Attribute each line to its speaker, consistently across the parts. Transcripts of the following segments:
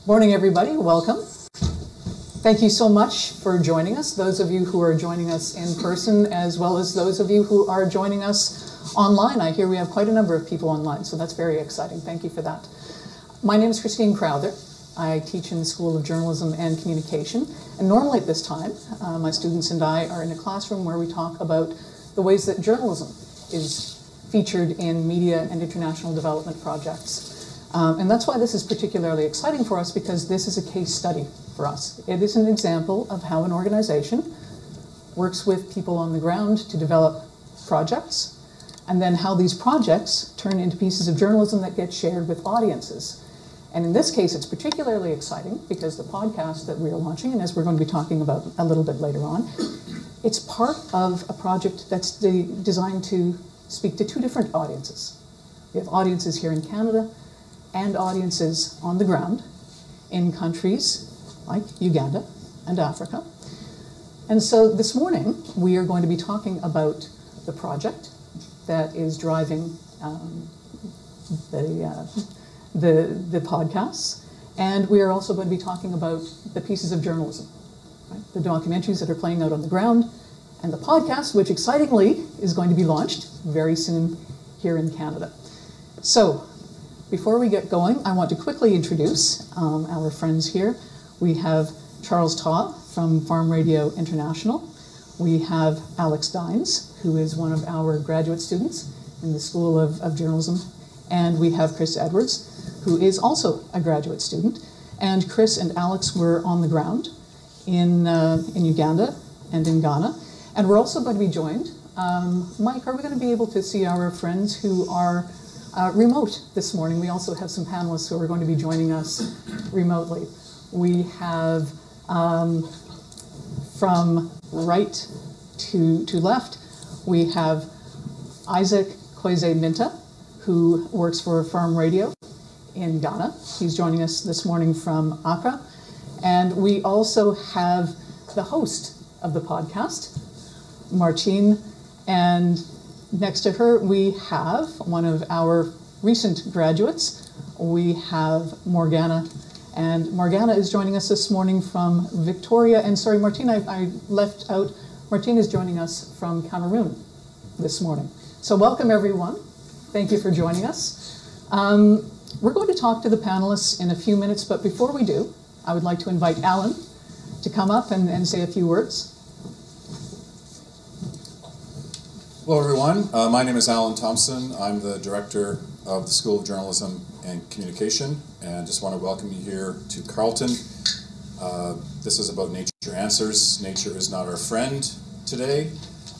Speaker 1: Morning, everybody. Welcome. Thank you so much for joining us, those of you who are joining us in person, as well as those of you who are joining us online. I hear we have quite a number of people online, so that's very exciting. Thank you for that. My name is Christine Crowther. I teach in the School of Journalism and Communication, and normally at this time, my students and I are in a classroom where we talk about the ways that journalism is featured in media and international development projects. And that's why this is particularly exciting for us, because this is a case study for us. It is an example of how an organization works with people on the ground to develop projects, and then how these projects turn into pieces of journalism that get shared with audiences. And in this case, it's particularly exciting because the podcast that we are launching, and as we're going to be talking about a little bit later on, it's part of a project that's designed to speak to two different audiences. We have audiences here in Canada and audiences on the ground in countries like Uganda and Africa. And so this morning, we are going to be talking about the project that is driving the podcasts, and we are also going to be talking about the pieces of journalism, right? The documentaries that are playing out on the ground, and the podcast, which excitingly is going to be launched very soon here in Canada. So, before we get going, I want to quickly introduce our friends here. We have Charles Taw from Farm Radio International. We have Alex Dines, who is one of our graduate students in the School of Journalism. And we have Chris Edwards, who is also a graduate student. And Chris and Alex were on the ground in Uganda and in Ghana. And we're also going to be joined. Mike, are we going to be able to see our friends who are remote this morning? We also have some panelists who are going to be joining us remotely. We have from right to left, we have Isaac Kwesi Mintah, who works for Farm Radio in Ghana. He's joining us this morning from Accra. And we also have the host of the podcast, Martine, and next to her, we have one of our recent graduates. We have Morgana, and Morgana is joining us this morning from Victoria. And sorry, Martine, I left out, Martine is joining us from Cameroon this morning. So welcome, everyone. Thank you for joining us. We're going to talk to the panelists in a few minutes, but before we do, I would like to invite Allan to come up and say a few words.
Speaker 2: Hello, everyone. My name is Allan Thompson. I'm the director of the School of Journalism and Communication, and just want to welcome you here to Carleton. This is about Nature Answers. Nature is not our friend today,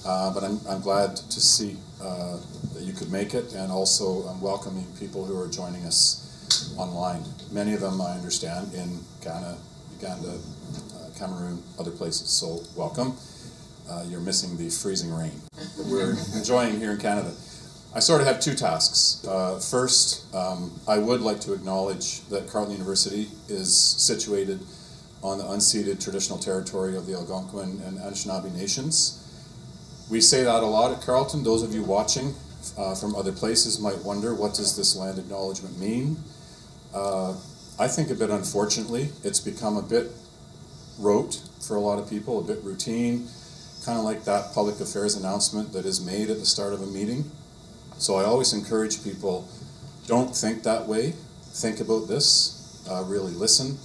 Speaker 2: but I'm glad to see that you could make it, and also I'm welcoming people who are joining us online. Many of them, I understand, in Ghana, Uganda, Cameroon, other places, so welcome. You're missing the freezing rain that we're enjoying here in Canada. I sort of have two tasks. First, I would like to acknowledge that Carleton University is situated on the unceded traditional territory of the Algonquin and Anishinaabe nations. We say that a lot at Carleton. Those of you watching from other places might wonder, what does this land acknowledgement mean? I think a bit unfortunately, it's become a bit rote for a lot of people, a bit routine, kind of like that public affairs announcement that is made at the start of a meeting. So I always encourage people, don't think that way. Think about this, really listen.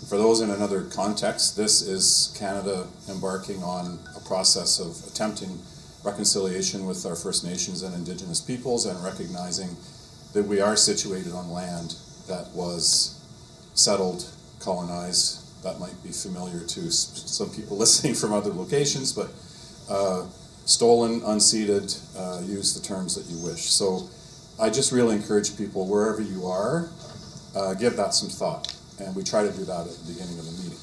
Speaker 2: For those in another context, this is Canada embarking on a process of attempting reconciliation with our First Nations and Indigenous peoples, and recognizing that we are situated on land that was settled, colonized. That might be familiar to some people listening from other locations, but stolen, unceded, use the terms that you wish. So I just really encourage people, wherever you are, give that some thought. And we try to do that at the beginning of the meeting.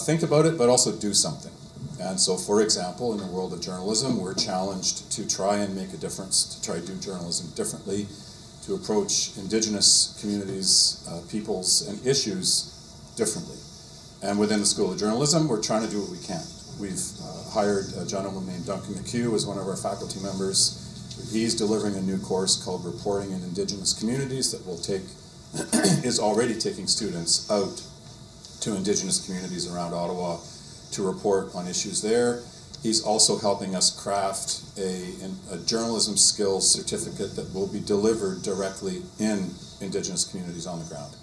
Speaker 2: Think about it, but also do something. And so, for example, in the world of journalism, we're challenged to try and make a difference, to try to do journalism differently, to approach Indigenous communities, peoples, and issues differently. And within the School of Journalism, we're trying to do what we can. We've hired a gentleman named Duncan McHugh as one of our faculty members. He's delivering a new course called Reporting in Indigenous Communities that will take is already taking students out to Indigenous communities around Ottawa to report on issues there. He's also helping us craft a journalism skills certificate that will be delivered directly in Indigenous communities on the ground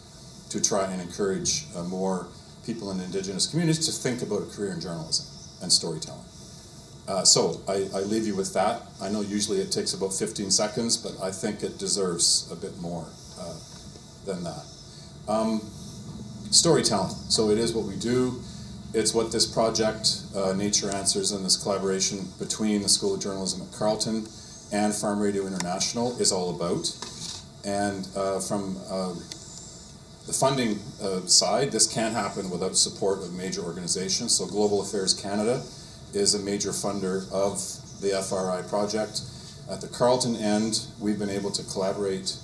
Speaker 2: to try and encourage more people in Indigenous communities to think about a career in journalism and storytelling. So I leave you with that. I know usually it takes about 15 seconds, but I think it deserves a bit more than that. Storytelling. So it is what we do. It's what this project, Nature Answers, and this collaboration between the School of Journalism at Carleton and Farm Radio International is all about. And from the funding side, this can't happen without support of major organizations. So Global Affairs Canada is a major funder of the FRI project. At the Carleton end, we've been able to collaborate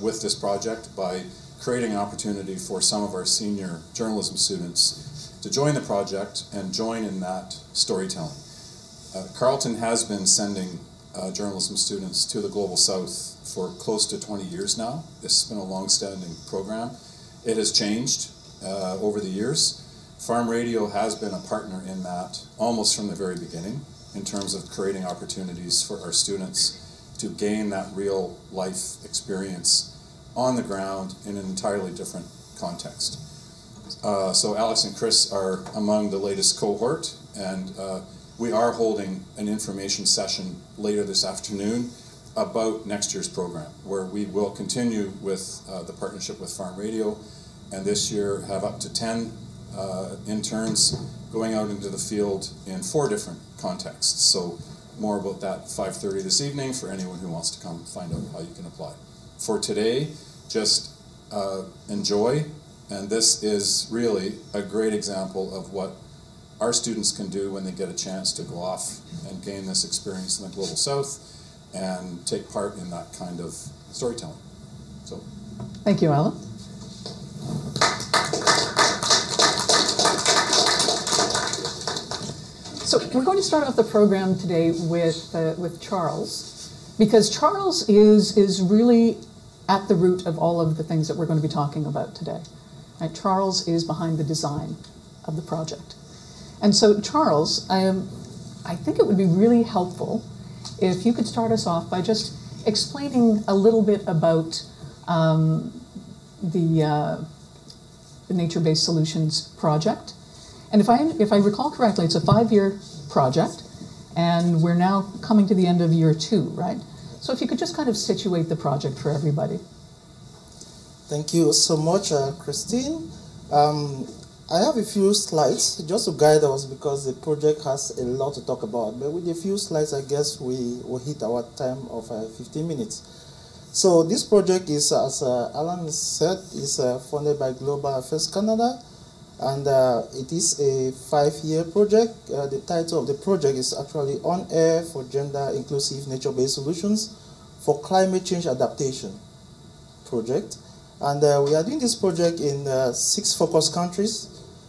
Speaker 2: with this project by creating an opportunity for some of our senior journalism students to join the project and join in that storytelling. Carleton has been sending journalism students to the Global South for close to 20 years now. This has been a long-standing program. It has changed over the years. Farm Radio has been a partner in that almost from the very beginning in terms of creating opportunities for our students to gain that real life experience on the ground in an entirely different context. So Alex and Chris are among the latest cohort, and we are holding an information session later this afternoon about next year's program, where we will continue with the partnership with Farm Radio, and this year have up to 10 interns going out into the field in 4 different contexts. So more about that 5:30 this evening for anyone who wants to come find out how you can apply. For today, just enjoy. And this is really a great example of what our students can do when they get a chance to go off and gain this experience in the Global South and take part in that kind of storytelling. So,
Speaker 1: thank you, Allan. So we're going to start off the program today with Charles, because Charles is really at the root of all of the things that we're going to be talking about today. Right? Charles is behind the design of the project. And so, Charles, I think it would be really helpful if you could start us off by just explaining a little bit about the Nature-Based Solutions project. And if I recall correctly, it's a 5-year project, and we're now coming to the end of year 2, right? So if you could just kind of situate the project for everybody.
Speaker 3: Thank you so much, Christine. I have a few slides just to guide us because the project has a lot to talk about. But with a few slides, I guess we will hit our time of 15 minutes. So this project is, as Allan said, is funded by Global Affairs Canada, and it is a 5-year project. The title of the project is actually On Air for Gender Inclusive Nature-Based Solutions for Climate Change Adaptation project. And we are doing this project in 6 focus countries.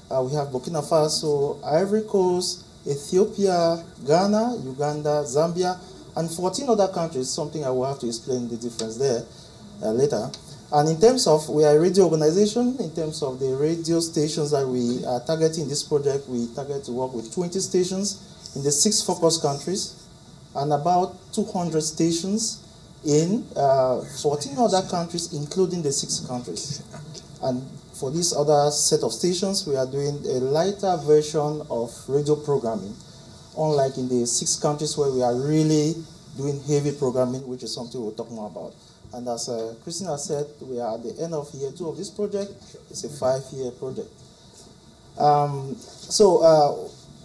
Speaker 3: We have Burkina Faso, Ivory Coast, Ethiopia, Ghana, Uganda, Zambia, and 14 other countries, something I will have to explain the difference there later. And in terms of, we are a radio organization. In terms of the radio stations that we are targeting in this project, we target to work with 20 stations in the 6 focus countries and about 200 stations in 14 other countries, including the 6 countries. And for this other set of stations, we are doing a lighter version of radio programming, unlike in the 6 countries where we are really doing heavy programming, which is something we'll talk more about. And as Christina said, we are at the end of year 2 of this project. It's a 5-year project.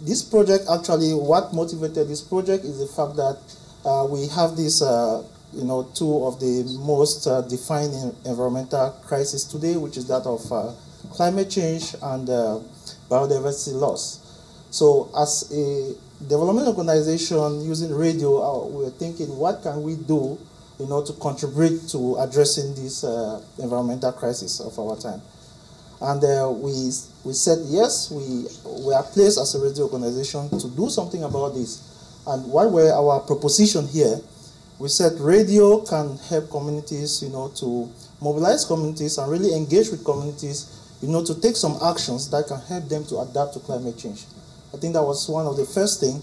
Speaker 3: This project, actually, what motivated this project is the fact that we have this, 2 of the most defining environmental crises today, which is that of climate change and biodiversity loss. So as a development organization using radio, we're thinking, what can we do to contribute to addressing this environmental crisis of our time? And we said, yes, we are placed as a radio organization to do something about this. And what were our proposition here? We said radio can help communities, to mobilize communities and really engage with communities, to take some actions that can help them to adapt to climate change. I think that was one of the first things.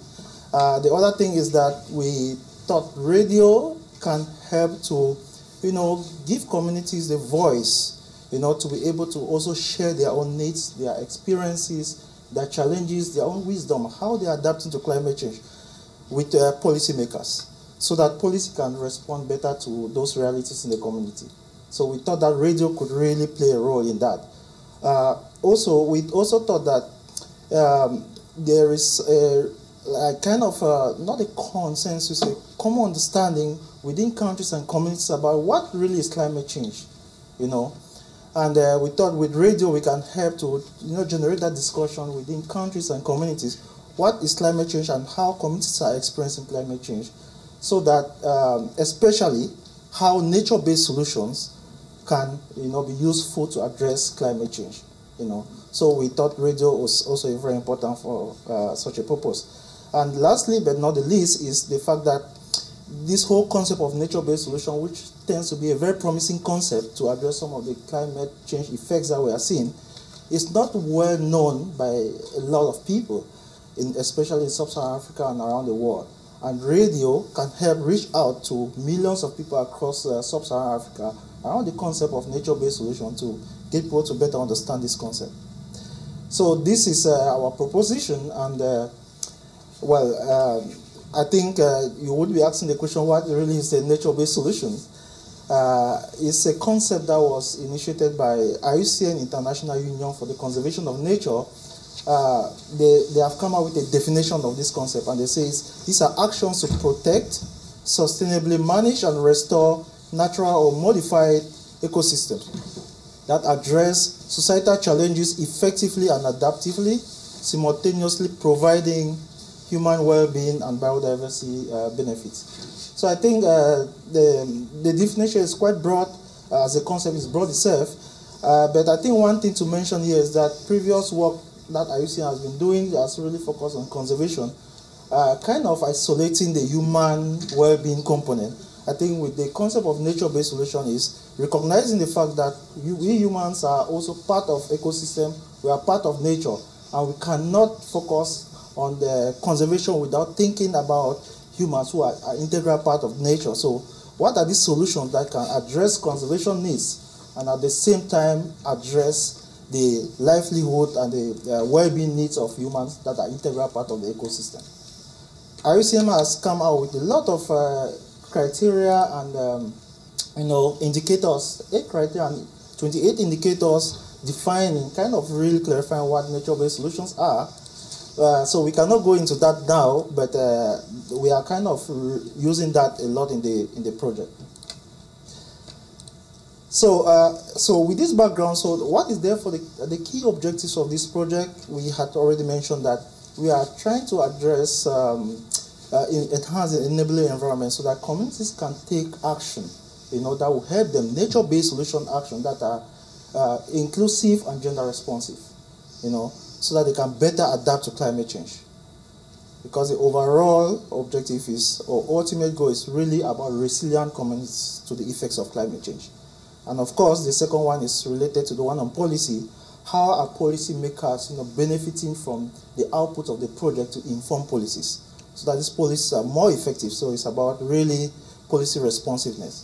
Speaker 3: The other thing is that we thought radio can help to, give communities the voice, to be able to also share their own needs, their experiences, their challenges, their own wisdom, how they are adapting to climate change with policymakers, so that policy can respond better to those realities in the community. So we thought that radio could really play a role in that. We also thought that there is a kind of not a consensus, a common understanding within countries and communities about what really is climate change, And we thought with radio we can help to generate that discussion within countries and communities. What is climate change and how communities are experiencing climate change, so that especially how nature-based solutions can be useful to address climate change. So we thought radio was also very important for such a purpose. And lastly, but not the least, is the fact that this whole concept of nature-based solution, which tends to be a very promising concept to address some of the climate change effects that we are seeing, is not well known by a lot of people, especially in sub-Saharan Africa and around the world. And radio can help reach out to millions of people across sub-Saharan Africa around the concept of nature-based solution to get people to better understand this concept. So this is our proposition, and I think you would be asking the question, what really is a nature-based solution? It's a concept that was initiated by IUCN, International Union for the Conservation of Nature. They have come out with a definition of this concept, and they say these are actions to protect, sustainably manage, and restore natural or modified ecosystems that address societal challenges effectively and adaptively, simultaneously providing human well-being and biodiversity benefits. So I think the definition is quite broad, as the concept is broad itself, but I think one thing to mention here is that previous work that IUCN has been doing has really focused on conservation, kind of isolating the human well-being component. I think with the concept of nature-based solution is recognizing the fact that we humans are also part of ecosystem, we are part of nature, and we cannot focus on the conservation without thinking about humans who are an integral part of nature. So what are these solutions that can address conservation needs and at the same time address the livelihood and the well-being needs of humans that are integral part of the ecosystem? IUCN has come out with a lot of criteria and indicators, 8 criteria and 28 indicators defining, kind of really clarifying what nature-based solutions are. So we cannot go into that now, but we are kind of using that a lot in the project. So with this background, so what is there for the key objectives of this project? We had already mentioned that we are trying to address enhance the enabling environment so that communities can take action, that will help them, nature-based solution action that are inclusive and gender responsive, so that they can better adapt to climate change. Because the overall objective is, or ultimate goal is really about resilient communities to the effects of climate change. And of course, the second one is related to the one on policy. How are policy makers benefiting from the output of the project to inform policies, so that these policies are more effective? So it's about really policy responsiveness.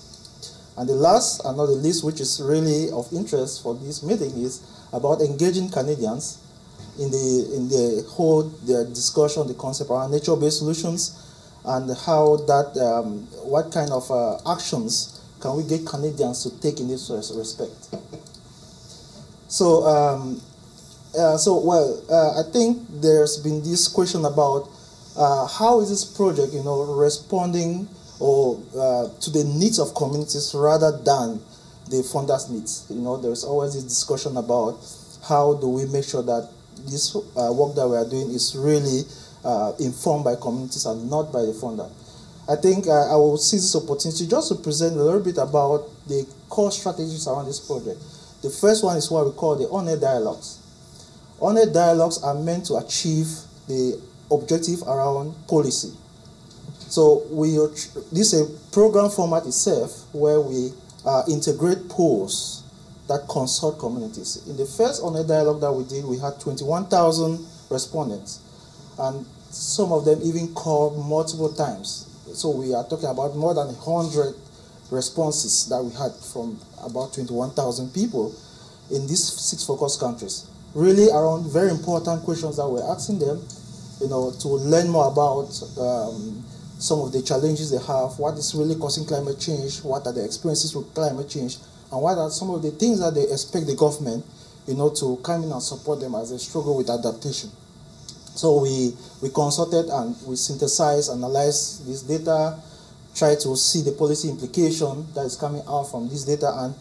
Speaker 3: And the last and not the least, which is really of interest for this meeting, is about engaging Canadians in the whole discussion, the concept around nature-based solutions, and how that, what kind of actions can we get Canadians to take in this respect. So, I think there's been this question about how is this project, responding or to the needs of communities rather than the funders' needs. There's always this discussion about how do we make sure that this work that we are doing is really informed by communities and not by the funder. I think I will seize this opportunity just to present a little bit about the core strategies around this project. The first one is what we call the on-air dialogues. On-air dialogues are meant to achieve the objective around policy. So this is a program format itself where we integrate polls that consult communities. In the first on-air dialogue that we did, we had 21,000 respondents, and some of them even called multiple times. So we are talking about more than 100 responses that we had from about 21,000 people in these 6 focus countries, really around very important questions that we're asking them, to learn more about some of the challenges they have, what is really causing climate change, what are the experiences with climate change, and what are some of the things that they expect the government, to come in and support them as they struggle with adaptation. So we consulted and we synthesized, analyzed this data, try to see the policy implication that is coming out from this data, and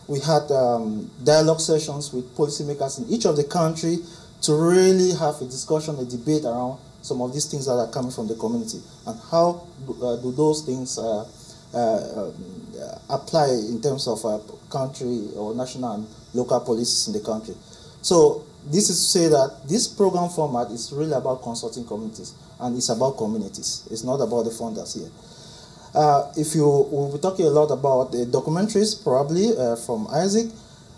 Speaker 3: we had dialogue sessions with policymakers in each of the country to really have a discussion, a debate around some of these things that are coming from the community, and how do those things apply in terms of country or national and local policies in the country. So this is to say that this program format is really about consulting communities, and it's about communities. It's not about the funders here. We'll be talking a lot about the documentaries, probably from Isaac.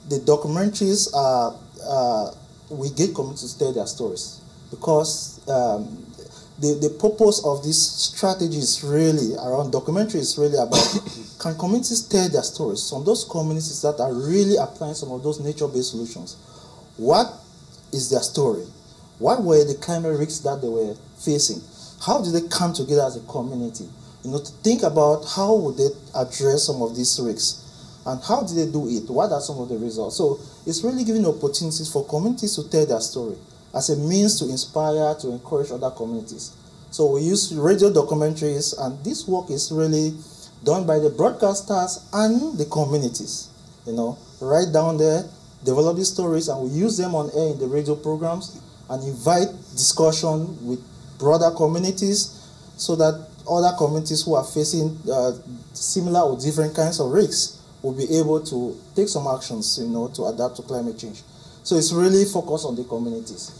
Speaker 3: The documentaries we get communities to tell their stories, because the purpose of this strategy is really around documentary is really about can communities tell their stories? Some of those communities that are really applying some of those nature-based solutions, what is their story? What were the climate risks that they were facing? How did they come together as a community? To think about how would they address some of these risks, and how did they do it? What are some of the results? So it's really giving opportunities for communities to tell their story as a means to inspire, to encourage other communities. So we use radio documentaries, and this work is really done by the broadcasters and the communities. Right down there, develop these stories, and we use them on air in the radio programs and invite discussion with broader communities so that other communities who are facing similar or different kinds of risks will be able to take some actions, to adapt to climate change. So it's really focused on the communities.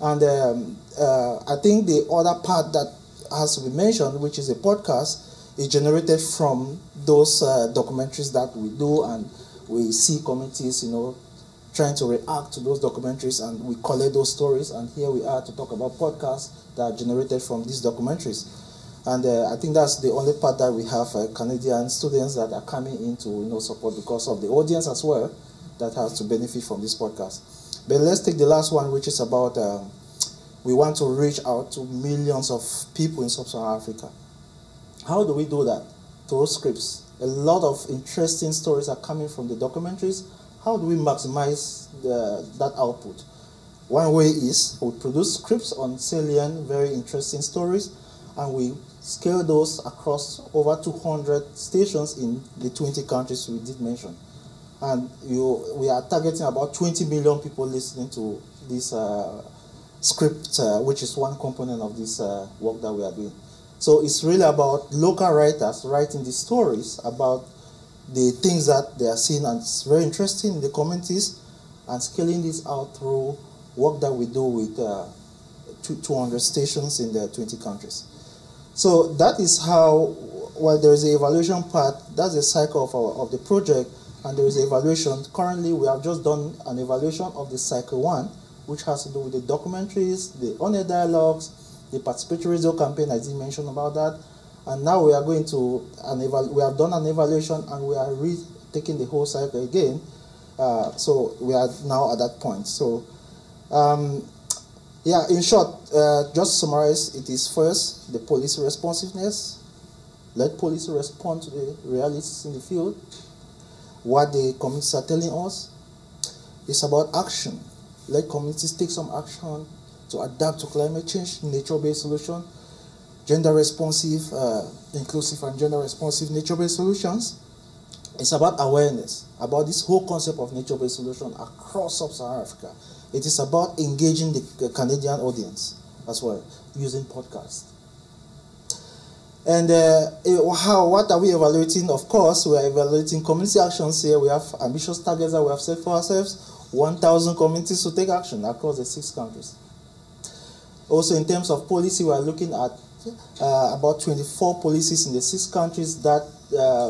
Speaker 3: And I think the other part that has to be mentioned, which is a podcast, is generated from those documentaries that we do, and we see communities, trying to react to those documentaries, and we collect those stories, and here we are to talk about podcasts that are generated from these documentaries. And I think that's the only part that we have Canadian students that are coming in to support, because of the audience as well that has to benefit from this podcast. But let's take the last one, which is about we want to reach out to millions of people in sub-Saharan Africa. How do we do that? Through scripts. A lot of interesting stories are coming from the documentaries. How do we maximize that output? One way is we produce scripts on salient, very interesting stories, and we scale those across over 200 stations in the 20 countries we did mention. And we are targeting about 20 million people listening to this script, which is one component of this work that we are doing. So it's really about local writers writing the stories about the things that they are seeing, and it's very interesting in the communities, and scaling this out through work that we do with 200 stations in the 20 countries. So that is how, while there is an evaluation part, that's the cycle of the project, and there is an evaluation. Currently, we have just done an evaluation of the cycle 1, which has to do with the documentaries, the on-air dialogues, the participatory radio campaign, I did mention about that. And now we are going to, we have done an evaluation, and we are taking the whole cycle again. So we are now at that point. So, yeah, in short, just to summarize, it is first the policy responsiveness. Let policy respond to the realities in the field, what the communities are telling us. It's about action. Let communities take some action to adapt to climate change, nature-based solution, gender-responsive, inclusive and gender-responsive nature-based solutions. It's about awareness, about this whole concept of nature-based solution across sub-Saharan Africa. It is about engaging the Canadian audience as well, using podcasts. And what are we evaluating? Of course, we are evaluating community actions here. We have ambitious targets that we have set for ourselves, 1,000 communities to take action across the 6 countries. Also, in terms of policy, we are looking at about 24 policies in the 6 countries that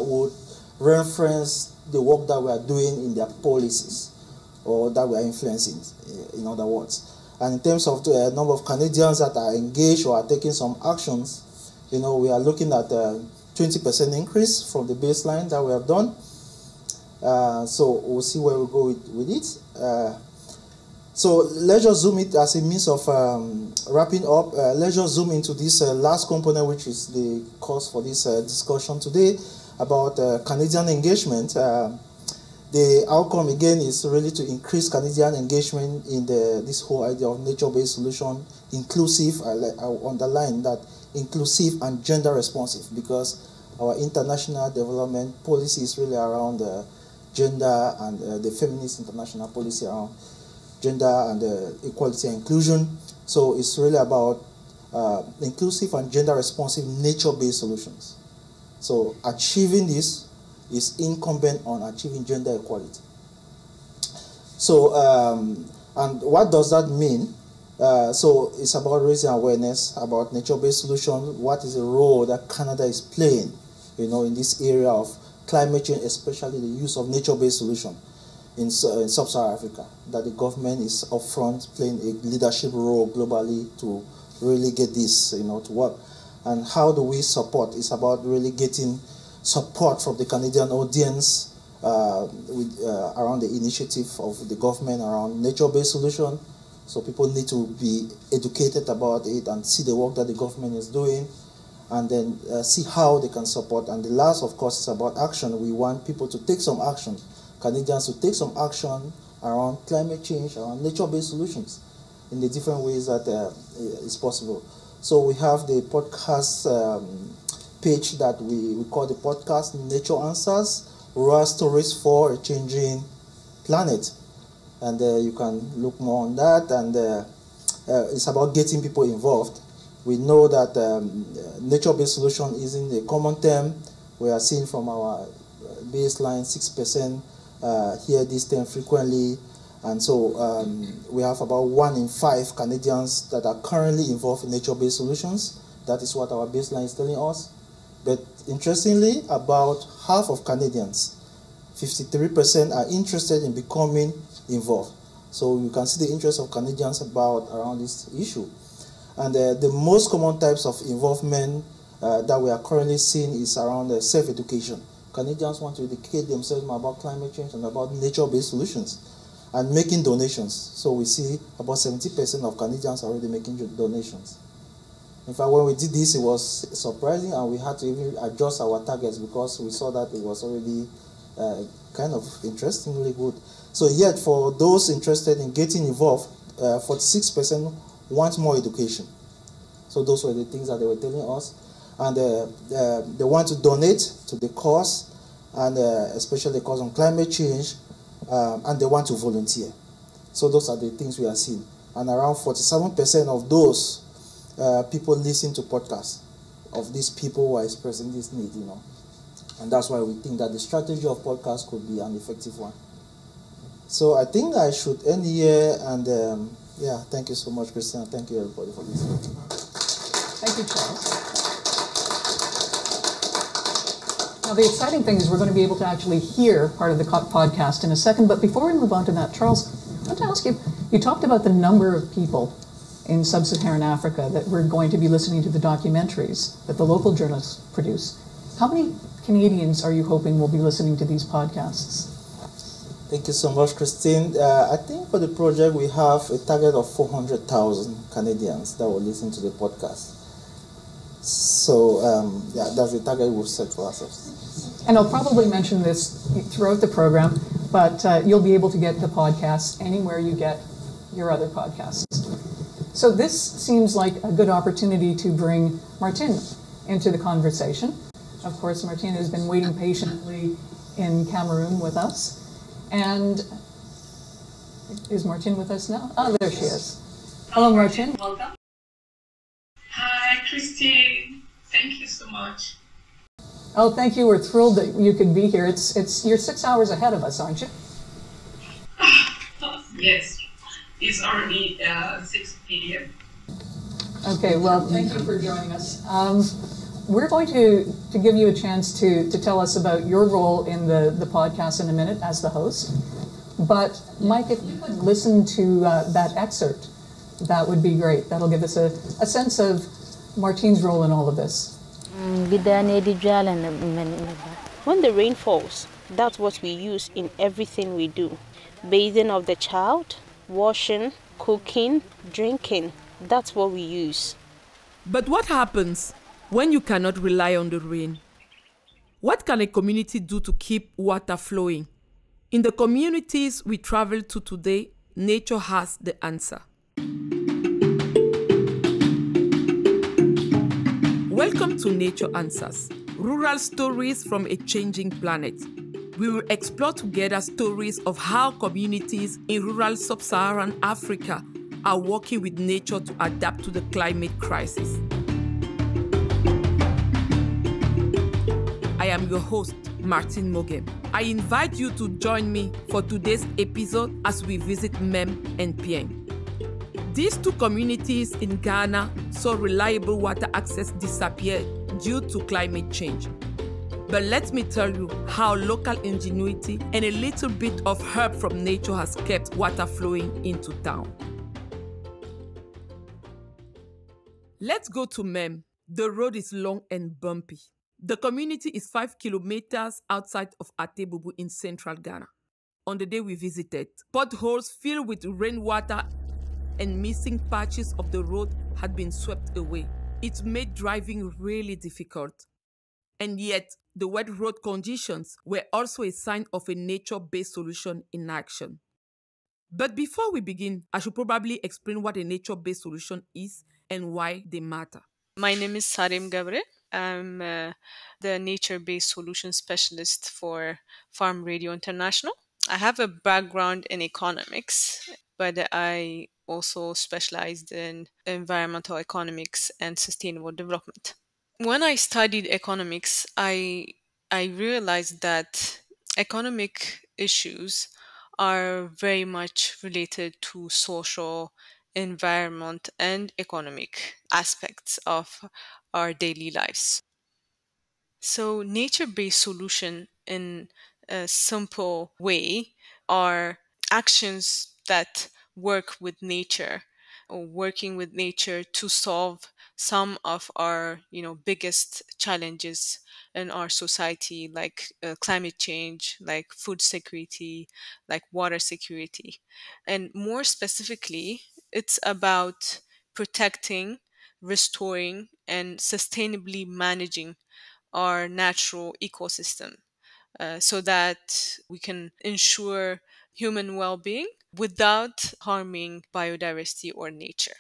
Speaker 3: would reference the work that we are doing in their policies or that we are influencing, in other words. And in terms of the number of Canadians that are engaged or are taking some actions, we are looking at a 20% increase from the baseline that we have done. So we'll see where we go with it. So let's just zoom it as a means of wrapping up. Let's just zoom into this last component, which is the cause for this discussion today about Canadian engagement. The outcome again is really to increase Canadian engagement in this whole idea of nature-based solution, inclusive. I'll underline that, inclusive and gender responsive, because our international development policy is really around gender and the feminist international policy around gender and equality and inclusion. So it's really about inclusive and gender responsive nature-based solutions. So achieving this is incumbent on achieving gender equality. So, and what does that mean? So it's about raising awareness about nature-based solutions. What is the role that Canada is playing, in this area of climate change, especially the use of nature-based solutions in sub-Saharan Africa, that the government is upfront playing a leadership role globally to really get this, to work. And how do we support? It's about really getting support from the Canadian audience around the initiative of the government around nature-based solution. So people need to be educated about it and see the work that the government is doing, and then see how they can support. And the last, of course, is about action. We want people to take some action, Canadians to take some action around climate change, around nature-based solutions in the different ways that is possible. So we have the podcast page that we call the podcast Nature Answers, Raw Stories for a Changing Planet. And you can look more on that, and it's about getting people involved. We know that nature-based solution isn't a common term. We are seeing from our baseline 6% hear this term frequently, and so we have about 1 in 5 Canadians that are currently involved in nature-based solutions. That is what our baseline is telling us. But interestingly, about half of Canadians, 53%, are interested in becoming involved. So you can see the interest of Canadians around this issue. And the most common types of involvement that we are currently seeing is around self-education. Canadians want to educate themselves about climate change and about nature-based solutions, and making donations. So we see about 70% of Canadians are already making donations. In fact, when we did this, it was surprising, and we had to even adjust our targets because we saw that it was already kind of interestingly good. So yet, for those interested in getting involved, 46% want more education. So those were the things that they were telling us. And they want to donate to the cause, and especially the cause on climate change, and they want to volunteer. So those are the things we are seeing. And around 47% of those people listen to podcasts of these people who are expressing this need, And that's why we think that the strategy of podcasts could be an effective one. So I think I should end here, and yeah, thank you so much, Christian. Thank you, everybody, for listening.
Speaker 1: Thank you, Charles. Now, the exciting thing is we're going to be able to actually hear part of the podcast in a second, but before we move on to that, Charles, I want to ask you, you talked about the number of people in sub-Saharan Africa that we're going to be listening to the documentaries that the local journalists produce. How many Canadians are you hoping will be listening to these podcasts?
Speaker 3: Thank you so much, Christine. I think for the project we have a target of 400,000 Canadians that will listen to the podcast. So yeah, that's the target we've set for ourselves.
Speaker 1: And I'll probably mention this throughout the program, but you'll be able to get the podcast anywhere you get your other podcasts. So this seems like a good opportunity to bring Martine into the conversation. Of course, Martine has been waiting patiently in Cameroon with us. And is Martine with us now? Oh, there she is. Hello, Martine.
Speaker 4: Welcome. Hi, Christine. Thank you so much.
Speaker 1: Oh, thank you. We're thrilled that you could be here. You're 6 hours ahead of us, aren't you?
Speaker 4: Yes. It's already 6 p.m.
Speaker 1: Okay, well, thank you for joining us. we're going to give you a chance to tell us about your role in the podcast in a minute as the host. But Mike, if you could listen to that excerpt, that would be great. That'll give us a sense of Martine's role in all of this.
Speaker 5: When the rain falls, that's what we use in everything we do. Bathing of the child, washing, cooking, drinking, that's what we use.
Speaker 6: But what happens when you cannot rely on the rain? What can a community do to keep water flowing? In the communities we travel to today, nature has the answer. Welcome to Nature Answers, rural stories from a changing planet. We will explore together stories of how communities in rural sub-Saharan Africa are working with nature to adapt to the climate crisis. I am your host, Martine Moguem. I invite you to join me for today's episode as we visit Mem and Pieng. These two communities in Ghana saw reliable water access disappear due to climate change. But let me tell you how local ingenuity and a little bit of help from nature has kept water flowing into town. Let's go to Mem. The road is long and bumpy. The community is 5 kilometers outside of Atebubu in central Ghana. On the day we visited, potholes filled with rainwater and missing patches of the road had been swept away. It made driving really difficult. And yet, the wet road conditions were also a sign of a nature-based solution in action. But before we begin, I should probably explain what a nature-based solution is and why they matter.
Speaker 7: My name is Sarim Gabre. I'm the nature-based solution specialist for Farm Radio International. I have a background in economics, but I also specialized in environmental economics and sustainable development. When I studied economics, I realized that economic issues are very much related to social, environment, and economic aspects of our daily lives. So nature-based solution in a simple way are actions that work with nature or working with nature to solve some of our biggest challenges in our society, like climate change, like food security, like water security. And more specifically, it's about protecting, restoring, and sustainably managing our natural ecosystem so that we can ensure human well-being without harming biodiversity or nature.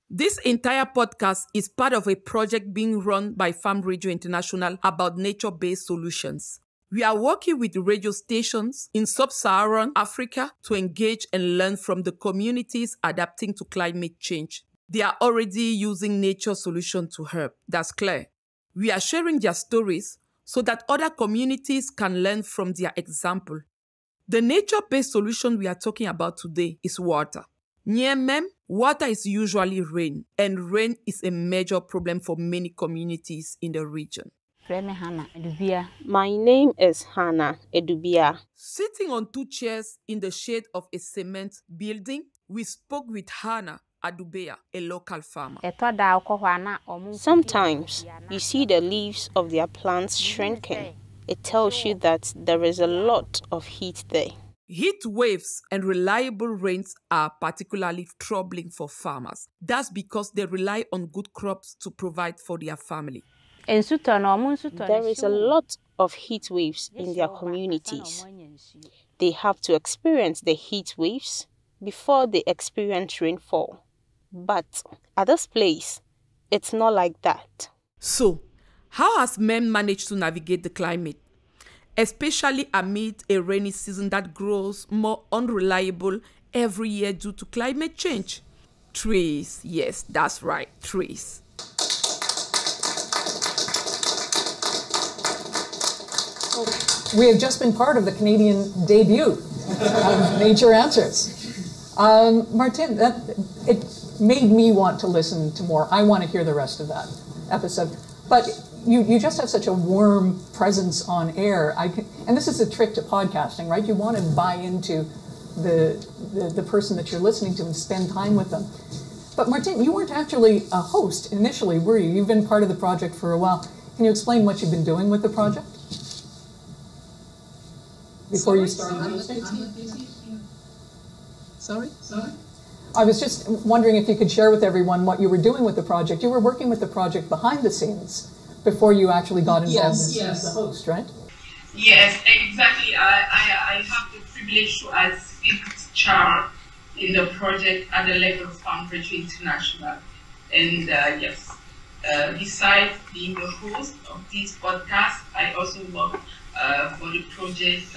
Speaker 6: This entire podcast is part of a project being run by Farm Radio International about nature-based solutions. We are working with radio stations in sub-Saharan Africa to engage and learn from the communities adapting to climate change. They are already using nature solutions to help. That's clear. We are sharing their stories so that other communities can learn from their example. The nature-based solution we are talking about today is water. Near Mem, water is usually rain, and rain is a major problem for many communities in the region.
Speaker 5: My name is Hannah Edubia.
Speaker 6: Sitting on two chairs in the shade of a cement building, we spoke with Hannah Adubea, a local farmer.
Speaker 5: Sometimes you see the leaves of their plants shrinking. It tells you that there is a lot of heat there.
Speaker 6: Heat waves and reliable rains are particularly troubling for farmers. That's because they rely on good crops to provide for their family.
Speaker 5: There is a lot of heat waves in their communities. They have to experience the heat waves before they experience rainfall. But at this place, it's not like that.
Speaker 6: So, how has Mem managed to navigate the climate, especially amid a rainy season that grows more unreliable every year due to climate change? Trees, yes, that's right, trees.
Speaker 1: We have just been part of the Canadian debut of Nature Answers. Martine, it made me want to listen to more. I want to hear the rest of that episode. But you just have such a warm presence on air. And this is a trick to podcasting, right? You want to buy into the person that you're listening to and spend time with them. But Martine, you weren't actually a host initially, were you? You've been part of the project for a while. Can you explain what you've been doing with the project? Before you started hosting?
Speaker 8: Sorry?
Speaker 1: I was just wondering if you could share with everyone what you were doing with the project. You were working with the project behind the scenes before you actually got involved as the host, right?
Speaker 4: Yes, exactly. I have the privilege to assist Charles in the project at the level of Farm Radio International. And yes, besides being the host of this podcast, I also work for the project,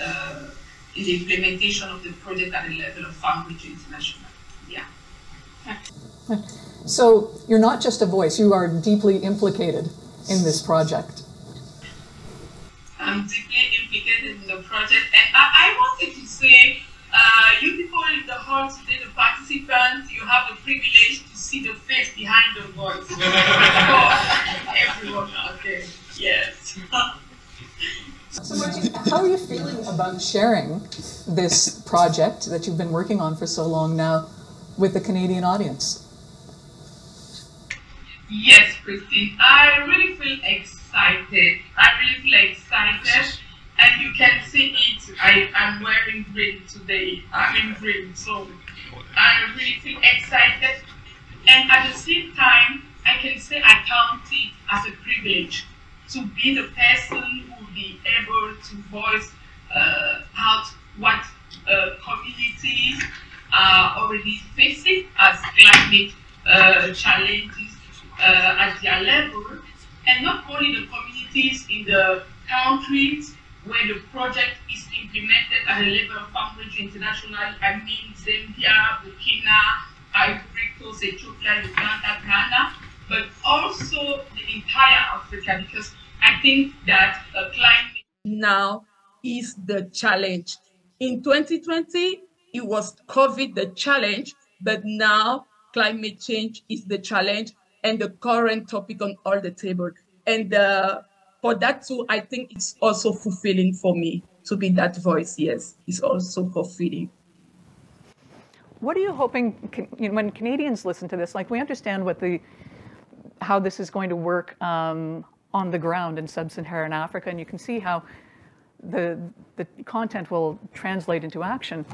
Speaker 4: in the implementation of the project at the level of Farm Radio International. Yeah.
Speaker 1: So you're not just a voice, you are deeply implicated in this project.
Speaker 4: I'm deeply implicated in the project, and I wanted to say, you people in the hall today, the participants, you have the privilege to see the face behind the voice. Everyone out there, yes.
Speaker 1: So Martine, how are you feeling about sharing this project that you've been working on for so long now with the Canadian audience?
Speaker 4: Yes, Christine, I really feel excited. And you can see it. I'm wearing green today. I'm in green, so I really feel excited. And at the same time, I can say I count it as a privilege to be the person who will be able to voice out what communities are already facing as climate challenges at their level, and not only the communities in the countries where the project is implemented at the level of Farm Radio International, I mean Zambia, Burkina, Ivory Coast, Ethiopia, Uganda, Ghana, but also the entire Africa, because I think that climate
Speaker 6: now is the challenge. In 2020, it was COVID the challenge, but now climate change is the challenge and the current topic on all the table. And for that too, I think it's also fulfilling for me to be that voice. Yes, it's also fulfilling.
Speaker 1: What are you hoping, when Canadians listen to this, like we understand how this is going to work on the ground in sub-Saharan Africa, and you can see how the content will translate into action.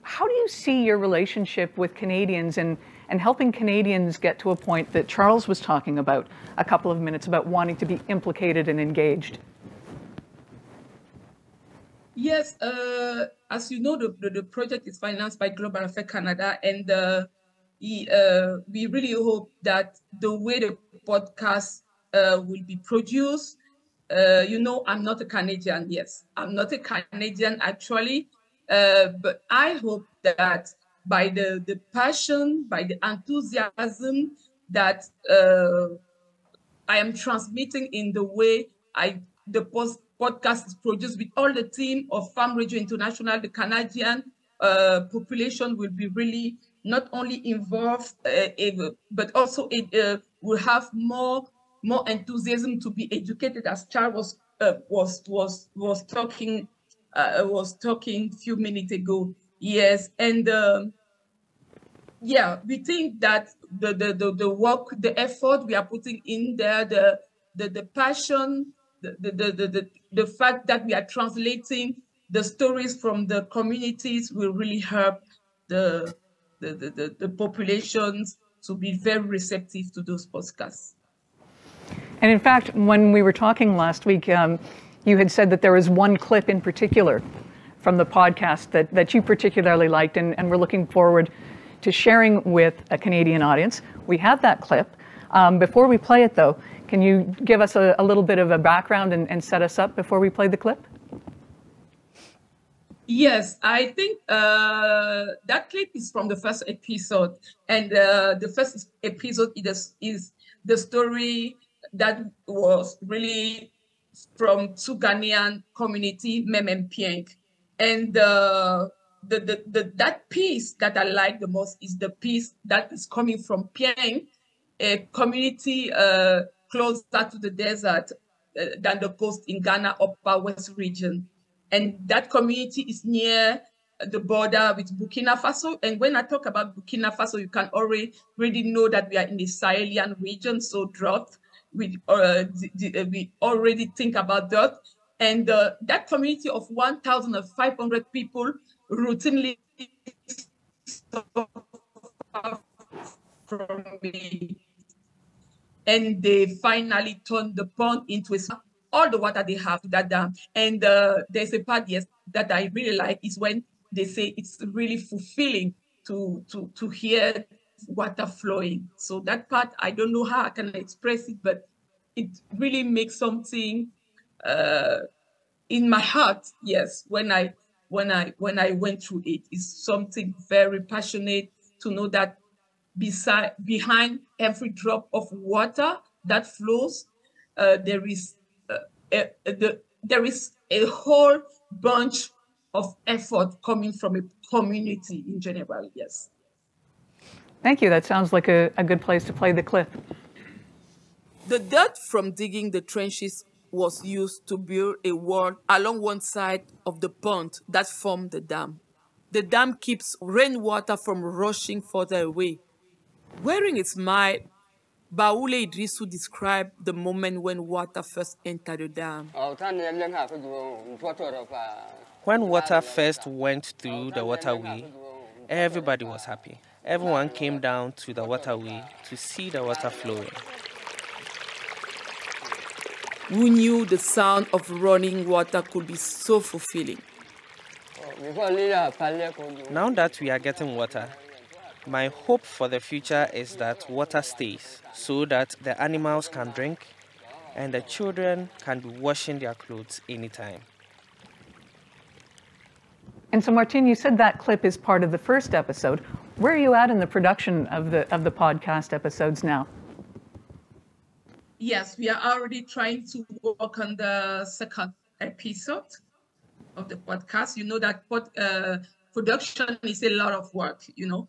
Speaker 1: How do you see your relationship with Canadians and helping Canadians get to a point that Charles was talking about a couple of minutes about wanting to be implicated and engaged?
Speaker 6: Yes, as you know, the project is financed by Global Affairs Canada, and we really hope that the way the podcast will be produced, I'm not a Canadian. Yes, I'm not a Canadian actually, but I hope that by the passion, by the enthusiasm that I am transmitting in the way the podcast is produced with all the team of Farm Radio International, the Canadian population will be really not only involved, but also it will have more enthusiasm to be educated, as Charles was talking a few minutes ago. Yes, and we think that the work, the effort we are putting in there, the passion, the fact that we are translating the stories from the communities will really help the populations to be very receptive to those podcasts.
Speaker 1: And in fact, when we were talking last week, you had said that there was one clip in particular from the podcast that you particularly liked, and we're looking forward to sharing with a Canadian audience. We have that clip. Before we play it, though, can you give us a little bit of a background and set us up before we play the clip?
Speaker 6: Yes, I think that clip is from the first episode, and the first episode is the story that was really from two Ghanaian community, Mem and Pieng. And that piece that I like the most is the piece that is coming from Pieng, a community closer to the desert than the coast in Ghana, Upper West region. And that community is near the border with Burkina Faso. And when I talk about Burkina Faso, you can already know that we are in the Sahelian region, so drought. We already think about that. And that community of 1,500 people routinely from me. And they finally turned the pond into all the water they have to that dam. And there's a part, yes, that I really like is when they say it's really fulfilling to hear water flowing. So that part, I don't know how I can express it, but it really makes something in my heart. Yes, when I went through it, it's something very passionate to know that behind every drop of water that flows, there is a whole bunch of effort coming from a community in general. Yes.
Speaker 1: Thank you. That sounds like a good place to play the clip.
Speaker 6: The dirt from digging the trenches was used to build a wall along one side of the pond that formed the dam. The dam keeps rainwater from rushing further away. Wearing a smile, Baoule Idrisu described the moment when water first entered the dam.
Speaker 8: When water first went through the waterway, everybody was happy. Everyone came down to the waterway to see the water flowing.
Speaker 6: Who knew the sound of running water could be so fulfilling?
Speaker 8: Now that we are getting water, my hope for the future is that water stays so that the animals can drink and the children can be washing their clothes anytime.
Speaker 1: And so, Martine, you said that clip is part of the first episode. Where are you at in the production of the podcast episodes now?
Speaker 6: Yes, we are already trying to work on the second episode of the podcast. You know that production is a lot of work, you know.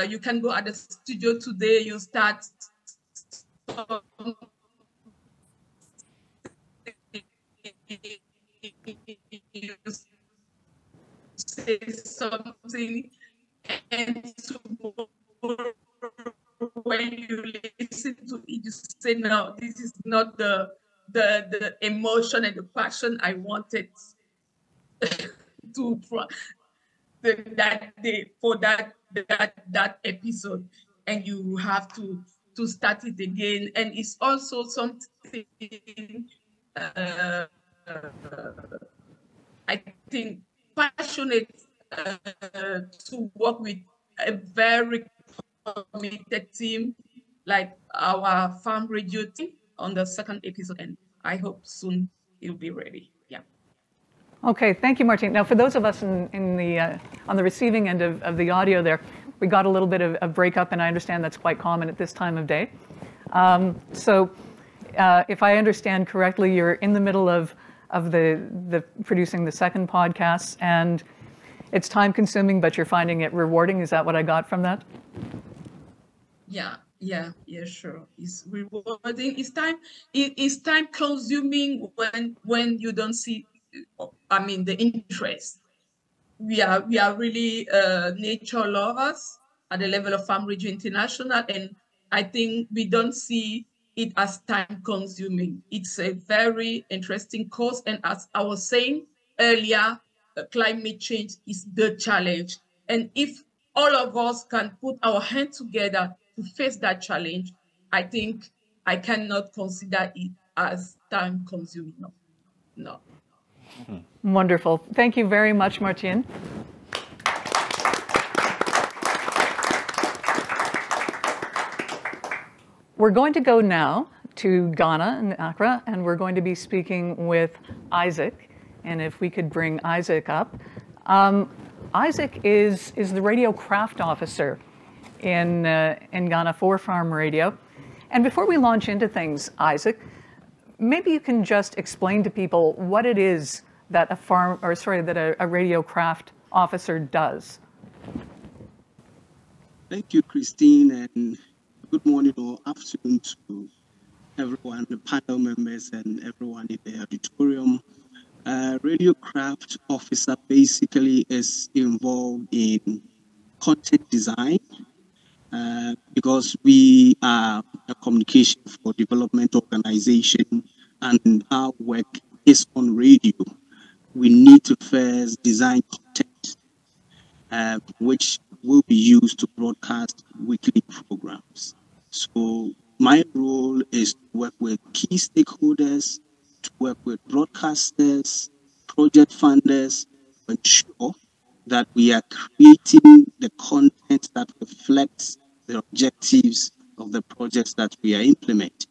Speaker 6: You can go at the studio today, you start say something, and tomorrow when you listen to it, you say, no, this is not the emotion and the passion I wanted to that day for that episode, and you have to start it again. And it's also something I think passionate to work with a very committed team like our farm radio team on the second episode, and I hope soon it'll be ready. Yeah.
Speaker 1: Okay, thank you, Martine. Now, for those of us in the on the receiving end of the audio there, we got a little bit of breakup, and I understand that's quite common at this time of day. So, if I understand correctly, you're in the middle of the producing the second podcast, and it's time consuming, but you're finding it rewarding. Is that what I got from that?
Speaker 6: Yeah, sure. It's rewarding. It's time consuming when you don't see, the interest. We are really nature lovers at the level of Farm Radio International, and I think we don't see it as time consuming. It's a very interesting cause, and as I was saying earlier, climate change is the challenge. And if all of us can put our hands together to face that challenge, I think I cannot consider it as time consuming. No.
Speaker 1: Wonderful. Thank you very much, Martine. We're going to go now to Ghana and Accra, and we're going to be speaking with Isaac. And if we could bring Isaac up. Isaac is the radio craft officer in Ghana for Farm Radio. And before we launch into things, Isaac, maybe you can just explain to people what it is that a radio craft officer does.
Speaker 9: Thank you, Christine, and good morning or afternoon to everyone, the panel members, and everyone in the auditorium. Radio craft officer basically is involved in content design because we are a communication for development organization and our work is on radio. We need to first design content which will be used to broadcast weekly programs. So my role is to work with key stakeholders, to work with broadcasters, project funders, to ensure that we are creating the content that reflects the objectives of the projects that we are implementing.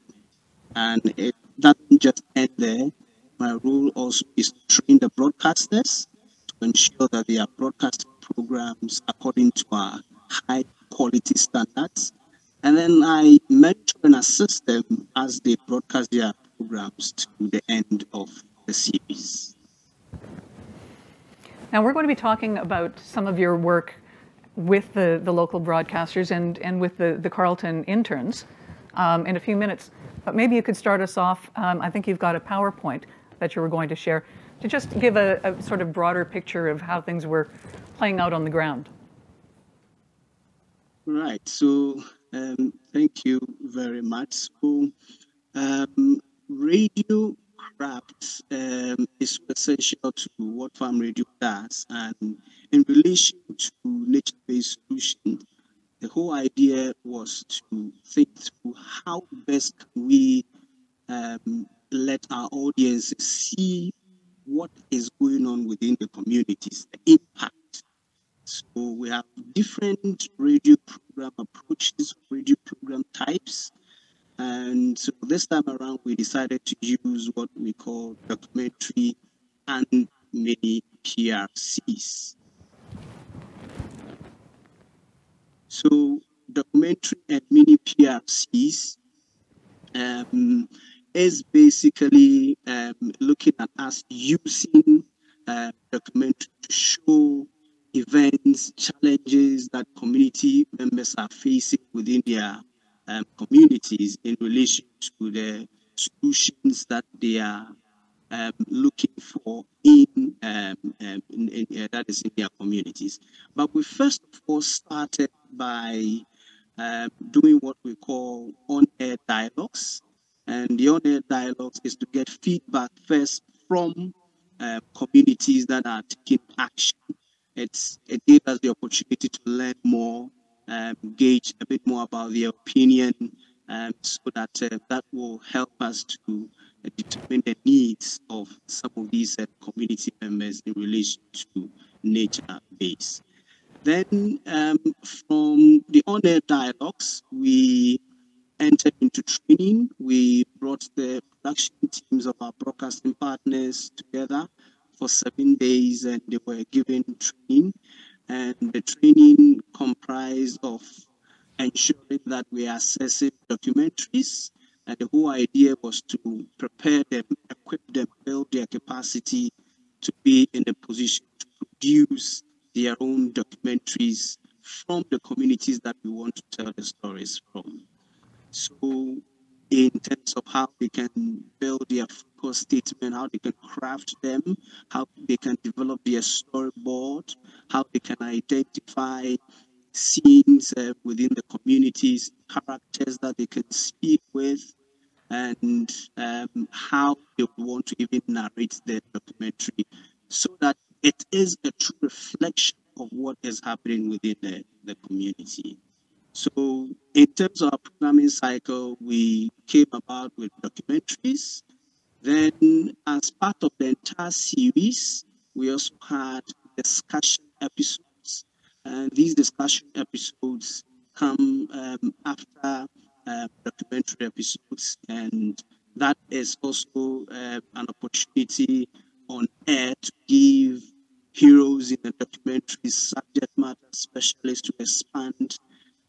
Speaker 9: And it doesn't just end there. My role also is to train the broadcasters to ensure that they are broadcasting programs according to our high quality standards. And then I mentor and assist them as they broadcast their programs to the end of the series.
Speaker 1: Now we're going to be talking about some of your work with the local broadcasters and with the Carleton interns in a few minutes. But maybe you could start us off. I think you've got a PowerPoint that you were going to share to just give a sort of broader picture of how things were playing out on the ground.
Speaker 9: Right. So thank you very much. So radio craft is essential to what Farm Radio does, and in relation to nature-based solutions, the whole idea was to think through how best can we let our audience see what is going on within the communities, the impact. So we have different radio program approaches, radio program types. And so this time around, we decided to use what we call documentary and mini PRCs. So documentary and mini PRCs is basically looking at us using documentary to show events, challenges that community members are facing within their communities in relation to the solutions that they are looking for that is in their communities. But we first of all started by doing what we call on-air dialogues. And the on-air dialogues is to get feedback first from communities that are taking action. It gave us the opportunity to learn more, gauge a bit more about their opinion, so that that will help us to determine the needs of some of these community members in relation to nature base. Then from the on-air dialogues, we entered into training. We brought the production teams of our broadcasting partners together for 7 days, and they were given training. And the training comprised of ensuring that we are assessing documentaries. And the whole idea was to prepare them, equip them, build their capacity to be in a position to produce their own documentaries from the communities that we want to tell the stories from. So in terms of how they can build their focus statement, how they can craft them, how they can develop their storyboard, how they can identify scenes within the communities, characters that they can speak with, and how they want to even narrate their documentary so that it is a true reflection of what is happening within the community. So in terms of our programming cycle, we came about with documentaries. Then as part of the entire series, we also had discussion episodes. And these discussion episodes come after documentary episodes. And that is also an opportunity on air to give heroes in the documentary subject matter specialists to expand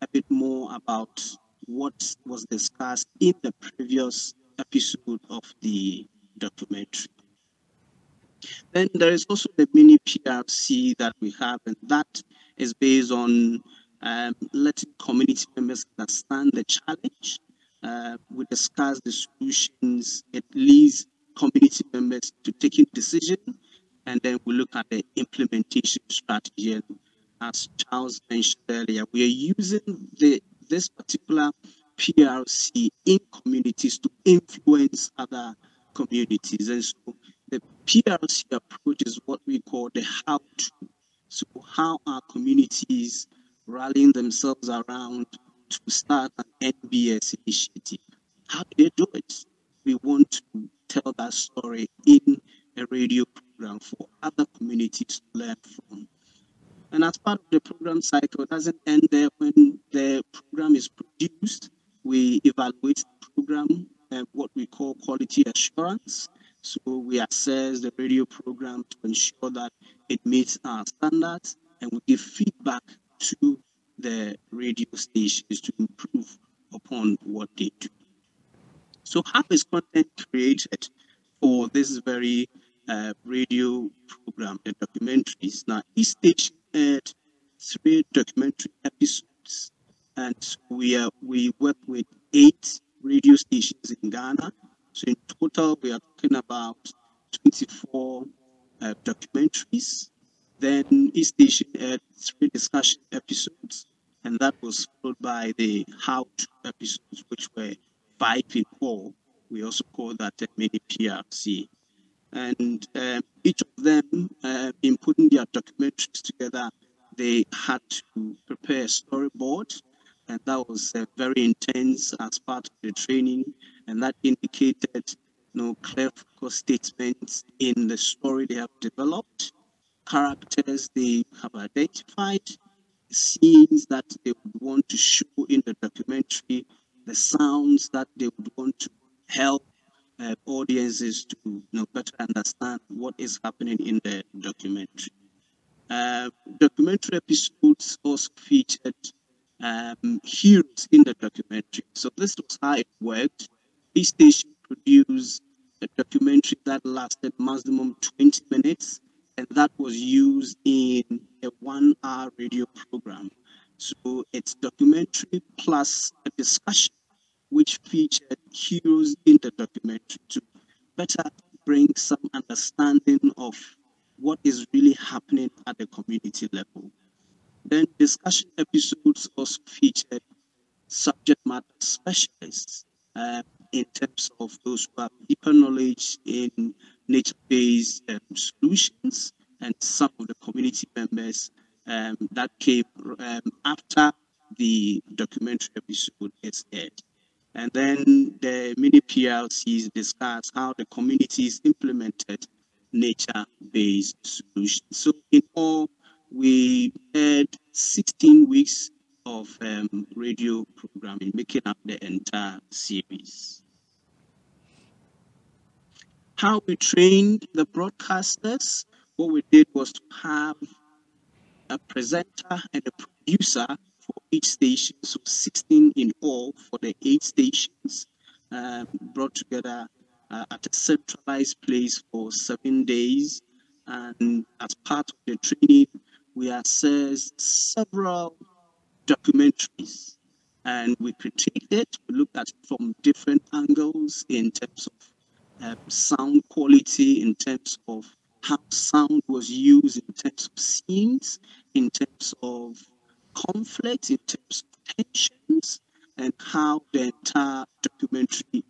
Speaker 9: a bit more about what was discussed in the previous episode of the documentary. Then there is also the mini PRC that we have, and that is based on letting community members understand the challenge we discuss the solutions. It leads community members to taking decision, and then we look at the implementation strategy. And as Charles mentioned earlier, we are using this particular PRC in communities to influence other communities. And so the PRC approach is what we call the how-to. So how are communities rallying themselves around to start an NBS initiative? How do they do it? We want to tell that story in a radio program for other communities to learn from. And as part of the program cycle, it doesn't end there. When the program is produced, we evaluate the program and what we call quality assurance. So we assess the radio program to ensure that it meets our standards, and we give feedback to the radio stations to improve upon what they do. So how is content created for this very radio program, the documentaries? Now, each station aired 3 documentary episodes, and so we work with 8 radio stations in Ghana. So in total, we are talking about 24 documentaries. Then each station aired 3 discussion episodes, and that was followed by the how-to episodes, which were 5 in all. We also call that a mini PRC. And each of them, in putting their documentaries together, they had to prepare a storyboard, and that was very intense as part of the training, and that indicated clear focus statements in the story they have developed, characters they have identified, scenes that they would want to show in the documentary, the sounds that they would want to help audiences to better understand what is happening in the documentary. Documentary episodes also featured heroes in the documentary. So this was how it worked. Each station produced a documentary that lasted maximum 20 minutes, and that was used in a 1-hour radio program. So it's documentary plus a discussion which featured heroes in the documentary to better bring some understanding of what is really happening at the community level. Then discussion episodes also featured subject matter specialists in terms of those who have deeper knowledge in nature-based solutions, and some of the community members that came after the documentary episode is aired. And then the mini PLCs discuss how the communities implemented nature-based solutions. So in all, we had 16 weeks of radio programming, making up the entire series. How we trained the broadcasters, what we did was to have a presenter and a producer for each station, so 16 in all for the 8 stations, brought together at a centralized place for 7 days. And as part of the training, we assessed several documentaries, and we critiqued it. We looked at it from different angles in terms of sound quality, in terms of how sound was used, in terms of scenes, in terms of conflict, in terms of tensions, and how the entire documentary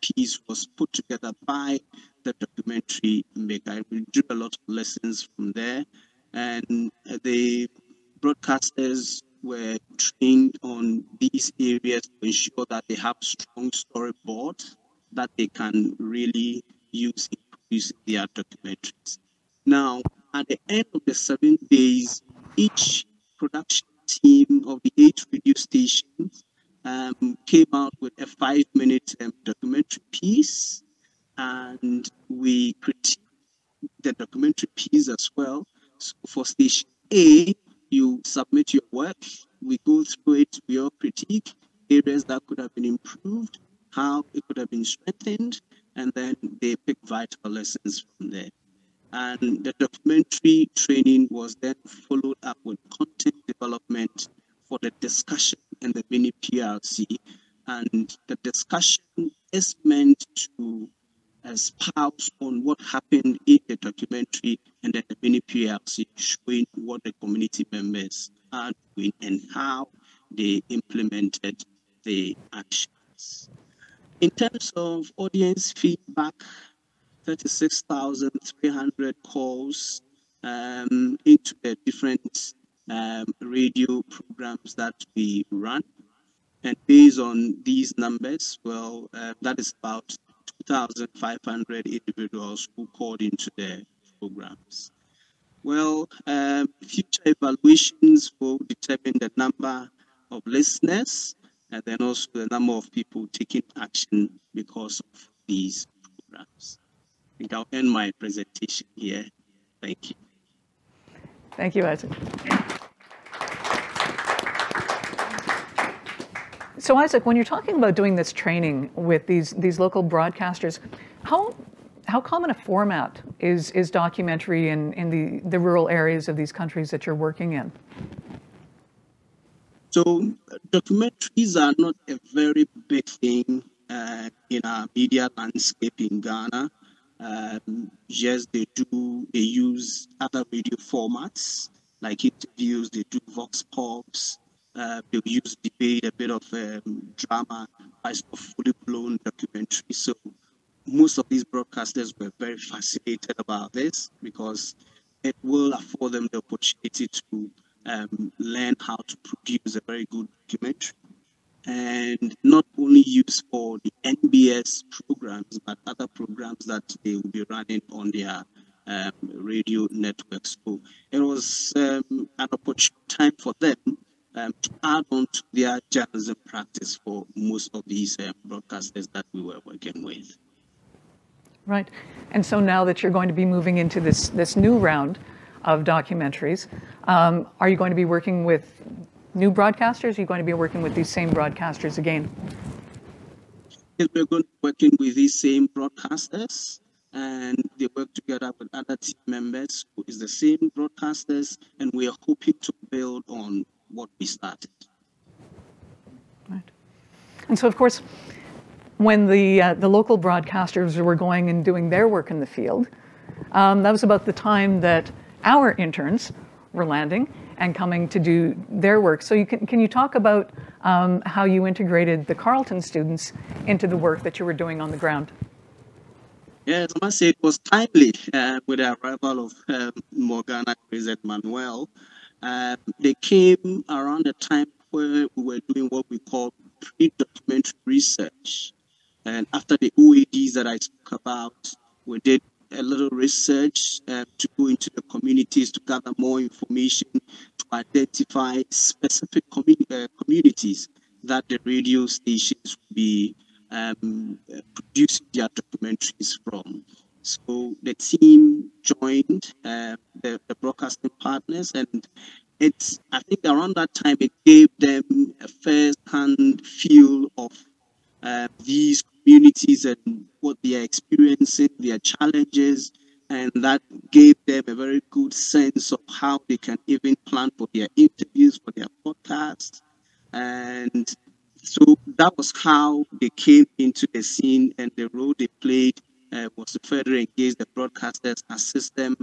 Speaker 9: piece was put together by the documentary maker. We drew a lot of lessons from there, and the broadcasters were trained on these areas to ensure that they have strong storyboards that they can really use in producing their documentaries. Now, at the end of the 7 days, each production team of the 8 radio stations came out with a 5-minute documentary piece, and we critiqued the documentary piece as well. So for station A, you submit your work, we go through it, we all critique areas that could have been improved, how it could have been strengthened, and then they pick vital lessons from there. And the documentary training was then followed up with content development for the discussion and the mini PRC. and the discussion is meant to espouse on what happened in the documentary and then the mini PLC showing what the community members are doing and how they implemented the actions. In terms of audience feedback, 36,300 calls into the different radio programs that we run. And based on these numbers, well, that is about 2,500 individuals who called into the programs. Well, future evaluations will determine the number of listeners and then also the number of people taking action because of these programs. I think I'll end my presentation here. Thank you.
Speaker 1: Thank you, Isaac. So Isaac, when you're talking about doing this training with these local broadcasters, how common a format is documentary in the rural areas of these countries that you're working in?
Speaker 9: So documentaries are not a very big thing in our media landscape in Ghana. Yes, they use other radio formats like interviews, they do vox pops. They'll use debate, a bit of drama, as a fully blown documentary. So most of these broadcasters were very fascinated about this because it will afford them the opportunity to learn how to produce a very good documentary. And not only used for the NBS programs, but other programs that they will be running on their radio networks. So it was an opportune time for them to add on to their journalism practice for most of these broadcasters that we were working with.
Speaker 1: Right. And so now that you're going to be moving into this new round of documentaries, are you going to be working with new broadcasters? Are you going to be working with these same broadcasters again?
Speaker 9: Yes, we're going to be working with these same broadcasters, and they work together with other team members who is the same broadcasters, and we are hoping to build on what we started.
Speaker 1: Right. And so, of course, when the local broadcasters were going and doing their work in the field, that was about the time that our interns were landing and coming to do their work. So can you talk about how you integrated the Carleton students into the work that you were doing on the ground?
Speaker 9: Yes, I must say it was timely with the arrival of Morgana, Kwesi, and Manuel. They came around the time where we were doing what we call pre-documentary research. And after the OADs that I spoke about, we did a little research to go into the communities to gather more information, to identify specific communities that the radio stations will be producing their documentaries from. So the team joined the broadcasting partners, and I think around that time it gave them a first-hand feel of these communities and what they are experiencing, their challenges, and that gave them a very good sense of how they can even plan for their interviews, for their podcasts. And so that was how they came into the scene, and the role they played was to further engage the broadcasters, assist them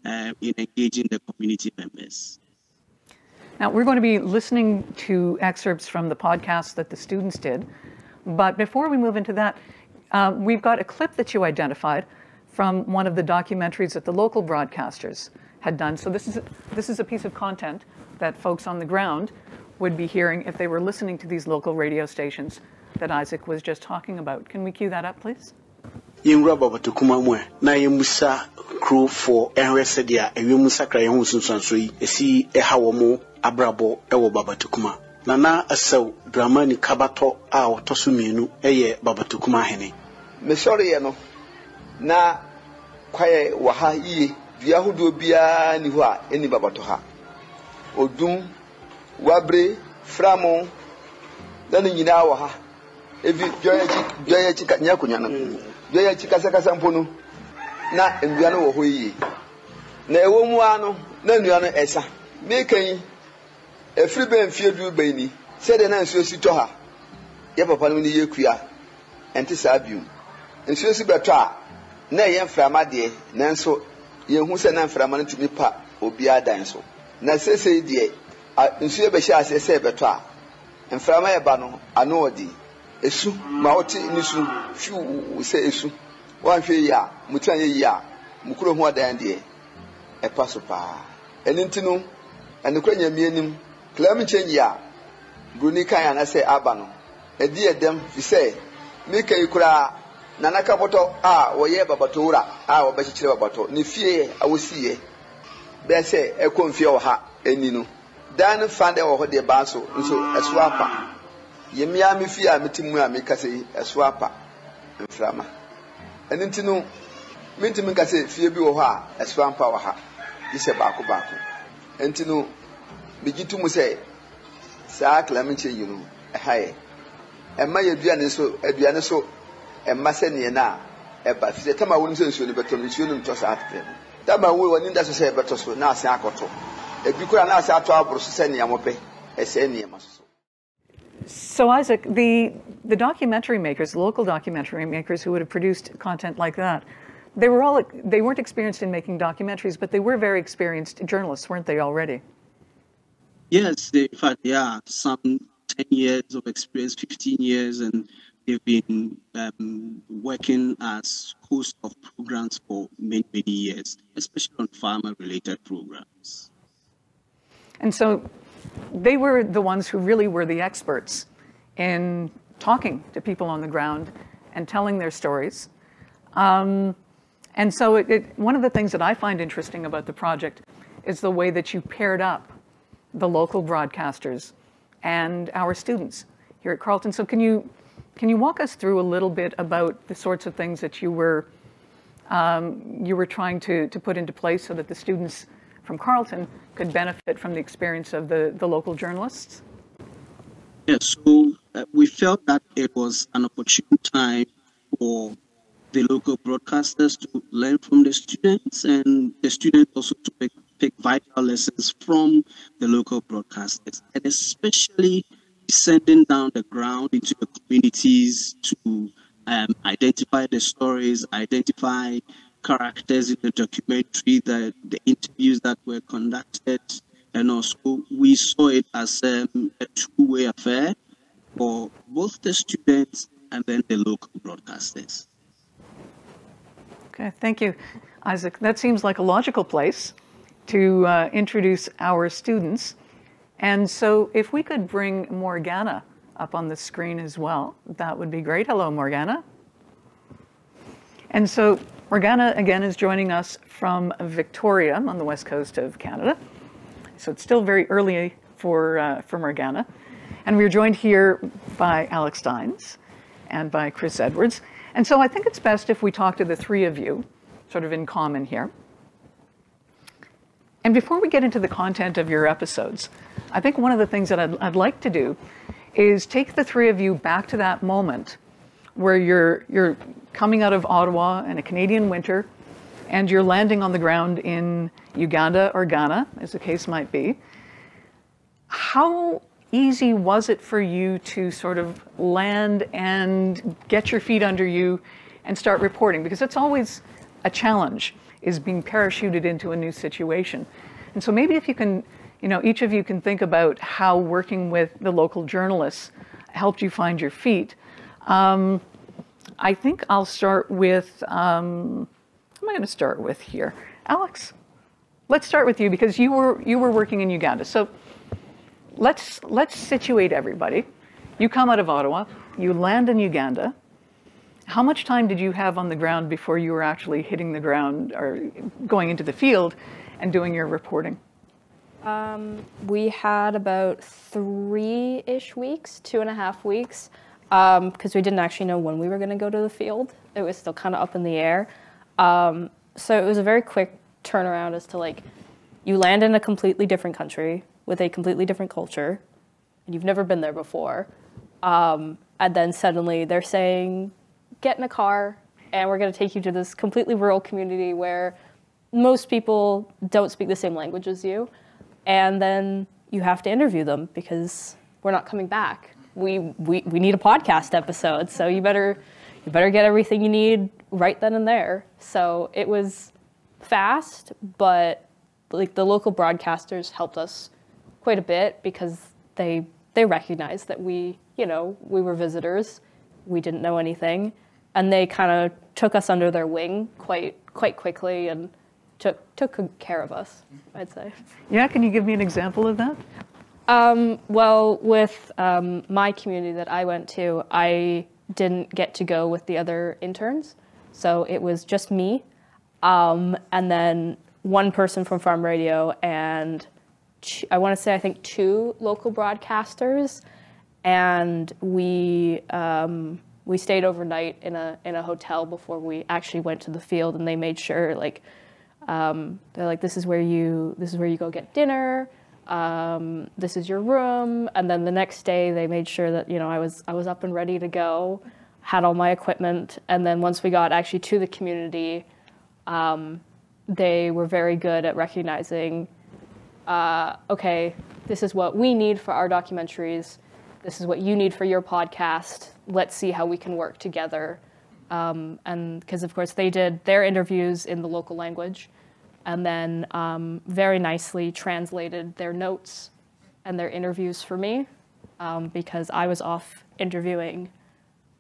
Speaker 9: in engaging the community members.
Speaker 1: Now, we're going to be listening to excerpts from the podcast that the students did. But before we move into that, we've got a clip that you identified from one of the documentaries that the local broadcasters had done. So this is a piece of content that folks on the ground would be hearing if they were listening to these local radio stations that Isaac was just talking about. Can we cue that up, please?
Speaker 10: Crew for Enresedia, and you musacra Sunsansui, esi ehawomo, abrabo, ewo babatukuma. Nana asaw dramani kabato a tosumienu eye babatukuma hene.
Speaker 11: Me sorry no. Na kwaye waha yi dua hodo bia ni ho a eni babato ha. Odum wabre framo dan nyina wa ha. Evi joye chika nyakunya na. Joye chika sakasa mponu. Na nduano wo hoyi na ewo mu ano na nduano esa me kan efri be mfie du bani se de na nsuo si to ha ye papa no ni ye kua enti saa biom nsuo si beto a na ye mframa de nanso ye hu se na mframa no tumi pa obi adan so na sese de nsuo be hia ase se beto a mframa ye ba no ano odi esu ma oti nisu fiu se esu wan hwe ya mutan ye ya mukuro hu adan de e paso pa eninti no enekwa nyamienim climate change ya bruni kan ya na se aba no edi edem fi se meka ikura nanaka boto a woye babato wura a wobachichire babato ni fie awosiye be se ekonfie wo ha eni no dan fande wo ho de ba so nso esuapa yemia me fie a metimu a meka se esuapa mframa eninti no mentimi ka se fie bi wo ho a esuampa wo ha ise baako enti no bigitumu se saa climate change no haye emma yeduane so emma se ne na eba fi tama wonu se nsuo ne beto nsuo no nto saa tete tama wo woni nda so se beto so na ase akoto ebi kura na ase ato aboro so se ne amope ese ne yema so.
Speaker 1: So Isaac, the documentary makers, the local documentary makers who would have produced content like that, they weren't experienced in making documentaries, but they were very experienced journalists, weren't they already?
Speaker 9: Yes, in fact, yeah, some 10 years of experience, 15 years, and they've been working as host of programs for many, many years, especially on farmer-related programs.
Speaker 1: And so they were the ones who really were the experts in talking to people on the ground and telling their stories. And so one of the things that I find interesting about the project is the way that you paired up the local broadcasters and our students here at Carleton. So can you walk us through a little bit about the sorts of things that you were trying to put into place so that the students from Carleton could benefit from the experience of the local journalists?
Speaker 9: Yes, so we felt that it was an opportune time for the local broadcasters to learn from the students, and the students also to pick vital lessons from the local broadcasters, and especially descending down the ground into the communities to identify the stories, identify characters in the documentary, the interviews that were conducted, and also we saw it as a two-way affair for both the students and then the local broadcasters.
Speaker 1: Okay, thank you, Isaac. That seems like a logical place to introduce our students. And so if we could bring Morgana up on the screen as well, that would be great. Hello, Morgana. And so Morgana, again, is joining us from Victoria on the west coast of Canada. So it's still very early for Morgana. And we're joined here by Alex Steins and by Chris Edwards. And so I think it's best if we talk to the three of you, sort of in common here. And before we get into the content of your episodes, I think one of the things that I'd like to do is take the three of you back to that moment where you're coming out of Ottawa in a Canadian winter, and you're landing on the ground in Uganda or Ghana, as the case might be. How easy was it for you to sort of land and get your feet under you and start reporting? Because it's always a challenge, is being parachuted into a new situation. And so maybe if you can, each of you can think about how working with the local journalists helped you find your feet. I think I'll start with, who am I going to start with here? Alex, let's start with you because you were working in Uganda. So let's situate everybody. You come out of Ottawa, you land in Uganda. How much time did you have on the ground before you were actually hitting the ground or going into the field and doing your reporting?
Speaker 12: We had about 3-ish weeks, 2.5 weeks, because we didn't actually know when we were going to go to the field. It was still kind of up in the air. So it was a very quick turnaround as to you land in a completely different country with a completely different culture, and you've never been there before. And then suddenly they're saying, get in a car, and we're going to take you to this completely rural community where most people don't speak the same language as you. And then you have to interview them because we're not coming back. we need a podcast episode, so you better get everything you need right then and there. So it was fast, but like the local broadcasters helped us quite a bit because they recognized that we were visitors, we didn't know anything, and they kind of took us under their wing quite quickly and took good care of us, I'd say.
Speaker 1: Yeah, can you give me an example of that?
Speaker 12: Well, with my community that I went to, I didn't get to go with the other interns, so it was just me, and then one person from Farm Radio, and I want to say I think 2 local broadcasters, and we stayed overnight in a hotel before we actually went to the field, and they made sure they're like, this is where you go get dinner. This is your room. And then the next day they made sure that, I was up and ready to go, had all my equipment. And then once we got actually to the community, they were very good at recognizing, okay, this is what we need for our documentaries. This is what you need for your podcast. Let's see how we can work together. And because of course they did their interviews in the local language, and then very nicely translated their notes and their interviews for me, because I was off interviewing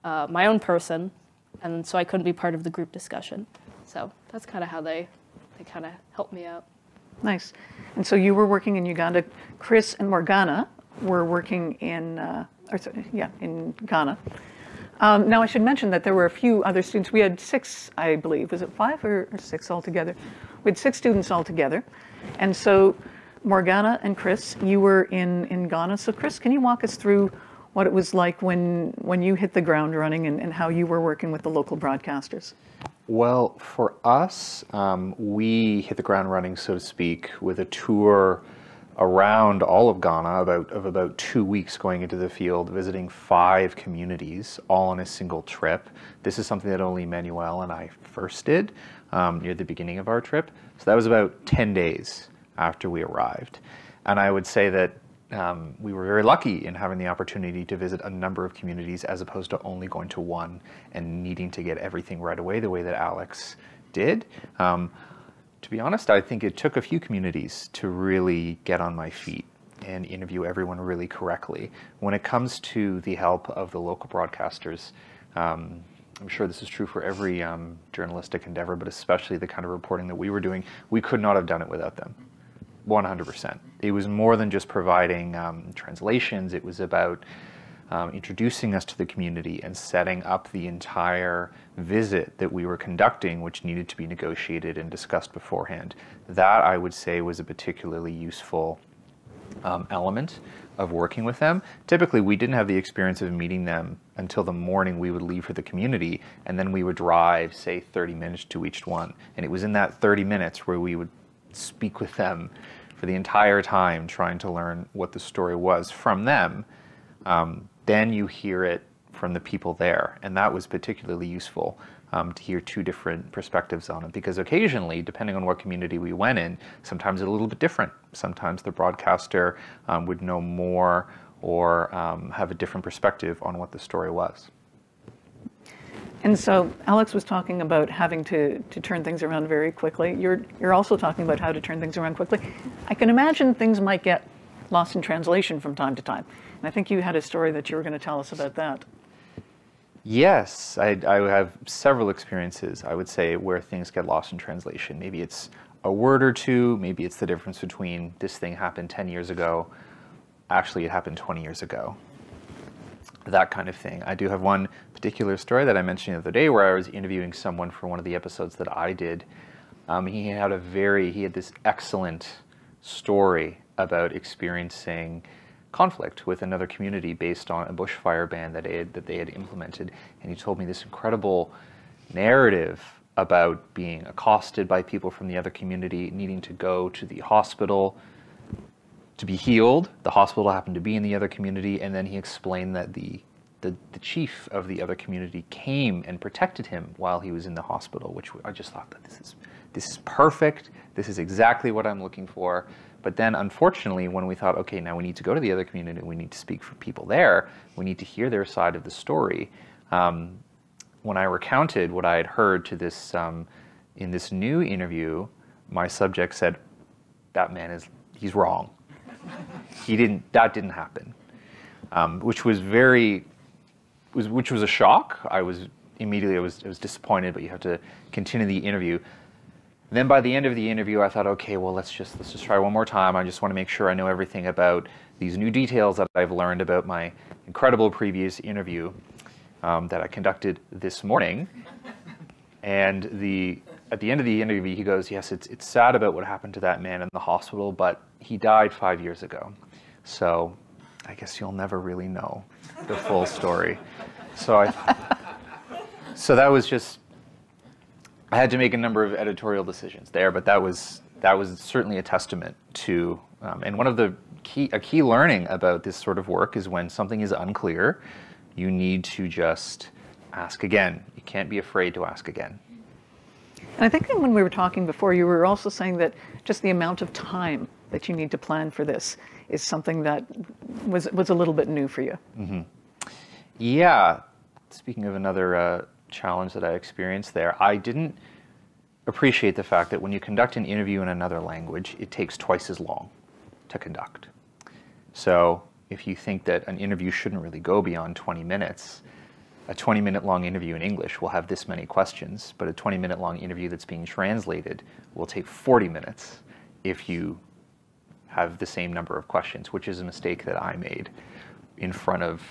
Speaker 12: my own person, and so I couldn't be part of the group discussion. So that's kind of how they kind of helped me out.
Speaker 1: Nice. And so you were working in Uganda. Chris and Morgana were working in Ghana. Now I should mention that there were a few other students. We had 6, I believe. Was it 5 or 6 altogether? We had 6 students altogether. And so Morgana and Chris, you were in Ghana. So Chris, can you walk us through what it was like when you hit the ground running and how you were working with the local broadcasters?
Speaker 13: Well, for us, we hit the ground running, so to speak, with a tour around all of Ghana of about 2 weeks, going into the field, visiting 5 communities, all on a single trip. This is something that only Manuel and I first did near the beginning of our trip. So that was about 10 days after we arrived. And I would say that we were very lucky in having the opportunity to visit a number of communities as opposed to only going to one and needing to get everything right away the way that Alex did. To be honest, I think it took a few communities to really get on my feet and interview everyone really correctly. When it comes to the help of the local broadcasters, I'm sure this is true for every journalistic endeavor, but especially the kind of reporting that we were doing, we could not have done it without them. 100%. It was more than just providing translations. It was about introducing us to the community and setting up the entire visit that we were conducting, which needed to be negotiated and discussed beforehand. That, I would say, was a particularly useful element of working with them. Typically, we didn't have the experience of meeting them until the morning we would leave for the community, and then we would drive, say, 30 minutes to each one. And it was in that 30 minutes where we would speak with them for the entire time, trying to learn what the story was from them. Then you hear it from the people there, and that was particularly useful to hear 2 different perspectives on it, because occasionally, depending on what community we went in, sometimes it's a little bit different. Sometimes the broadcaster would know more or have a different perspective on what the story was.
Speaker 1: And so Alex was talking about having to turn things around very quickly. You're also talking about how to turn things around quickly. I can imagine things might get lost in translation from time to time. And I think you had a story that you were going to tell us about that.
Speaker 13: Yes, I have several experiences, I would say, where things get lost in translation. Maybe it's a word or two, maybe it's the difference between this thing happened 10 years ago, actually it happened 20 years ago. That kind of thing. I do have one particular story that I mentioned the other day where I was interviewing someone for one of the episodes that I did. He had this excellent story about experiencing conflict with another community based on a bushfire ban that they had implemented, and he told me this incredible narrative about being accosted by people from the other community, needing to go to the hospital to be healed. The hospital happened to be in the other community, and then he explained that the chief of the other community came and protected him while he was in the hospital, which I just thought that this is perfect. This is exactly what I'm looking for. But then, unfortunately, when we thought, okay, now we need to go to the other community, we need to speak for people there, we need to hear their side of the story. When I recounted what I had heard to this in this new interview, my subject said, "That man he's wrong. That didn't happen," which was which was a shock. I was disappointed, but you have to continue the interview. And then by the end of the interview, I thought, okay, well, let's just try one more time. I just want to make sure I know everything about these new details that I've learned about my incredible previous interview that I conducted this morning. And at the end of the interview, he goes, "Yes, it's sad about what happened to that man in the hospital, but he died 5 years ago. So I guess you'll never really know the full story." So that was just, I had to make a number of editorial decisions there, but that was certainly a testament to, and one of the key learning about this sort of work is when something is unclear, you need to just ask again. You can't be afraid to ask again.
Speaker 1: And I think that when we were talking before, you were also saying that just the amount of time that you need to plan for this is something that was a little bit new for you. Mm-hmm.
Speaker 13: Yeah. Speaking of another challenge that I experienced there, I didn't appreciate the fact that when you conduct an interview in another language, it takes twice as long to conduct. So if you think that an interview shouldn't really go beyond 20 minutes, a 20-minute long interview in English will have this many questions, but a 20-minute long interview that's being translated will take 40 minutes if you have the same number of questions, which is a mistake that I made in front of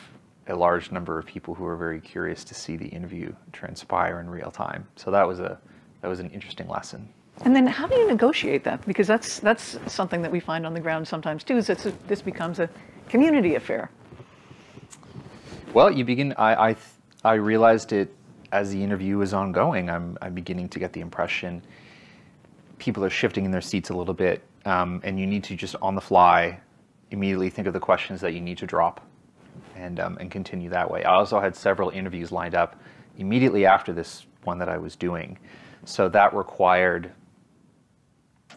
Speaker 13: a large number of people who were very curious to see the interview transpire in real time. So that was an interesting lesson.
Speaker 1: And then how do you negotiate that? Because that's something that we find on the ground sometimes too, is that this becomes a community affair.
Speaker 13: Well, you begin, I realized it as the interview is ongoing. I'm beginning to get the impression people are shifting in their seats a little bit, and you need to just on the fly immediately think of the questions that you need to drop and continue that way. I also had several interviews lined up immediately after this one that I was doing. So that required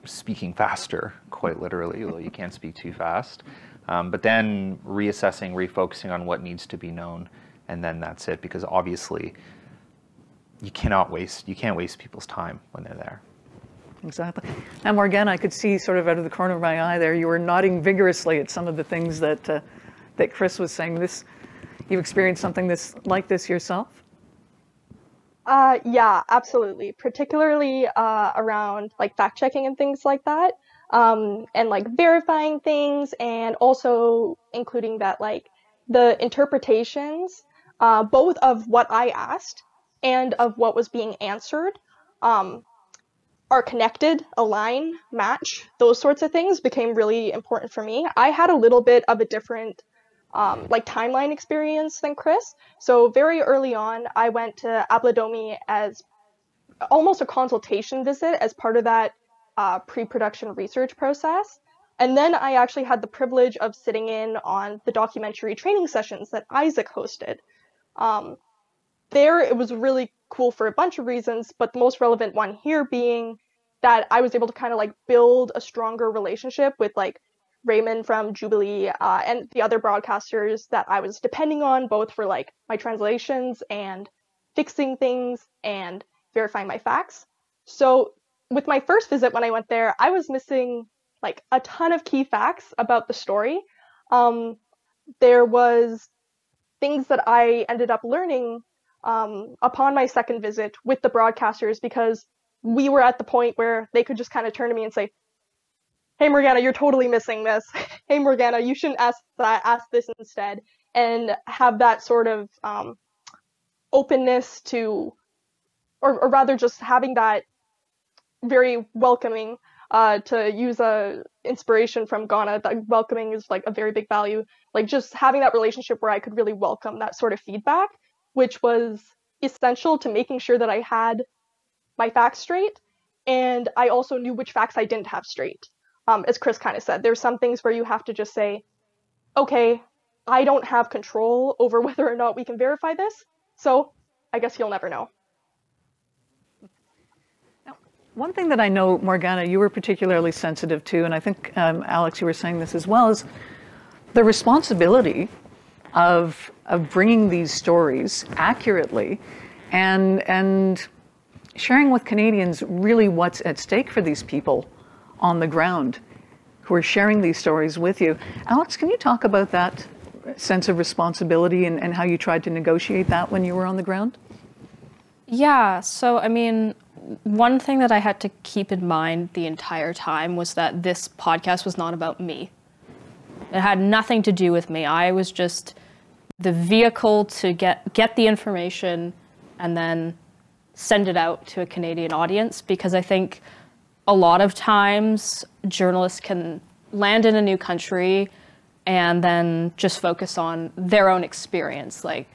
Speaker 13: speaking faster, quite literally, although you can't speak too fast. But then reassessing, refocusing on what needs to be known, and then that's it, because obviously you can't waste people's time when they're there.
Speaker 1: Exactly. Now, Morgana, I could see sort of out of the corner of my eye there, you were nodding vigorously at some of the things that Chris was saying. You experienced something like this yourself?
Speaker 12: Yeah, absolutely. Particularly around like fact checking and things like that, and like verifying things, and also including that like the interpretations, both of what I asked and of what was being answered, are connected, align, match. Those sorts of things became really important for me. I had a little bit of a different like timeline experience than Chris. So very early on, I went to Abladomi as almost a consultation visit as part of that pre-production research process. And then I actually had the privilege of sitting in on the documentary training sessions that Isaac hosted. There, it was really cool for a bunch of reasons, but the most relevant one here being that I was able to kind of like build a stronger relationship with like Raymond from Jubilee and the other broadcasters that I was depending on, both for like my translations and fixing things and verifying my facts. So with my first visit when I went there, I was missing like a ton of key facts about the story. There was things that I ended up learning upon my second visit with the broadcasters, because we were at the point where they could just kind of turn to me and say, "Hey, Morgana, you're totally missing this. Hey, Morgana, you shouldn't ask that, ask this instead." And have that sort of openness to, or rather just having that very welcoming, to use a inspiration from Ghana, that welcoming is like a very big value. Like just having that relationship where I could really welcome that sort of feedback, which was essential to making sure that I had my facts straight. And I also knew which facts I didn't have straight. As Chris kind of said, there's some things where you have to just say, okay, I don't have control over whether or not we can verify this, so I guess you'll never know.
Speaker 1: Now, One thing that I know, Morgana, you were particularly sensitive to, and I think, Alex, you were saying this as well, is the responsibility of bringing these stories accurately and sharing with Canadians really what's at stake for these people on the ground who are sharing these stories with you. Alex, can you talk about that sense of responsibility and how you tried to negotiate that when you were on the ground?
Speaker 12: Yeah, so I mean, one thing that I had to keep in mind the entire time was that this podcast was not about me. It had nothing to do with me. I was just the vehicle to get the information and then send it out to a Canadian audience, because I think a lot of times journalists can land in a new country and then just focus on their own experience. Like,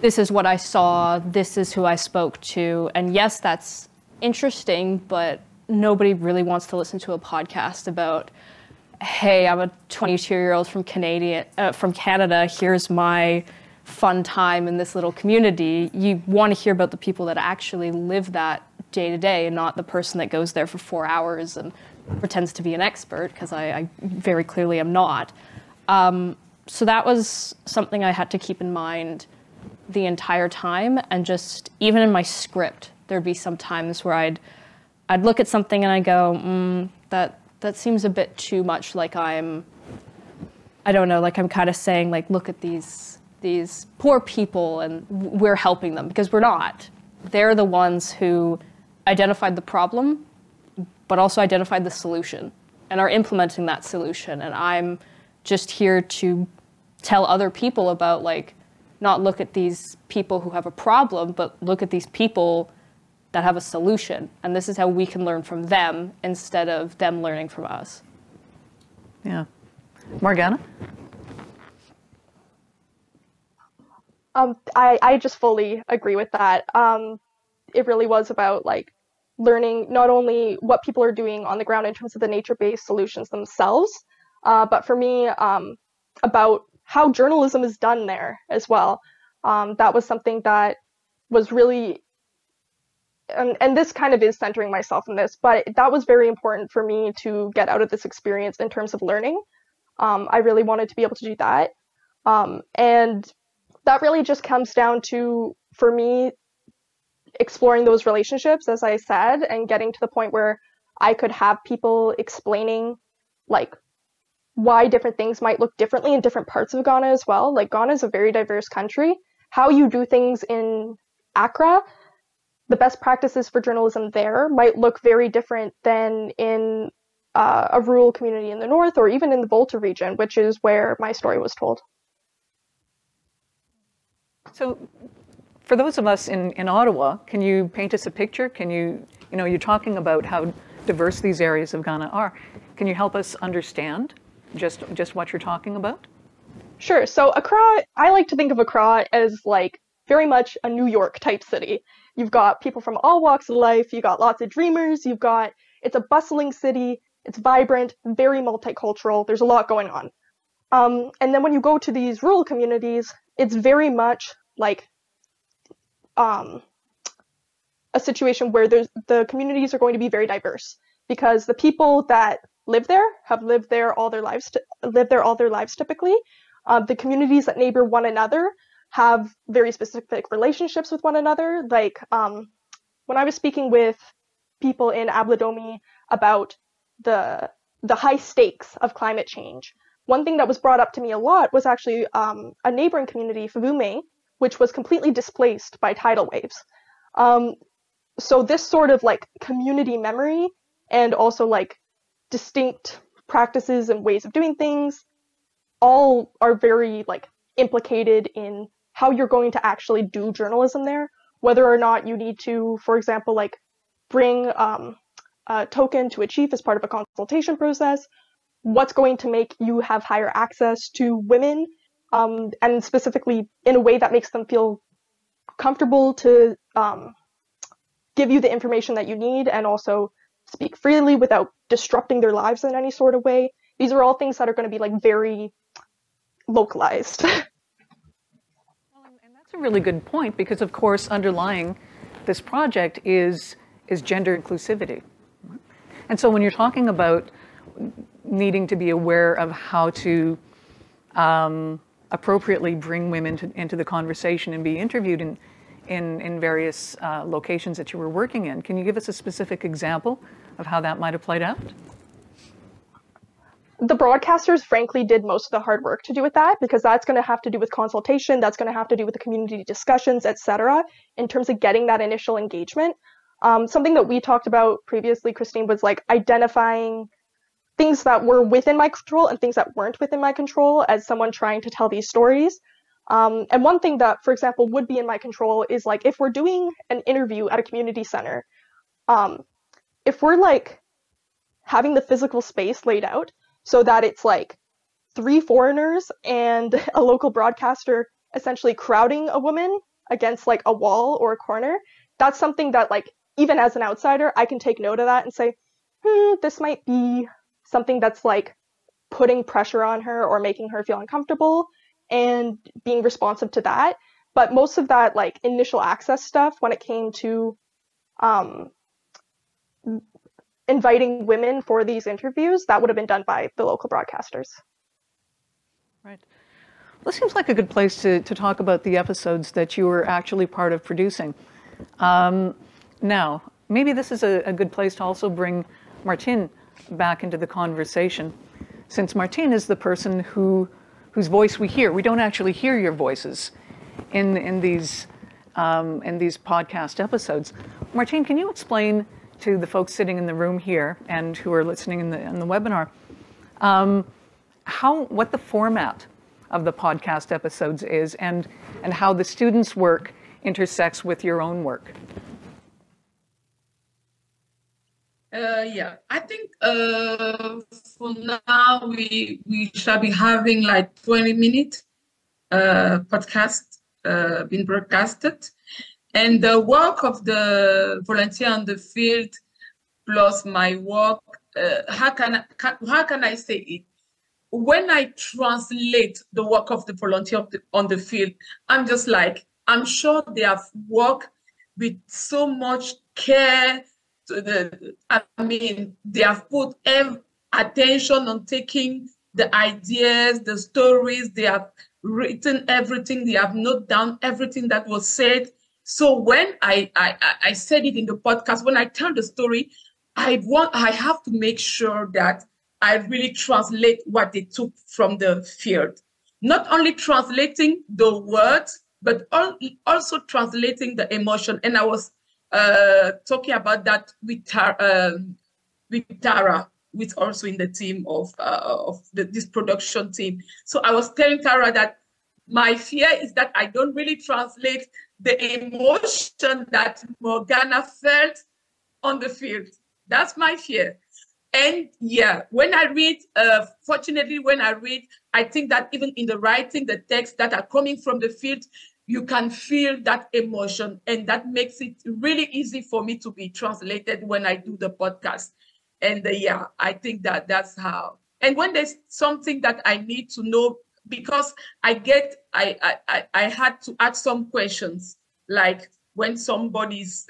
Speaker 12: this is what I saw, this is who I spoke to, and yes, that's interesting, but nobody really wants to listen to a podcast about, hey, I'm a 22-year-old from Canada, here's my fun time in this little community. You want to hear about the people that actually live that day to day, and not the person that goes there for 4 hours and pretends to be an expert, because I very clearly am not. So that was something I had to keep in mind the entire time, and just even in my script, there'd be some times where I'd look at something and I go, that seems a bit too much like I don't know, like I'm kind of saying, like, look at these poor people and we're helping them, because we're not. They're the ones who identified the problem, but also identified the solution and are implementing that solution. And I'm just here to tell other people about, like, not look at these people who have a problem, but look at these people that have a solution. And this is how we can learn from them instead of them learning from us.
Speaker 1: Yeah. Morgana?
Speaker 14: I just fully agree with that. It really was about, like, learning not only what people are doing on the ground in terms of the nature-based solutions themselves, but for me, about how journalism is done there as well. That was something that was really, and this kind of is centering myself in this, but that was very important for me to get out of this experience in terms of learning. I really wanted to be able to do that. And that really just comes down to, for me, exploring those relationships, as I said, and getting to the point where I could have people explaining, like, why different things might look differently in different parts of Ghana as well. Like, Ghana is a very diverse country. How you do things in Accra, the best practices for journalism there might look very different than in a rural community in the north, or even in the Volta region, which is where my story was told.
Speaker 1: So for those of us in Ottawa, can you paint us a picture? Can you're talking about how diverse these areas of Ghana are. Can you help us understand just what you're talking about?
Speaker 14: Sure. So Accra, I like to think of Accra as, like, very much a New York type city. You've got people from all walks of life. You've got lots of dreamers. It's a bustling city. It's vibrant, very multicultural. There's a lot going on. And then when you go to these rural communities, it's very much like a situation where the communities are going to be very diverse, because the people that live there have lived there all their lives typically. The communities that neighbor one another have very specific relationships with one another. Like, when I was speaking with people in Abladomi about the high stakes of climate change, one thing that was brought up to me a lot was actually a neighboring community, Favume, which was completely displaced by tidal waves. So this sort of, like, community memory, and also, like, distinct practices and ways of doing things, all are very, like, implicated in how you're going to actually do journalism there, whether or not you need to, for example, like, bring a token to a chief as part of a consultation process, what's going to make you have higher access to women, and specifically in a way that makes them feel comfortable to give you the information that you need, and also speak freely without disrupting their lives in any sort of way. These are all things that are going to be, like, very localized.
Speaker 1: And that's a really good point, because of course underlying this project is gender inclusivity. And so when you're talking about needing to be aware of how to appropriately bring women into the conversation and be interviewed in various locations that you were working in, can you give us a specific example of how that might have played out?
Speaker 14: The broadcasters, frankly, did most of the hard work to do with that, because that's going to have to do with consultation, that's going to have to do with the community discussions, etc., in terms of getting that initial engagement. Something that we talked about previously, Christine, was like identifying things that were within my control and things that weren't within my control as someone trying to tell these stories. And one thing that, for example, would be in my control is like if we're doing an interview at a community center, if we're like having the physical space laid out so that it's like 3 foreigners and a local broadcaster essentially crowding a woman against like a wall or a corner, that's something that like even as an outsider, I can take note of that and say, this might be something that's like putting pressure on her or making her feel uncomfortable, and being responsive to that. But most of that like initial access stuff when it came to inviting women for these interviews, that would have been done by the local broadcasters.
Speaker 1: Right. Well, this seems like a good place to talk about the episodes that you were actually part of producing. Now, maybe this is a good place to also bring Martine back into the conversation, since Martine is the person whose voice we hear. We don't actually hear your voices in these podcast episodes. Martine, can you explain to the folks sitting in the room here and who are listening in the webinar what the format of the podcast episodes is, and how the students' work intersects with your own work?
Speaker 4: Yeah, I think for now we shall be having like 20-minute podcast being broadcasted, and the work of the volunteer on the field plus my work. How can I say it? When I translate the work of the volunteer on the field, I'm just like, I'm sure they have worked with so much care. They have put attention on taking the ideas, the stories, they have written everything, they have noted down everything that was said. So when I said it in the podcast, when I tell the story, I have to make sure that I really translate what they took from the field. Not only translating the words, but also translating the emotion. And I was talking about that with Tara, who's also in the team of this production team. So I was telling Tara that my fear is that I don't really translate the emotion that Morgana felt on the field. That's my fear. And yeah, when I read, fortunately, when I read, I think that even in the writing, the texts that are coming from the field, you can feel that emotion, and that makes it really easy for me to be translated when I do the podcast. And yeah, I think that that's how. And when there's something that I need to know, because I had to ask some questions, like when somebody is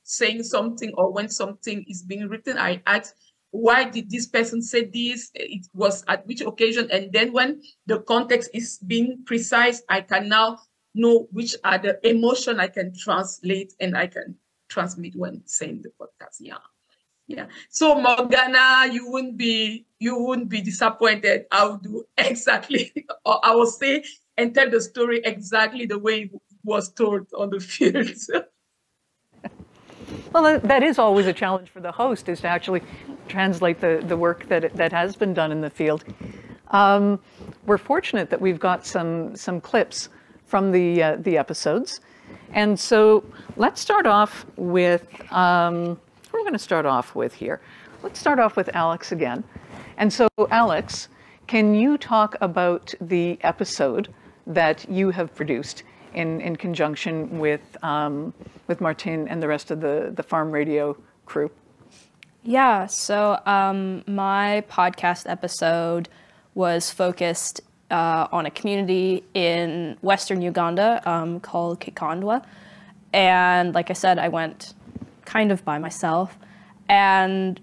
Speaker 4: saying something or when something is being written, I ask, why did this person say this? It was at which occasion? And then when the context is being precise, I can now know which are the emotion I can translate and I can transmit when saying the podcast. Yeah. Yeah. So Morgana, you wouldn't be disappointed. I will do exactly, or I will say and tell the story exactly the way it was told on the field.
Speaker 1: Well, that is always a challenge for the host, is to actually translate the work that has been done in the field. We're fortunate that we've got some clips from the episodes, and so let's start off with. We're going to start off with here. Let's start off with Alex again. And so, Alex, can you talk about the episode that you have produced in conjunction with Martine and the rest of the Farm Radio crew?
Speaker 12: Yeah, so my podcast episode was focused on a community in Western Uganda called Kikandwa. And like I said, I went kind of by myself. And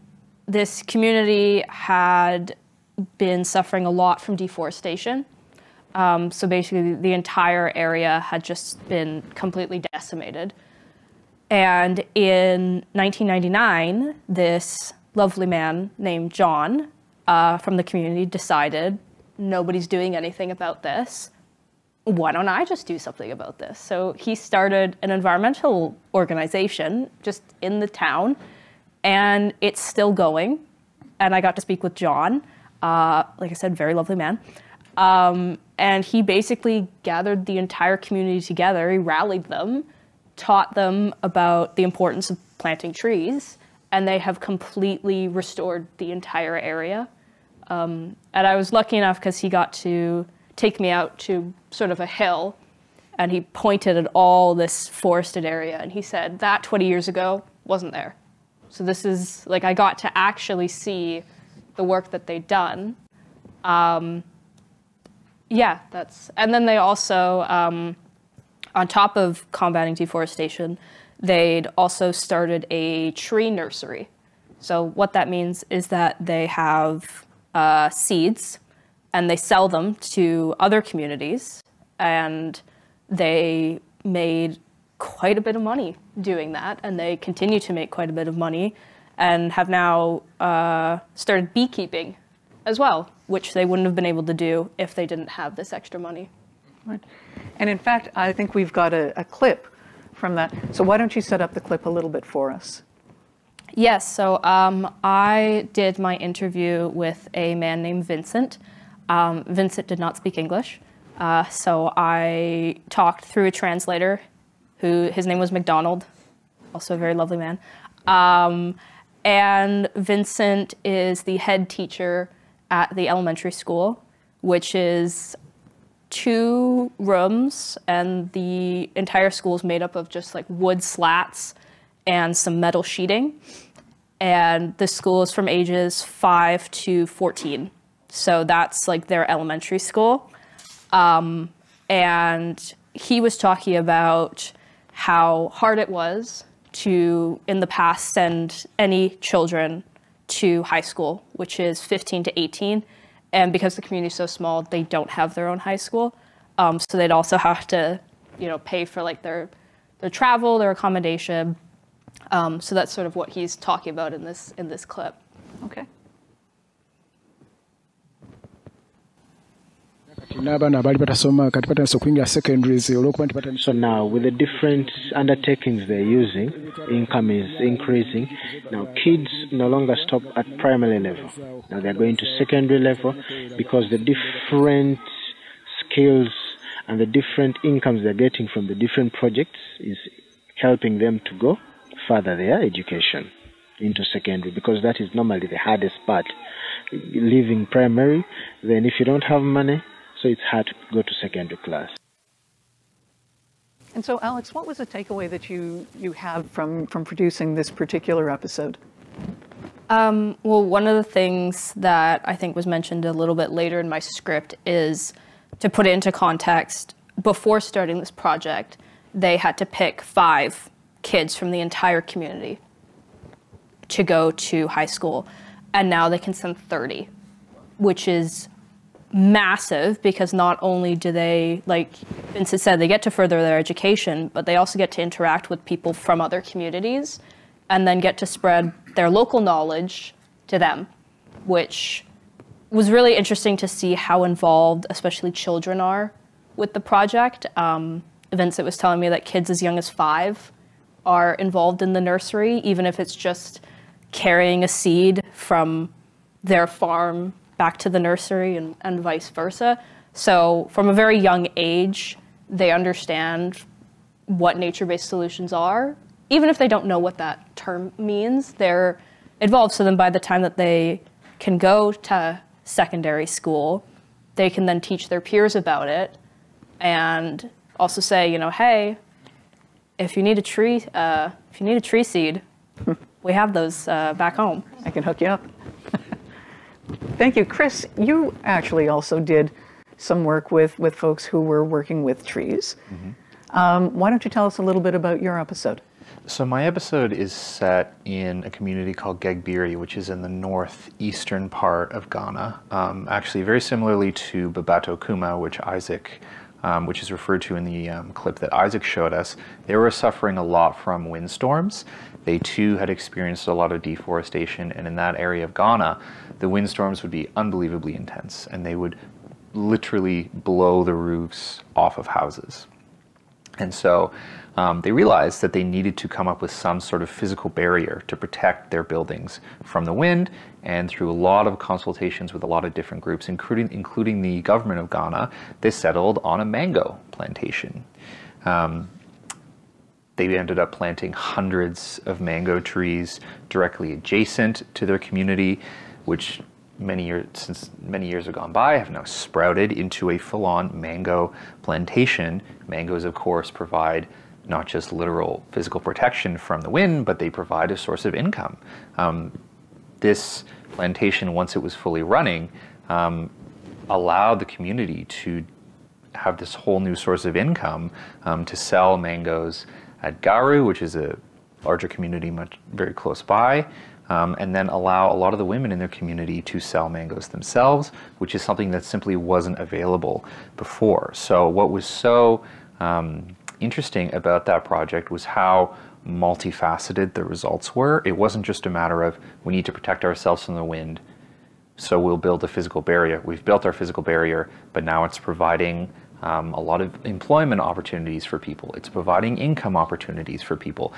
Speaker 12: this community had been suffering a lot from deforestation. So basically the entire area had just been completely decimated. And in 1999, this lovely man named John from the community decided, nobody's doing anything about this. Why don't I just do something about this? So he started an environmental organization just in the town, and it's still going. And I got to speak with John, like I said, very lovely man. And he basically gathered the entire community together. He rallied them, taught them about the importance of planting trees, and they have completely restored the entire area. And I was lucky enough because he got to take me out to sort of a hill, and he pointed at all this forested area, and he said, that 20 years ago wasn't there. So this is, like, I got to actually see the work that they'd done. Yeah, and then they also, on top of combating deforestation, they'd also started a tree nursery. So what that means is that they have seeds, and they sell them to other communities, and they made quite a bit of money doing that, and they continue to make quite a bit of money, and have now started beekeeping as well, which they wouldn't have been able to do if they didn't have this extra money.
Speaker 1: Right. And in fact, I think we've got a clip from that. So why don't you set up the clip a little bit for us?
Speaker 12: Yes, so I did my interview with a man named Vincent. Vincent did not speak English, so I talked through a translator his name was McDonald, also a very lovely man. And Vincent is the head teacher at the elementary school, which is 2 rooms, and the entire school is made up of just like wood slats and some metal sheeting. And the school is from ages 5 to 14. So that's like their elementary school. And he was talking about how hard it was to, in the past, send any children to high school, which is 15 to 18. And because the community is so small, they don't have their own high school. So they'd also have to, pay for like their travel, their accommodation. So that's sort of what he's talking about in this clip.
Speaker 1: Okay.
Speaker 15: So now, with the different undertakings they're using, income is increasing. Now, kids no longer stop at primary level. Now they're going to secondary level because the different skills and the different incomes they're getting from the different projects is helping them to go further their education into secondary, because that is normally the hardest part. Leaving primary, then if you don't have money, so it's hard to go to secondary class.
Speaker 1: And so, Alex, what was the takeaway that you have from producing this particular episode?
Speaker 12: Well, one of the things that I think was mentioned a little bit later in my script is, to put it into context, before starting this project, they had to pick 5 kids from the entire community to go to high school. And now they can send 30, which is massive, because not only do they, like Vincent said, they get to further their education, but they also get to interact with people from other communities and then get to spread their local knowledge to them, which was really interesting to see how involved especially children are with the project. Vincent was telling me that kids as young as 5 are involved in the nursery, even if it's just carrying a seed from their farm back to the nursery and vice versa. So from a very young age, they understand what nature-based solutions are. Even if they don't know what that term means, they're involved. So then by the time that they can go to secondary school, they can then teach their peers about it and also say, hey, if you need a tree seed, we have those back home.
Speaker 1: I can hook you up. Thank you. Chris, you actually also did some work with folks who were working with trees. Mm-hmm. Why don't you tell us a little bit about your episode?
Speaker 13: So my episode is set in a community called Gegbiri, which is in the northeastern part of Ghana. Actually, very similarly to Babato Kuma, which is referred to in the clip that Isaac showed us. They were suffering a lot from windstorms. They too had experienced a lot of deforestation, and in that area of Ghana, the windstorms would be unbelievably intense, and they would literally blow the roofs off of houses. And so they realized that they needed to come up with some sort of physical barrier to protect their buildings from the wind, and through a lot of consultations with a lot of different groups, including the government of Ghana, they settled on a mango plantation. They ended up planting hundreds of mango trees directly adjacent to their community, which since many years have gone by, have now sprouted into a full-on mango plantation. Mangoes, of course, provide not just literal physical protection from the wind, but they provide a source of income. This plantation, once it was fully running, allowed the community to have this whole new source of income to sell mangoes at Garu, which is a larger community very close by, and then allow a lot of the women in their community to sell mangoes themselves, which is something that simply wasn't available before. So what was so interesting about that project was how multifaceted the results were. It wasn't just a matter of, we need to protect ourselves from the wind, so we'll build a physical barrier. We've built our physical barrier, but now it's providing a lot of employment opportunities for people. It's providing income opportunities for people.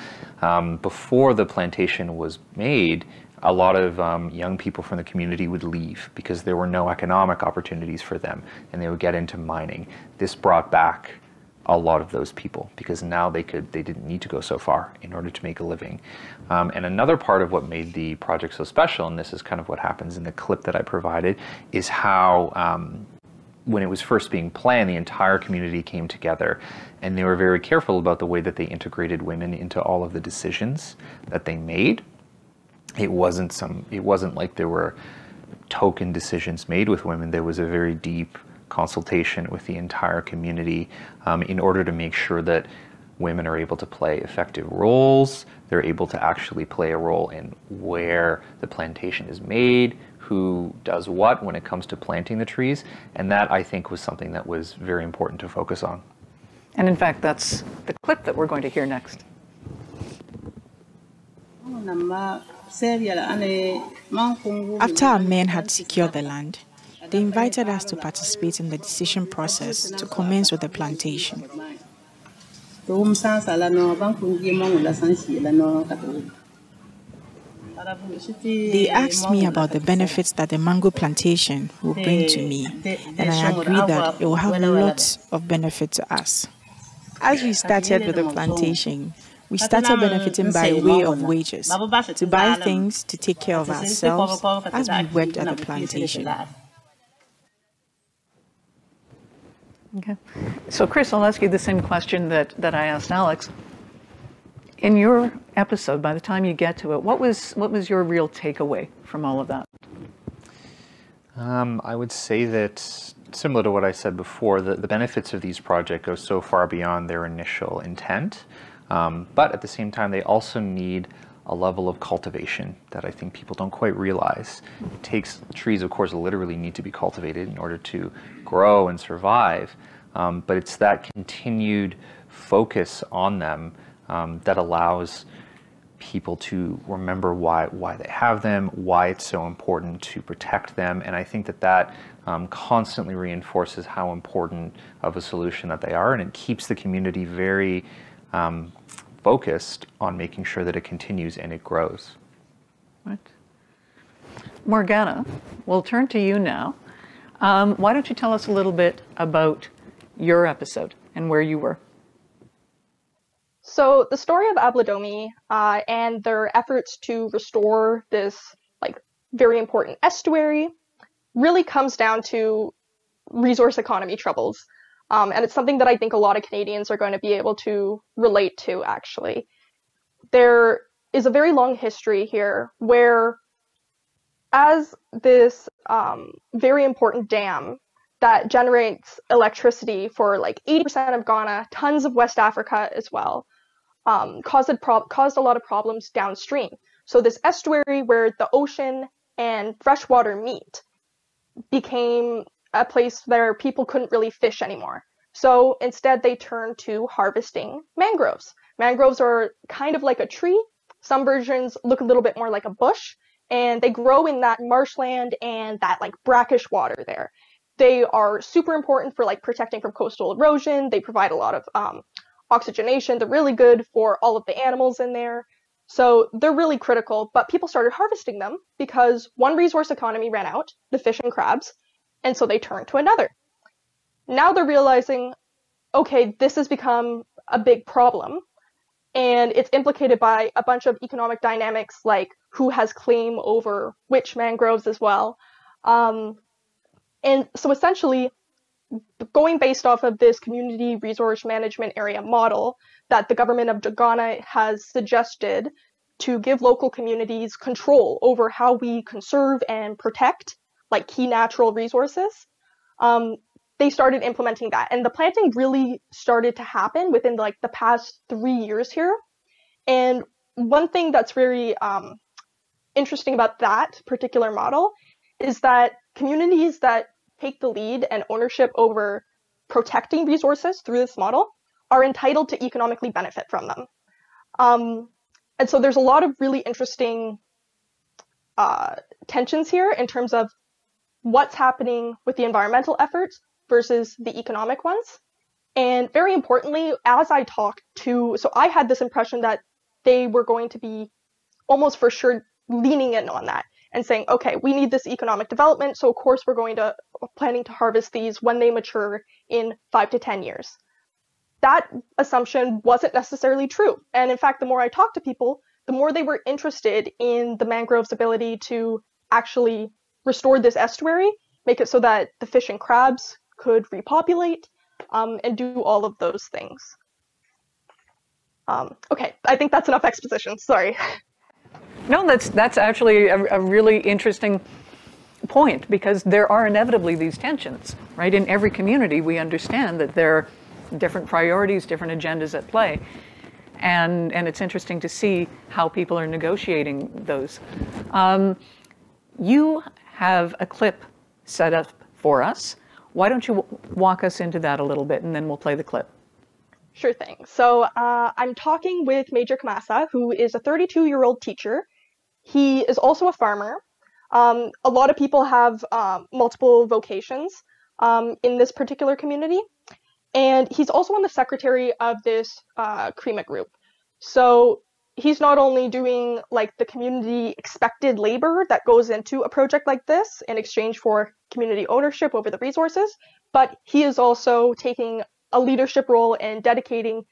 Speaker 13: Before the plantation was made, a lot of young people from the community would leave because there were no economic opportunities for them, and they would get into mining. This brought back a lot of those people because now they didn't need to go so far in order to make a living. And another part of what made the project so special, and this is kind of what happens in the clip that I provided, is how when it was first being planned, the entire community came together, and they were very careful about the way that they integrated women into all of the decisions that they made. It wasn't like there were token decisions made with women. There was a very deep consultation with the entire community in order to make sure that women are able to play effective roles. They're able to actually play a role in where the plantation is made, who does what when it comes to planting the trees, and that, I think, was something that was very important to focus on.
Speaker 1: And in fact, that's the clip that we're going to hear next.
Speaker 16: After our men had secured the land, they invited us to participate in the decision process to commence with the plantation. They asked me about the benefits that the mango plantation will bring to me, and I agreed that it will have lots of benefit to us. As we started with the plantation, we started benefiting by way of wages, to buy things to take care of ourselves as we worked at the plantation.
Speaker 1: Okay. So Chris, I'll ask you the same question that I asked Alex. In your episode, by the time you get to it, what was your real takeaway from all of that?
Speaker 13: I would say that, similar to what I said before, the benefits of these projects go so far beyond their initial intent, but at the same time, they also need a level of cultivation that I think people don't quite realize. Trees, of course, literally need to be cultivated in order to grow and survive, but it's that continued focus on them that allows people to remember why they have them, why it's so important to protect them, and I think that constantly reinforces how important of a solution that they are, and it keeps the community very focused on making sure that it continues and it grows.
Speaker 1: Right. Morgana, we'll turn to you now. Why don't you tell us a little bit about your episode and where you were?
Speaker 14: So the story of Abladomi and their efforts to restore this very important estuary really comes down to resource economy troubles. And it's something that I think a lot of Canadians are going to be able to relate to, actually. There is a very long history here where, as this very important dam that generates electricity for 80% of Ghana, tons of West Africa as well, caused a lot of problems downstream. So this estuary where the ocean and freshwater meet became a place where people couldn't really fish anymore. So instead they turned to harvesting mangroves. Mangroves are kind of like a tree. Some versions look a little bit more like a bush, and they grow in that marshland and that like brackish water there. They are super important for like protecting from coastal erosion. They provide a lot of oxygenation. They're really good for all of the animals in there. So they're really critical, but people started harvesting them because one resource economy ran out, the fish and crabs, and so they turned to another. Now they're realizing, okay, this has become a big problem, and it's implicated by a bunch of economic dynamics like who has claim over which mangroves as well. And so essentially, going based off of this community resource management area model that the government of Ghana has suggested to give local communities control over how we conserve and protect like key natural resources, they started implementing that. And the planting really started to happen within like the past 3 years here. And one thing that's very interesting about that particular model is that communities that take the lead and ownership over protecting resources through this model are entitled to economically benefit from them. And so there's a lot of really interesting tensions here in terms of what's happening with the environmental efforts versus the economic ones. And very importantly, as I talked to, so I had this impression that they were going to be almost for sure leaning in on that and saying, okay, we need this economic development, so of course we're planning to harvest these when they mature in 5 to 10 years. That assumption wasn't necessarily true. And in fact, the more I talked to people, the more they were interested in the mangrove's ability to actually restore this estuary, make it so that the fish and crabs could repopulate, and do all of those things. Okay, I think that's enough exposition, sorry.
Speaker 1: No, that's actually a really interesting point, because there are inevitably these tensions, right? In every community, we understand that there are different priorities, different agendas at play. And it's interesting to see how people are negotiating those. You have a clip set up for us. Why don't you walk us into that a little bit, and then we'll play the clip.
Speaker 14: Sure thing. So I'm talking with Major Kamasa, who is a 32-year-old teacher. He is also a farmer. A lot of people have multiple vocations in this particular community. And he's also on the secretary of this CREMA group. So he's not only doing like the community expected labor that goes into a project like this in exchange for community ownership over the resources, but he is also taking a leadership role and dedicating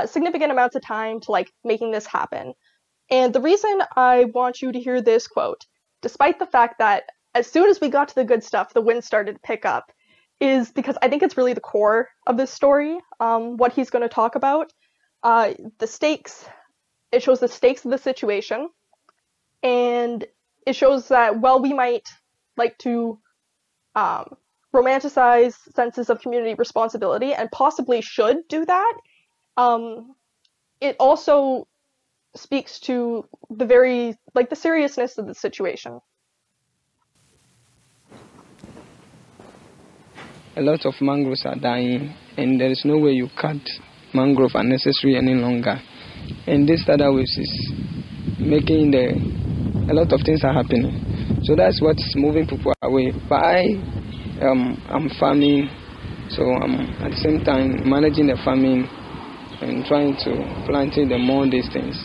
Speaker 14: significant amounts of time to like making this happen. And the reason I want you to hear this quote, despite the fact that as soon as we got to the good stuff, the wind started to pick up, is because I think it's really the core of this story, what he's going to talk about. The stakes, it shows the stakes of the situation, and it shows that while we might like to romanticize senses of community responsibility, and possibly should do that, it also speaks to the the seriousness of the situation.
Speaker 17: A lot of mangroves are dying, and there is no way you cut mangrove unnecessary any longer. And this other ways is making a lot of things are happening. So that's what's moving people away. But I'm farming, so I'm at the same time managing the farming and trying to planting the more these things.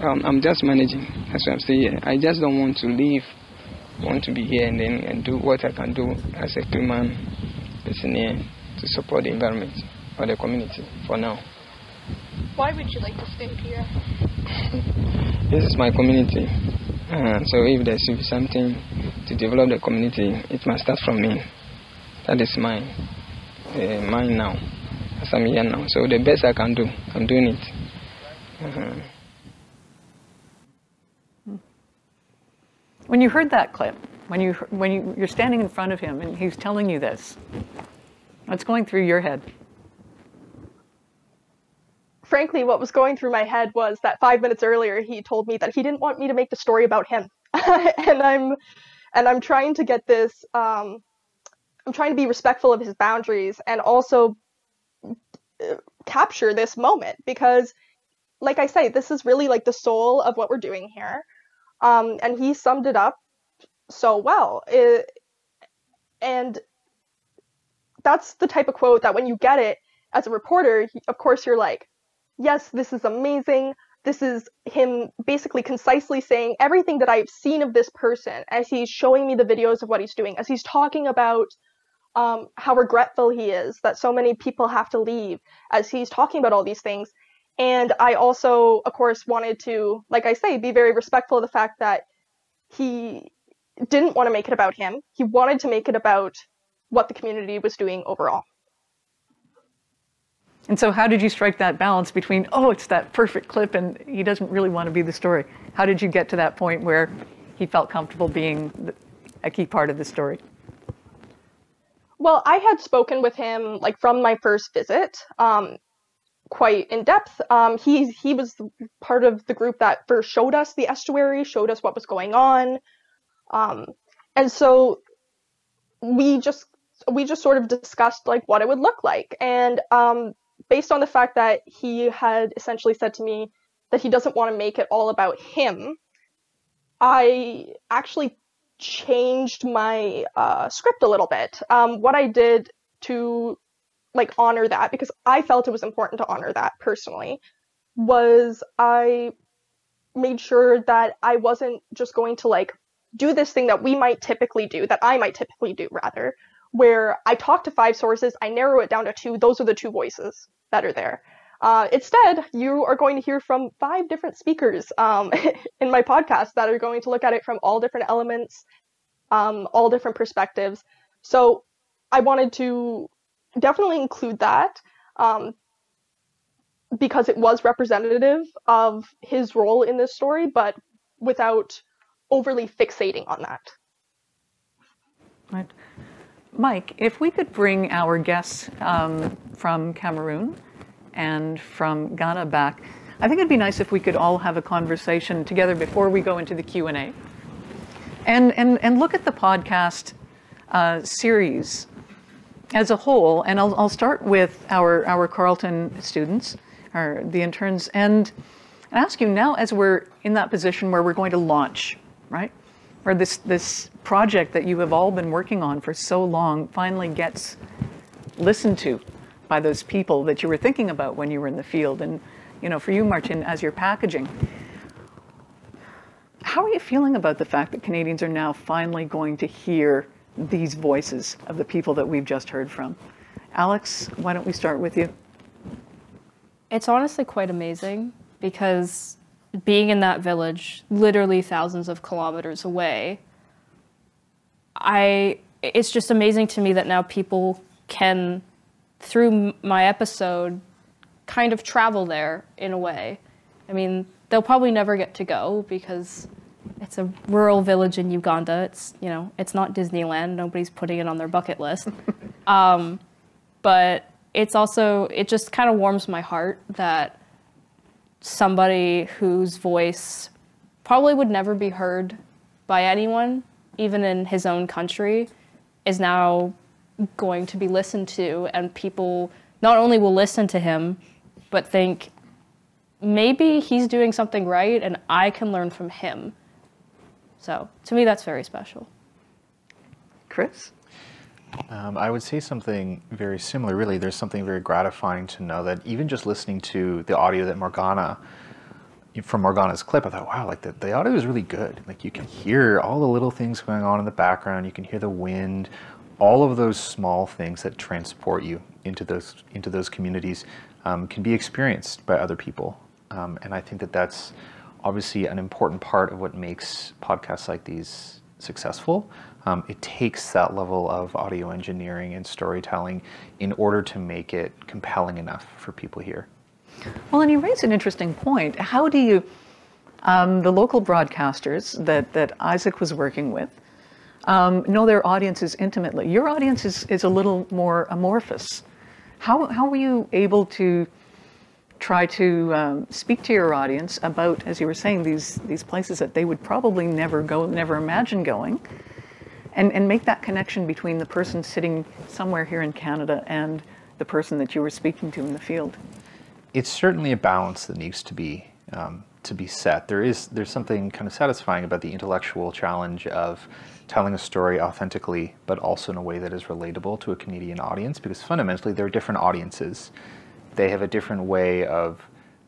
Speaker 17: I'm just managing. That's what I'm saying here. I just don't want to leave. I want to be here and do what I can do as a human person here to support the environment or the community for now.
Speaker 14: Why would you like to stay here?
Speaker 17: This is my community. So if there should be something to develop the community, it must start from me. That is mine now, as I'm here now. So the best I can do, I'm doing it.
Speaker 1: When you heard that clip, when you're standing in front of him and he's telling you this, what's going through your head?
Speaker 14: frankly, what was going through my head was that 5 minutes earlier, he told me that he didn't want me to make the story about him. and I'm trying to get this, I'm trying to be respectful of his boundaries and also capture this moment, because like I say, this is really like the soul of what we're doing here. And he summed it up so well. And that's the type of quote that when you get it as a reporter, of course you're like, yes, this is amazing. This is him basically concisely saying everything that I've seen of this person as he's showing me the videos of what he's doing, as he's talking about how regretful he is that so many people have to leave, as he's talking about all these things. And I also, of course, wanted to, like I say, be very respectful of the fact that he didn't want to make it about him. He wanted to make it about what the community was doing overall.
Speaker 1: And so how did you strike that balance between, oh, it's that perfect clip and he doesn't really want to be the story? How did you get to that point where he felt comfortable being a key part of the story?
Speaker 14: Well, I had spoken with him like from my first visit, quite in depth. He was part of the group that first showed us the estuary, showed us what was going on. And so we just sort of discussed like what it would look like. And based on the fact that he had essentially said to me that he doesn't want to make it all about him, I actually changed my script a little bit. What I did to like honor that, because I felt it was important to honor that personally, was I made sure that I wasn't just going to like do this thing that we might typically do, that I might typically do rather, where I talk to 5 sources, I narrow it down to 2, those are the 2 voices that are there. Instead, you are going to hear from 5 different speakers in my podcast that are going to look at it from all different elements, all different perspectives. So I wanted to definitely include that because it was representative of his role in this story, but without overly fixating on that.
Speaker 1: Right. Mike, if we could bring our guests from Cameroon and from Ghana back, I think it'd be nice if we could all have a conversation together before we go into the Q&A. And look at the podcast series as a whole. And I'll start with our Carleton students, the interns, and ask you now, as we're in that position where we're going to launch, right? Where this project that you have all been working on for so long finally gets listened to by those people that you were thinking about when you were in the field. And, you know, for you, Martine, as you're packaging, how are you feeling about the fact that Canadians are now finally going to hear these voices of the people that we've just heard from? Alex, why don't we start with you?
Speaker 12: It's honestly quite amazing, because being in that village, literally thousands of kilometers away, it's just amazing to me that now people can, through my episode, kind of travel there in a way. I mean, they'll probably never get to go because it's a rural village in Uganda. It's, you know, it's not Disneyland. Nobody's putting it on their bucket list. But it's also, it just kind of warms my heart that somebody whose voice probably would never be heard by anyone, even in his own country, is now going to be listened to, and people not only will listen to him, but think, maybe he's doing something right and I can learn from him. So to me, that's very special.
Speaker 1: Chris?
Speaker 13: I would say something very similar, really. There's something very gratifying to know that even just listening to the audio that from Morgana's clip, I thought, wow, like the audio is really good. Like you can hear all the little things going on in the background. You can hear the wind, all of those small things that transport you into those communities can be experienced by other people. And I think that that's obviously an important part of what makes podcasts like these successful. It takes that level of audio engineering and storytelling in order to make it compelling enough for people here.
Speaker 1: Well, and you raise an interesting point. How do you, the local broadcasters that Isaac was working with, know their audiences intimately? Your audience is a little more amorphous. How were you able to try to speak to your audience about, as you were saying, these places that they would probably never go, never imagine going, and make that connection between the person sitting somewhere here in Canada and the person that you were speaking to in the field?
Speaker 13: It's certainly a balance that needs to be set. There's something kind of satisfying about the intellectual challenge of telling a story authentically, but also in a way that is relatable to a Canadian audience, because fundamentally they're different audiences. They have a different way of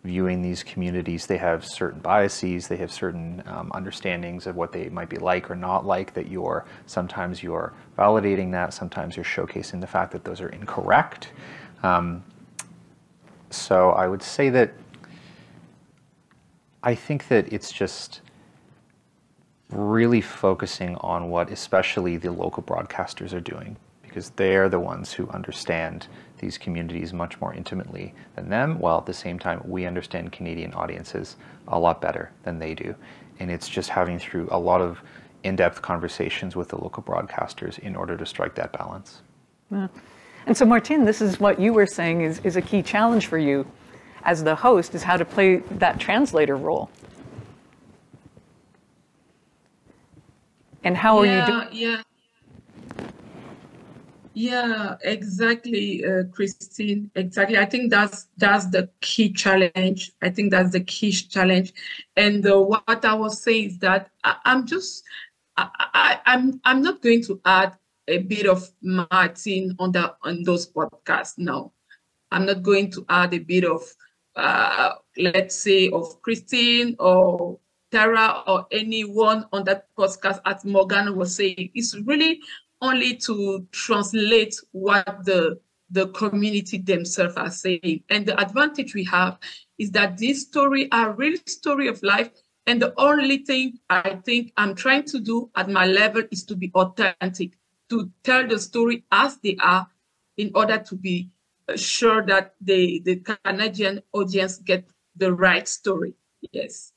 Speaker 13: viewing these communities. They have certain biases, they have certain understandings of what they might be like or not like, that sometimes you're validating that, sometimes you're showcasing the fact that those are incorrect. So I would say that I think that it's just really focusing on what especially the local broadcasters are doing, because they're the ones who understand these communities much more intimately than them, while at the same time we understand Canadian audiences a lot better than they do. And it's just having through a lot of in-depth conversations with the local broadcasters in order to strike that balance.
Speaker 1: Yeah. And so Martine, this is what you were saying is a key challenge for you as the host, is how to play that translator role. And how are you doing?
Speaker 4: Yeah, exactly, Christine. Exactly. I think that's the key challenge. I think that's the key challenge. And what I was saying is that I'm not going to add a bit of Martine on those podcasts. No, I'm not going to add a bit of let's say of Christine or Tara or anyone on that podcast, as Morgana was saying. It's really only to translate what the community themselves are saying. And the advantage we have is that these stories are real story of life. And the only thing I think I'm trying to do at my level is to be authentic, to tell the story as they are, in order to be sure that the Canadian audience get the right story. Yes.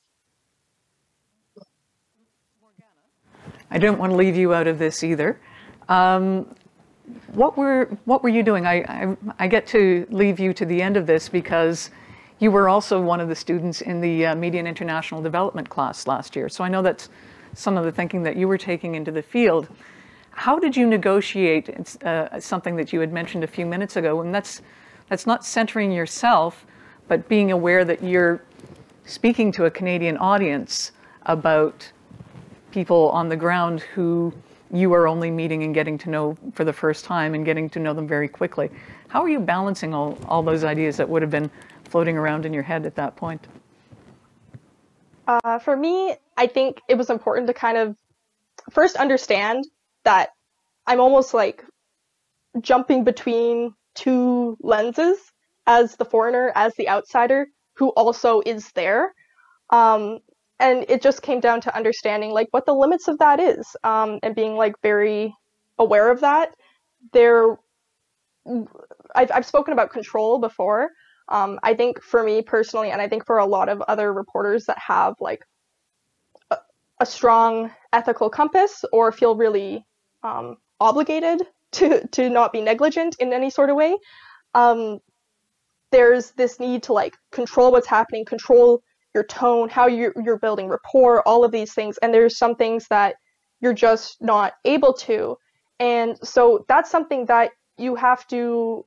Speaker 1: I don't want to leave you out of this either. What were you doing? I get to leave you to the end of this because you were also one of the students in the Media and International Development class last year. So I know that's some of the thinking that you were taking into the field. How did you negotiate something that you had mentioned a few minutes ago? And that's not centering yourself, but being aware that you're speaking to a Canadian audience about people on the ground who you are only meeting and getting to know for the first time and getting to know them very quickly. How are you balancing all those ideas that would have been floating around in your head at that point?
Speaker 14: For me, I think it was important to kind of first understand that I'm almost like jumping between two lenses as the foreigner, as the outsider, who also is there. And it just came down to understanding like what the limits of that is, and being like very aware of that. I've spoken about control before. I think for me personally, and I think for a lot of other reporters that have like a strong ethical compass or feel really obligated to not be negligent in any sort of way, there's this need to like control what's happening, control your tone, how you're building rapport, all of these things. And there's some things that you're just not able to. And so that's something that you have to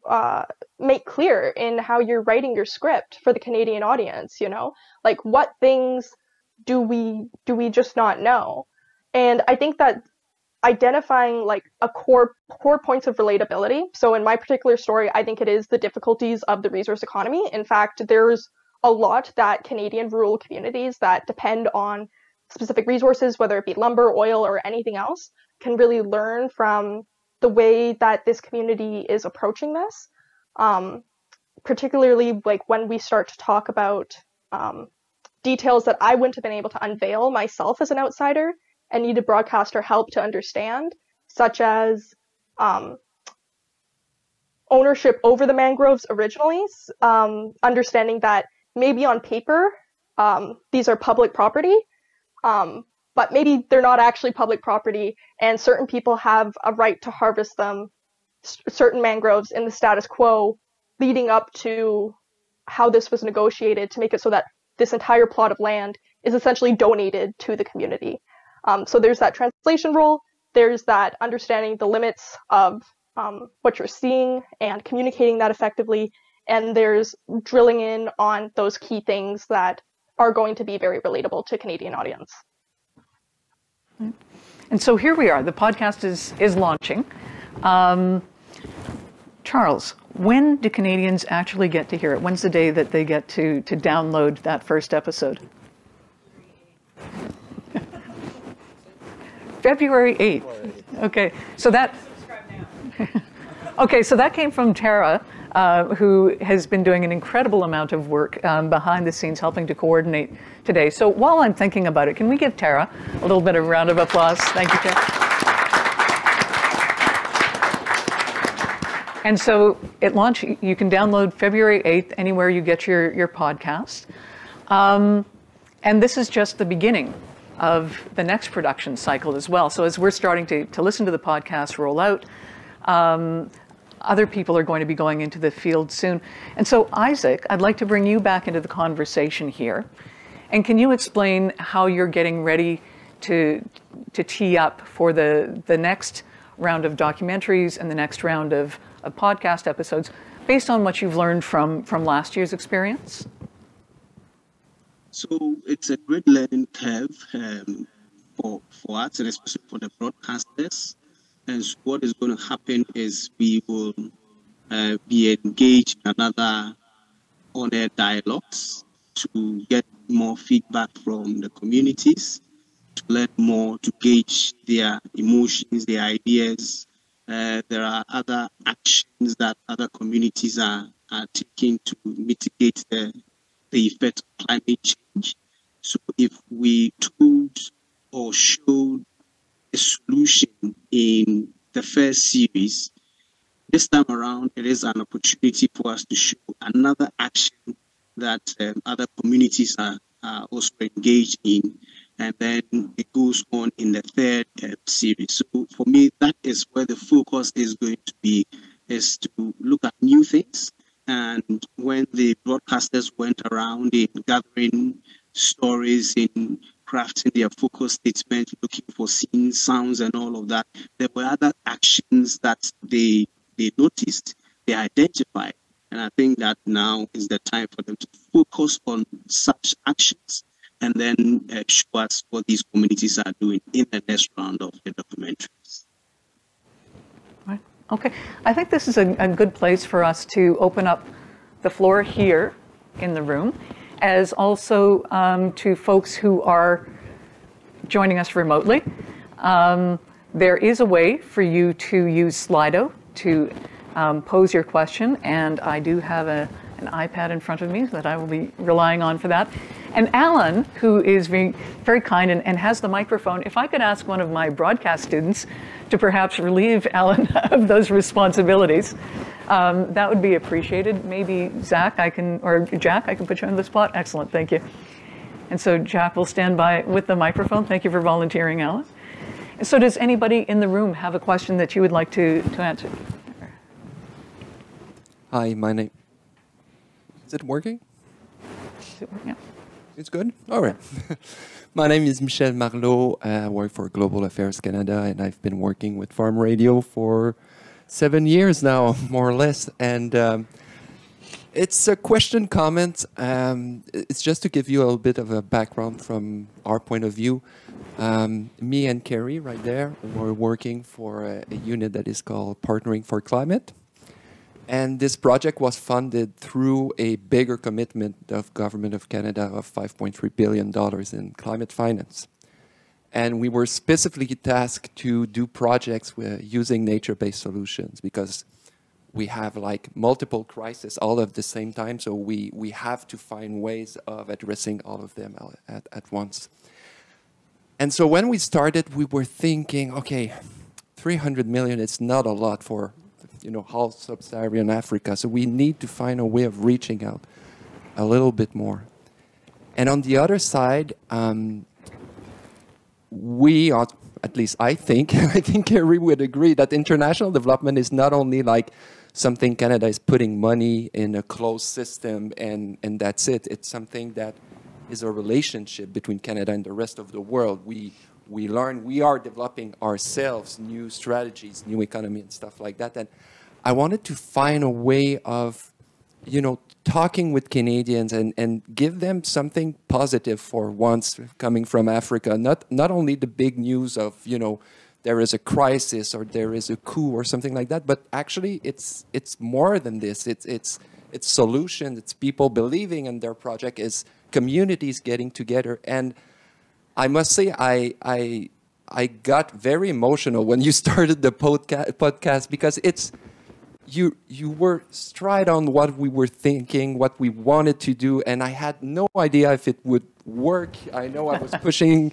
Speaker 14: make clear in how you're writing your script for the Canadian audience, you know? Like what things do we just not know? And I think that identifying like a core points of relatability. So in my particular story, I think it is the difficulties of the resource economy. In fact, there's a lot that Canadian rural communities that depend on specific resources, whether it be lumber, oil, or anything else, can really learn from the way that this community is approaching this. Particularly like when we start to talk about details that I wouldn't have been able to unveil myself as an outsider and needed broadcaster help to understand, such as ownership over the mangroves originally, understanding that maybe on paper, these are public property, but maybe they're not actually public property, and certain people have a right to harvest them, certain mangroves in the status quo leading up to how this was negotiated to make it so that this entire plot of land is essentially donated to the community. So there's that translation role, there's that understanding the limits of what you're seeing and communicating that effectively, and there's drilling in on those key things that are going to be very relatable to Canadian audience.
Speaker 1: And so here we are, the podcast is launching. Charles, when do Canadians actually get to hear it? When's the day that they get to download that first episode? February 8th. Okay, so that okay, so that came from Tara, who has been doing an incredible amount of work behind the scenes helping to coordinate today. So while I'm thinking about it, can we give Tara a little bit of round of applause? Thank you, Tara. And so it launched, you can download February 8th anywhere you get your podcast. And this is just the beginning of the next production cycle as well. So as we're starting to listen to the podcast roll out, other people are going to be going into the field soon. And so Isaac, I'd like to bring you back into the conversation here. And can you explain how you're getting ready to tee up for the next round of documentaries and the next round of podcast episodes based on what you've learned from last year's experience?
Speaker 9: So it's a great learning curve for us, and especially for the broadcasters. And so what is going to happen is we will be engaged in another on-air dialogues to get more feedback from the communities, to learn more, to gauge their emotions, their ideas. There are other actions that other communities are taking to mitigate the effect of climate change. So if we told or showed a solution in the first series, this time around it is an opportunity for us to show another action that other communities are also engaged in, and then it goes on in the third series. So for me, that is where the focus is going to be, is to look at new things. And when the broadcasters went around in gathering stories, in crafting their focus statement, looking for scenes, sounds, and all of that, there were other actions that they noticed, they identified. And I think that now is the time for them to focus on such actions and then show us what these communities are doing in the next round of the documentaries.
Speaker 1: Right. Okay. I think this is a good place for us to open up the floor here in the room, as also to folks who are joining us remotely. There is a way for you to use Slido to pose your question, and I do have an iPad in front of me that I will be relying on for that. And Allan, who is being very kind and has the microphone, if I could ask one of my broadcast students to perhaps relieve Allan of those responsibilities, that would be appreciated. Maybe Jack, I can put you on the spot. Excellent, thank you. And so Jack will stand by with the microphone. Thank you for volunteering, Allan. And so does anybody in the room have a question that you would like to answer?
Speaker 18: Hi, my name... Is it working?
Speaker 1: Yeah.
Speaker 18: It's good? All right. My name is Michel Marleau. I work for Global Affairs Canada, and I've been working with Farm Radio for 7 years now, more or less. And it's a question, comment. It's just to give you a little bit of a background from our point of view. Me and Kerry, right there, we're working for a unit that is called Partnering for Climate. And this project was funded through a bigger commitment of Government of Canada of $5.3 billion in climate finance. And we were specifically tasked to do projects using nature-based solutions because we have like multiple crises all at the same time. So we have to find ways of addressing all of them at once. And so when we started, we were thinking, okay, 300 million is not a lot for whole sub-Saharan Africa. So we need to find a way of reaching out a little bit more. And on the other side, we are, at least I think Kerry would agree, that international development is not only like something Canada is putting money in a closed system and that's it. It's something that is a relationship between Canada and the rest of the world. We learn, we are developing ourselves new strategies, new economy and stuff like that. And I wanted to find a way of, you know, talking with Canadians and give them something positive for once coming from Africa. Not only the big news of, you know, there is a crisis or there is a coup or something like that, but actually it's more than this. It's solutions, it's people believing in their project, it's communities getting together. And I must say, I got very emotional when you started the podcast because it's, you were straight on what we were thinking, what we wanted to do, and I had no idea if it would work. I know I was pushing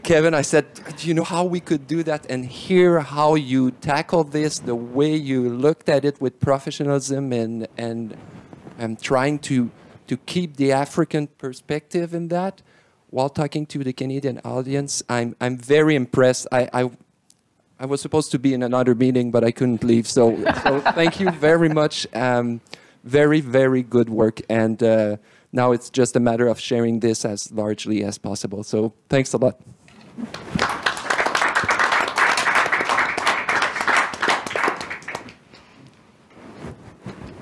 Speaker 18: Kevin. I said, do you know how we could do that? And hear how you tackled this, the way you looked at it with professionalism and trying to keep the African perspective in that while talking to the Canadian audience. I'm very impressed. I was supposed to be in another meeting, but I couldn't leave. So thank you very much. Very, very good work. And now it's just a matter of sharing this as largely as possible. So thanks a lot.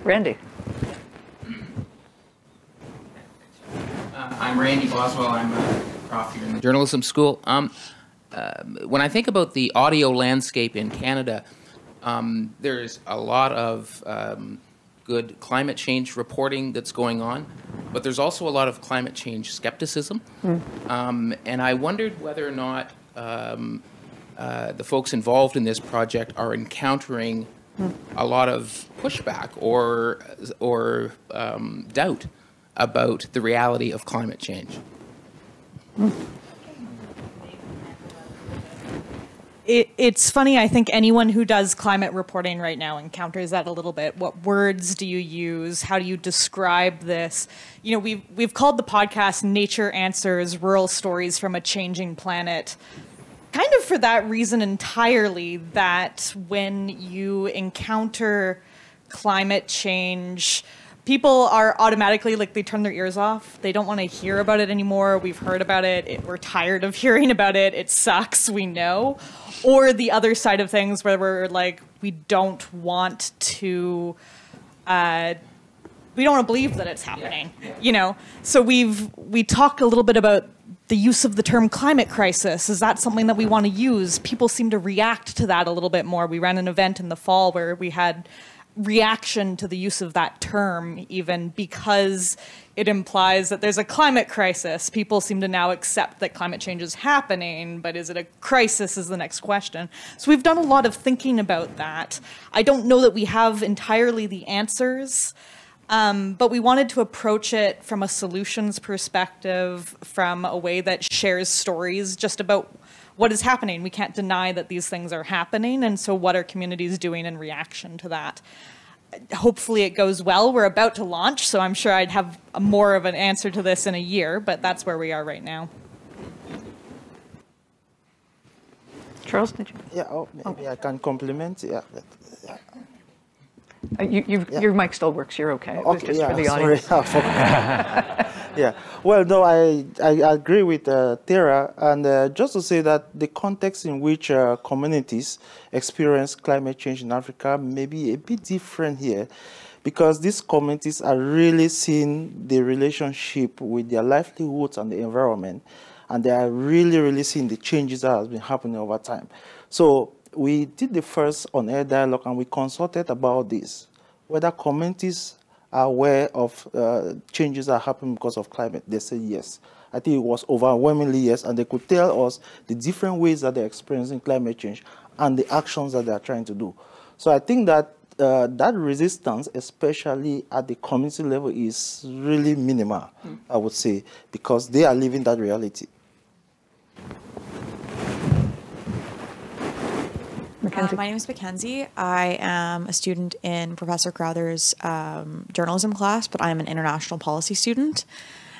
Speaker 1: Randy.
Speaker 19: I'm Randy Boswell. I'm a prof here in the journalism school. When I think about the audio landscape in Canada, there's a lot of good climate change reporting that's going on, but there's also a lot of climate change skepticism. And I wondered whether or not the folks involved in this project are encountering a lot of pushback or doubt about the reality of climate change.
Speaker 20: It's funny, I think anyone who does climate reporting right now encounters that a little bit. What words do you use? How do you describe this? You know, we've called the podcast Nature Answers, Rural Stories from a Changing Planet, kind of for that reason entirely, that when you encounter climate change, people are automatically, like, they turn their ears off. They don't want to hear about it anymore. We've heard about it. We're tired of hearing about it. It sucks, we know. Or the other side of things where we're like, we don't want to believe that it's happening, you know? So we talked a little bit about the use of the term climate crisis. Is that something that we want to use? People seem to react to that a little bit more. We ran an event in the fall where we had reaction to the use of that term, even because it implies that there's a climate crisis. People seem to now accept that climate change is happening, but is it a crisis is the next question. So we've done a lot of thinking about that. I don't know that we have entirely the answers, but we wanted to approach it from a solutions perspective, from a way that shares stories just about what is happening. We can't deny that these things are happening, and so what are communities doing in reaction to that? Hopefully it goes well. We're about to launch, so I'm sure I'd have more of an answer to this in a year, but that's where we are right now.
Speaker 1: Charles, did you?
Speaker 3: Yeah, maybe I can compliment. Yeah.
Speaker 1: Your mic still works. You're okay. It was
Speaker 3: Okay,
Speaker 1: just
Speaker 3: yeah,
Speaker 1: for the audience.
Speaker 3: sorry. Yeah. Well, no, I agree with Tara, and just to say that the context in which communities experience climate change in Africa may be a bit different here, because these communities are really seeing the relationship with their livelihoods and the environment, and they are really seeing the changes that has been happening over time. So we did the first on-air dialogue, and we consulted about this, whether communities are aware of changes that are happening because of climate. They say yes. I think it was overwhelmingly yes, and they could tell us the different ways that they're experiencing climate change and the actions that they are trying to do. So I think that that resistance, especially at the community level, is really minimal, I would say, because they are living that reality.
Speaker 21: My name is Mackenzie. I am a student in Professor Crowther's journalism class, but I'm an international policy student.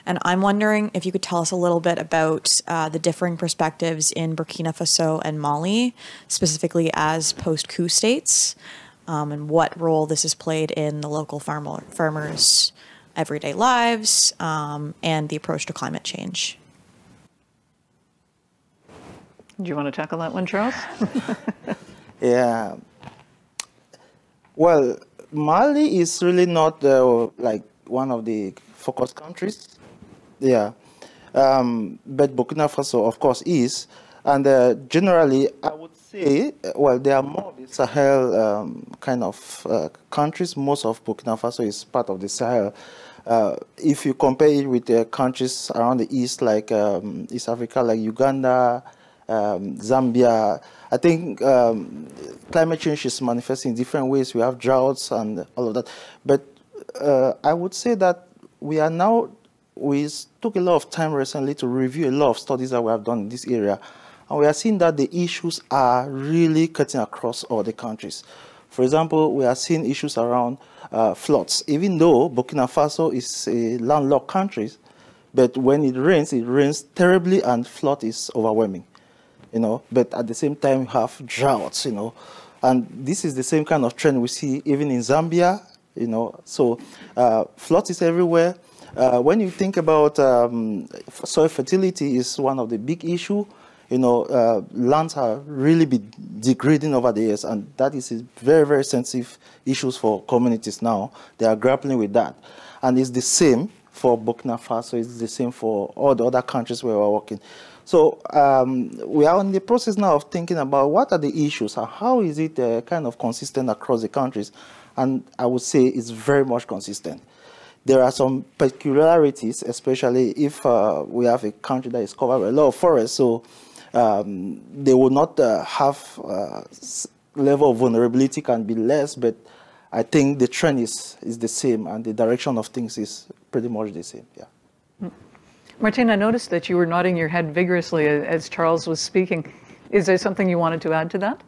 Speaker 21: And I'm wondering if you could tell us a little bit about the differing perspectives in Burkina Faso and Mali, specifically as post-coup states. and what role this has played in the local farmers' everyday lives and the approach to climate change.
Speaker 1: Do you want to tackle that one, Charles?
Speaker 3: Yeah. Well, Mali is really not like one of the focus countries. Yeah. But Burkina Faso, of course, is. And generally, I would say, well, there are more of the Sahel kind of countries. Most of Burkina Faso is part of the Sahel. If you compare it with countries around the east, like East Africa, like Uganda, Zambia, I think climate change is manifesting in different ways. We have droughts and all of that. But I would say that we took a lot of time recently to review a lot of studies that we have done in this area. And we are seeing that the issues are really cutting across all the countries. For example, we are seeing issues around floods. Even though Burkina Faso is a landlocked country, but when it rains terribly and flood is overwhelming. But at the same time, you have droughts, and this is the same kind of trend we see even in Zambia, so flood is everywhere. When you think about soil fertility is one of the big issue, lands have really been degrading over the years, and that is a very, very sensitive issues for communities now. They are grappling with that, and it's the same for Burkina Faso, it's the same for all the other countries where we're working. So we are in the process now of thinking about what are the issues and how is it kind of consistent across the countries. And I would say it's very much consistent. There are some peculiarities, especially if we have a country that is covered by a lot of forests. So they will not have level of vulnerability can be less, but I think the trend is the same and the direction of things is pretty much the same. Yeah.
Speaker 1: Martine, I noticed that you were nodding your head vigorously as Charles was speaking. Is there something you wanted to add to that?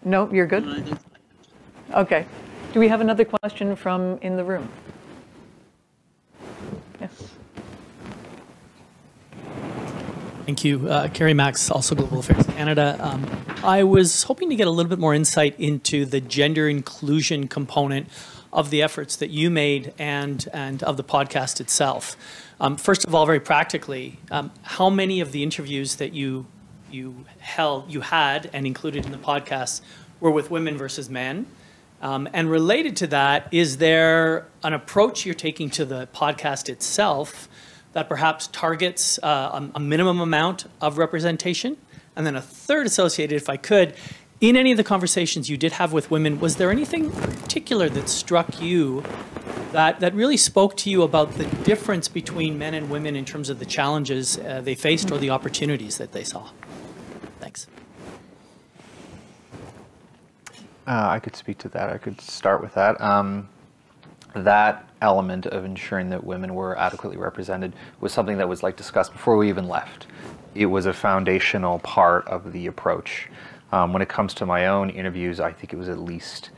Speaker 1: No, you're good? Okay. Do we have another question from in the room? Yes.
Speaker 2: Thank you. Carrie Max, also Global Affairs Canada. I was hoping to get a little bit more insight into the gender inclusion component of the efforts that you made and of the podcast itself. First of all, very practically, how many of the interviews that you had and included in the podcast were with women versus men? And related to that, is there an approach you're taking to the podcast itself that perhaps targets a minimum amount of representation? And then a third associated, if I could, in any of the conversations you did have with women, was there anything particular that struck you that really spoke to you about the difference between men and women in terms of the challenges they faced or the opportunities that they saw? Thanks.
Speaker 13: I could speak to that. I could start with that. That element of ensuring that women were adequately represented was something that was discussed before we even left. It was a foundational part of the approach. When it comes to my own interviews, I think it was at least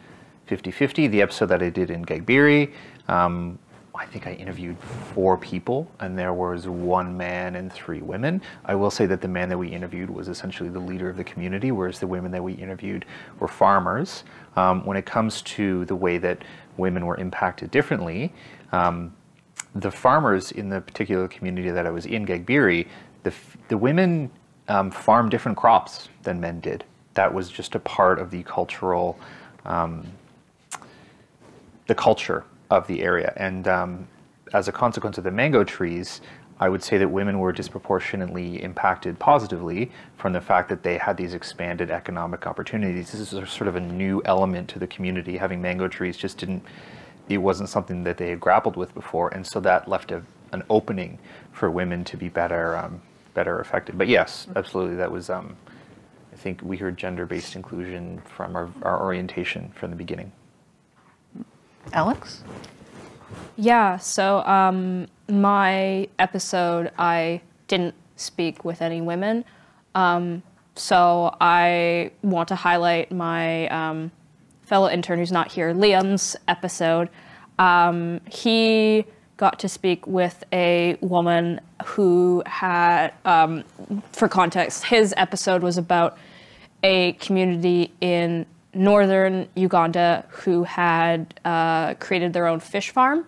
Speaker 13: 50-50. The episode that I did in Gagbiri, I think I interviewed 4 people, and there was 1 man and 3 women. I will say that the man that we interviewed was essentially the leader of the community, whereas the women that we interviewed were farmers. When it comes to the way that women were impacted differently, the farmers in the particular community that I was in, Gagbiri, the women farmed different crops than men did. That was just a part of the culture of the area. And as a consequence of the mango trees, I would say that women were disproportionately impacted positively from the fact that they had these expanded economic opportunities. This is sort of a new element to the community. Having mango trees just it wasn't something that they had grappled with before. And so that left an opening for women to be better affected. But yes, absolutely, that was, I think we heard gender-based inclusion from our orientation from the beginning.
Speaker 1: Alex?
Speaker 12: Yeah, so my episode, I didn't speak with any women. So I want to highlight my fellow intern who's not here, Liam's episode. He got to speak with a woman who had, for context, his episode was about a community in northern Uganda who had created their own fish farm.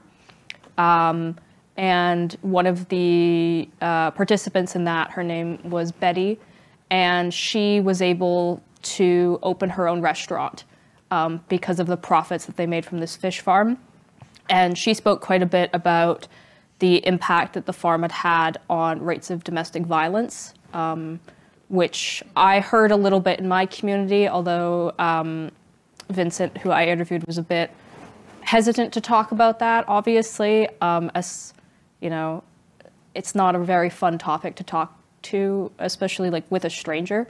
Speaker 12: And one of the participants in that, her name was Betty, and she was able to open her own restaurant because of the profits that they made from this fish farm. And she spoke quite a bit about the impact that the farm had had on rates of domestic violence, which I heard a little bit in my community, although Vincent, who I interviewed, was a bit hesitant to talk about that, obviously. As you know, it's not a very fun topic to talk to, especially like with a stranger.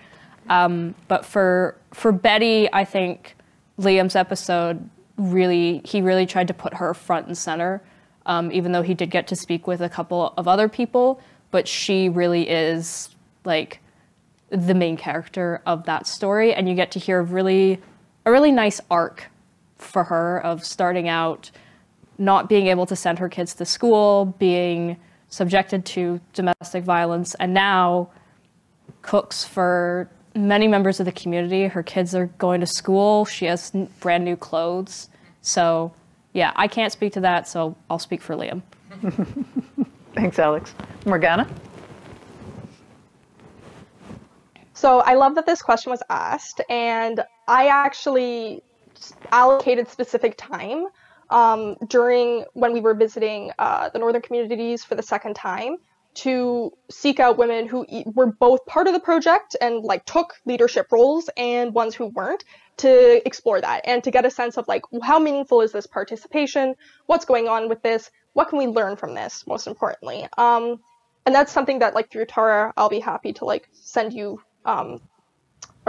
Speaker 12: But for Betty, I think Liam's episode he really tried to put her front and center, even though he did get to speak with a couple of other people, but she really is like the main character of that story, and you get to hear a really nice arc for her of starting out not being able to send her kids to school, being subjected to domestic violence, and now cooks for many members of the community. Her kids are going to school. She has brand new clothes. So yeah, I can't speak to that, so I'll speak for Liam.
Speaker 1: Thanks, Alex. Morgana?
Speaker 14: So I love that this question was asked, and I actually allocated specific time during when we were visiting the northern communities for the second time to seek out women who were both part of the project and like took leadership roles and ones who weren't, to explore that and to get a sense of like, how meaningful is this participation? What's going on with this? What can we learn from this, most importantly? And that's something that like through Tara, I'll be happy to like send you a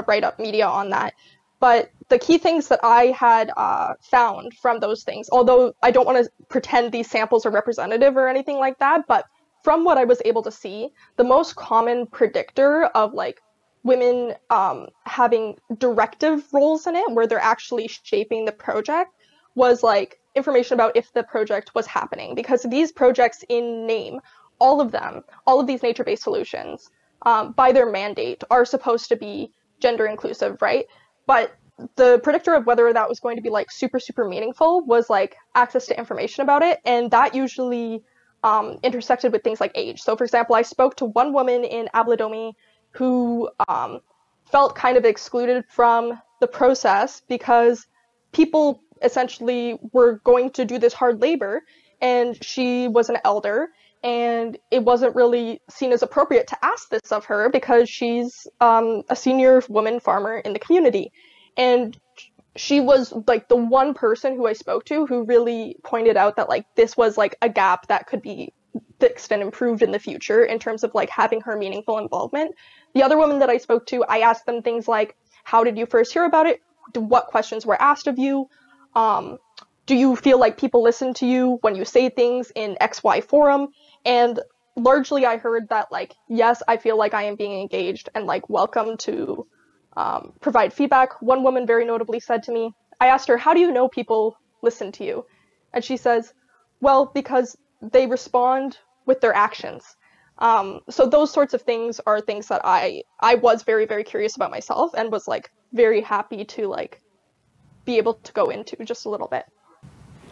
Speaker 14: write-up media on that. But the key things that I had found from those things, although I don't want to pretend these samples are representative or anything like that, but from what I was able to see, the most common predictor of like women having directive roles in it, where they're actually shaping the project, was like information about if the project was happening. Because these projects in name, all of these nature-based solutions, by their mandate, are supposed to be gender inclusive, right? But the predictor of whether that was going to be like super, super meaningful was like access to information about it. And that usually intersected with things like age. So for example, I spoke to one woman in Abladomi who felt kind of excluded from the process because people essentially were going to do this hard labor, and she was an elder, and it wasn't really seen as appropriate to ask this of her because she's a senior woman farmer in the community. And she was like the one person who I spoke to who really pointed out that like this was like a gap that could be fixed and improved in the future in terms of like having her meaningful involvement. The other women that I spoke to, I asked them things like, how did you first hear about it? What questions were asked of you? Do you feel like people listen to you when you say things in XY forum? And largely I heard that like, yes, I feel like I am being engaged and like welcome to provide feedback. One woman very notably said to me, I asked her, how do you know people listen to you? And she says, well, because they respond with their actions. So those sorts of things are things that I was very, very curious about myself and was like very happy to like be able to go into just a little bit.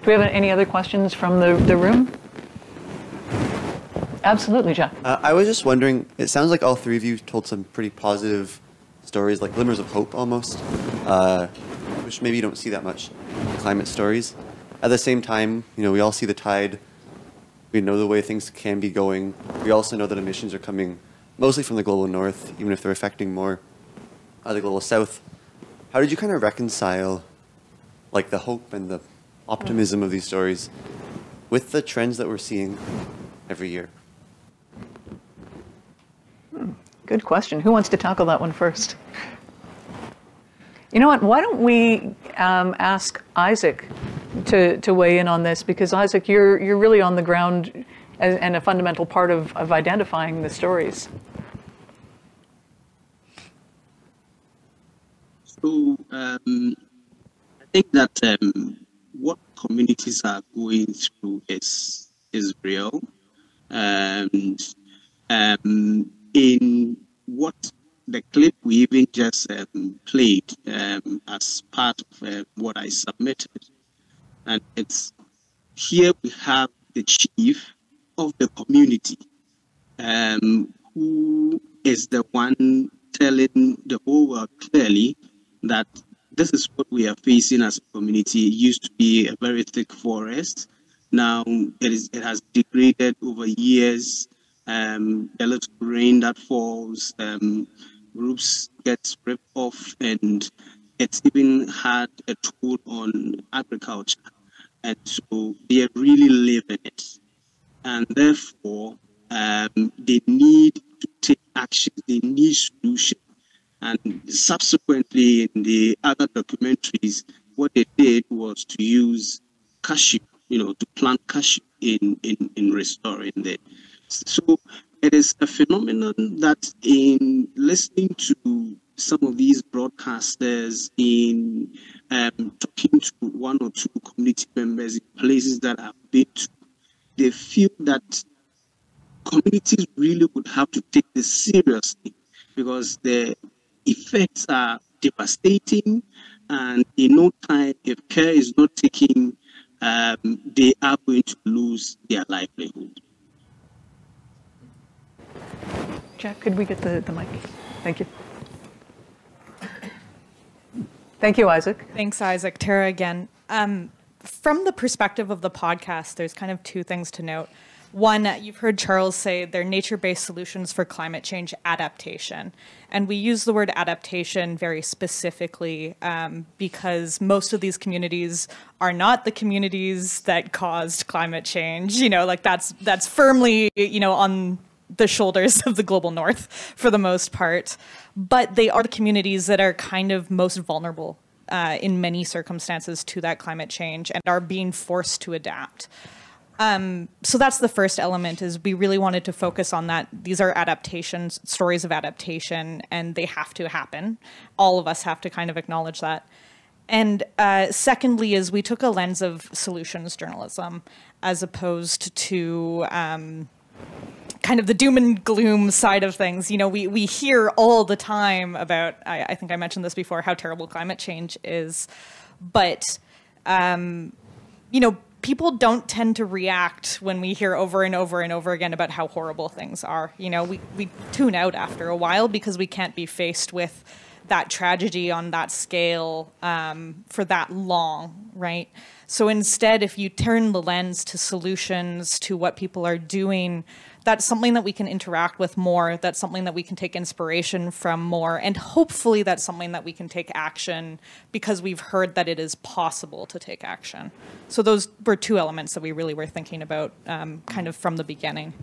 Speaker 1: Do we have any other questions from the room? Absolutely, John.
Speaker 7: I was just wondering, it sounds like all three of you told some pretty positive stories, like glimmers of hope almost, which maybe you don't see that much in climate stories. At the same time, you know, we all see the tide. We know the way things can be going. We also know that emissions are coming mostly from the global north, even if they're affecting more the global south. How did you kind of reconcile like the hope and the optimism of these stories with the trends that we're seeing every year?
Speaker 1: Good question. Who wants to tackle that one first? You know what? Why don't we ask Isaac to weigh in on this, because Isaac, you're really on the ground and a fundamental part of identifying the stories.
Speaker 9: So I think that what communities are going through is is real. And in what the clip we even just played as part of what I submitted, and it's here we have the chief of the community, who is the one telling the whole world clearly that this is what we are facing as a community. It used to be a very thick forest. Now it has degraded over years. The little rain that falls, roofs get ripped off, and it's even had a toll on agriculture. And so they really live in it. And therefore, they need to take action, they need solution. And subsequently, in the other documentaries, what they did was to use cashew, to plant cashew in restoring there. So it is a phenomenon that in listening to some of these broadcasters, in talking to one or two community members in places that I've been to, they feel that communities really would have to take this seriously, because the effects are devastating, and in no time, if care is not taken, they are going to lose their livelihood.
Speaker 1: Jack, could we get the mic? Thank you. Thank you, Isaac.
Speaker 20: Thanks, Isaac. Tara again. From the perspective of the podcast, there's kind of two things to note. One, you've heard Charles say they're nature-based solutions for climate change adaptation. And we use the word adaptation very specifically because most of these communities are not the communities that caused climate change. That's firmly, on the shoulders of the global north for the most part. But they are the communities that are kind of most vulnerable in many circumstances to that climate change and are being forced to adapt. So that's the first element, is we really wanted to focus on that. These are adaptations, stories of adaptation, and they have to happen. All of us have to kind of acknowledge that. And secondly is we took a lens of solutions journalism as opposed to kind of the doom and gloom side of things. We hear all the time about, I think I mentioned this before, how terrible climate change is. But, people don't tend to react when we hear over and over and over again about how horrible things are. We tune out after a while because we can't be faced with that tragedy on that scale for that long, right? So instead, if you turn the lens to solutions, to what people are doing, that's something that we can interact with more. That's something that we can take inspiration from more. And hopefully that's something that we can take action because we've heard that it is possible to take action. So those were two elements that we really were thinking about kind of from the beginning.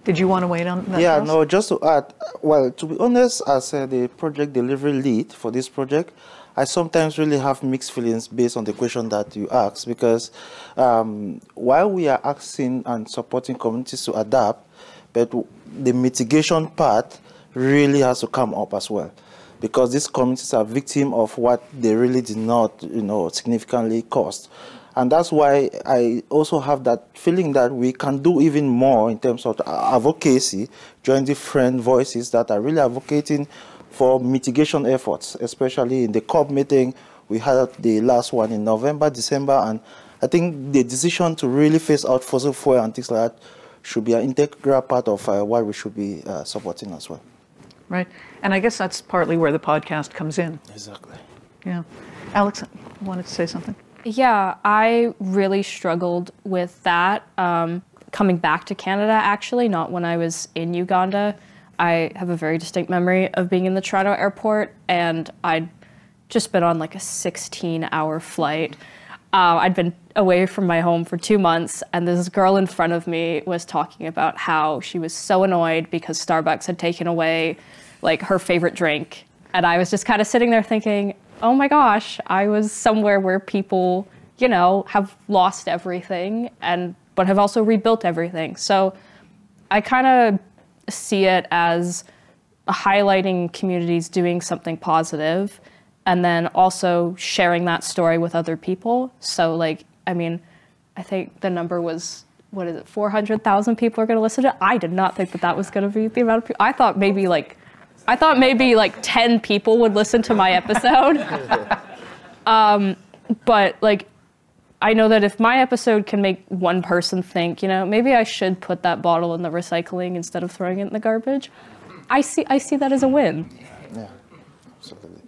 Speaker 1: Did you want to weigh in on that?
Speaker 3: Yeah, no, just to add, well, to be honest, as the project delivery lead for this project, I sometimes really have mixed feelings based on the question that you asked, because while we are asking and supporting communities to adapt, but the mitigation part really has to come up as well, because these communities are victims of what they really did not, significantly cost. And that's why I also have that feeling that we can do even more in terms of advocacy, join different voices that are really advocating for mitigation efforts, especially in the COP meeting. We had the last one in November, December, and I think the decision to really phase out fossil fuel and things like that should be an integral part of what we should be supporting as well.
Speaker 1: Right, and I guess that's partly where the podcast comes in.
Speaker 3: Exactly.
Speaker 1: Yeah. Alex, you wanted to say something?
Speaker 12: Yeah, I really struggled with that coming back to Canada, actually, not when I was in Uganda. I have a very distinct memory of being in the Toronto airport, and I'd just been on like a 16-hour flight. I'd been away from my home for 2 months, and this girl in front of me was talking about how she was so annoyed because Starbucks had taken away like her favorite drink. And I was just kind of sitting there thinking, oh my gosh, I was somewhere where people, have lost everything but have also rebuilt everything. So I kind of see it as highlighting communities doing something positive and then also sharing that story with other people. So I think the number was what is it, 400,000 people are going to listen to it. I did not think that that was going to be the amount of people. I thought maybe like 10 people would listen to my episode. But like, I know that if my episode can make one person think, you know, maybe I should put that bottle in the recycling instead of throwing it in the garbage, I see that as a win.
Speaker 3: Yeah, absolutely.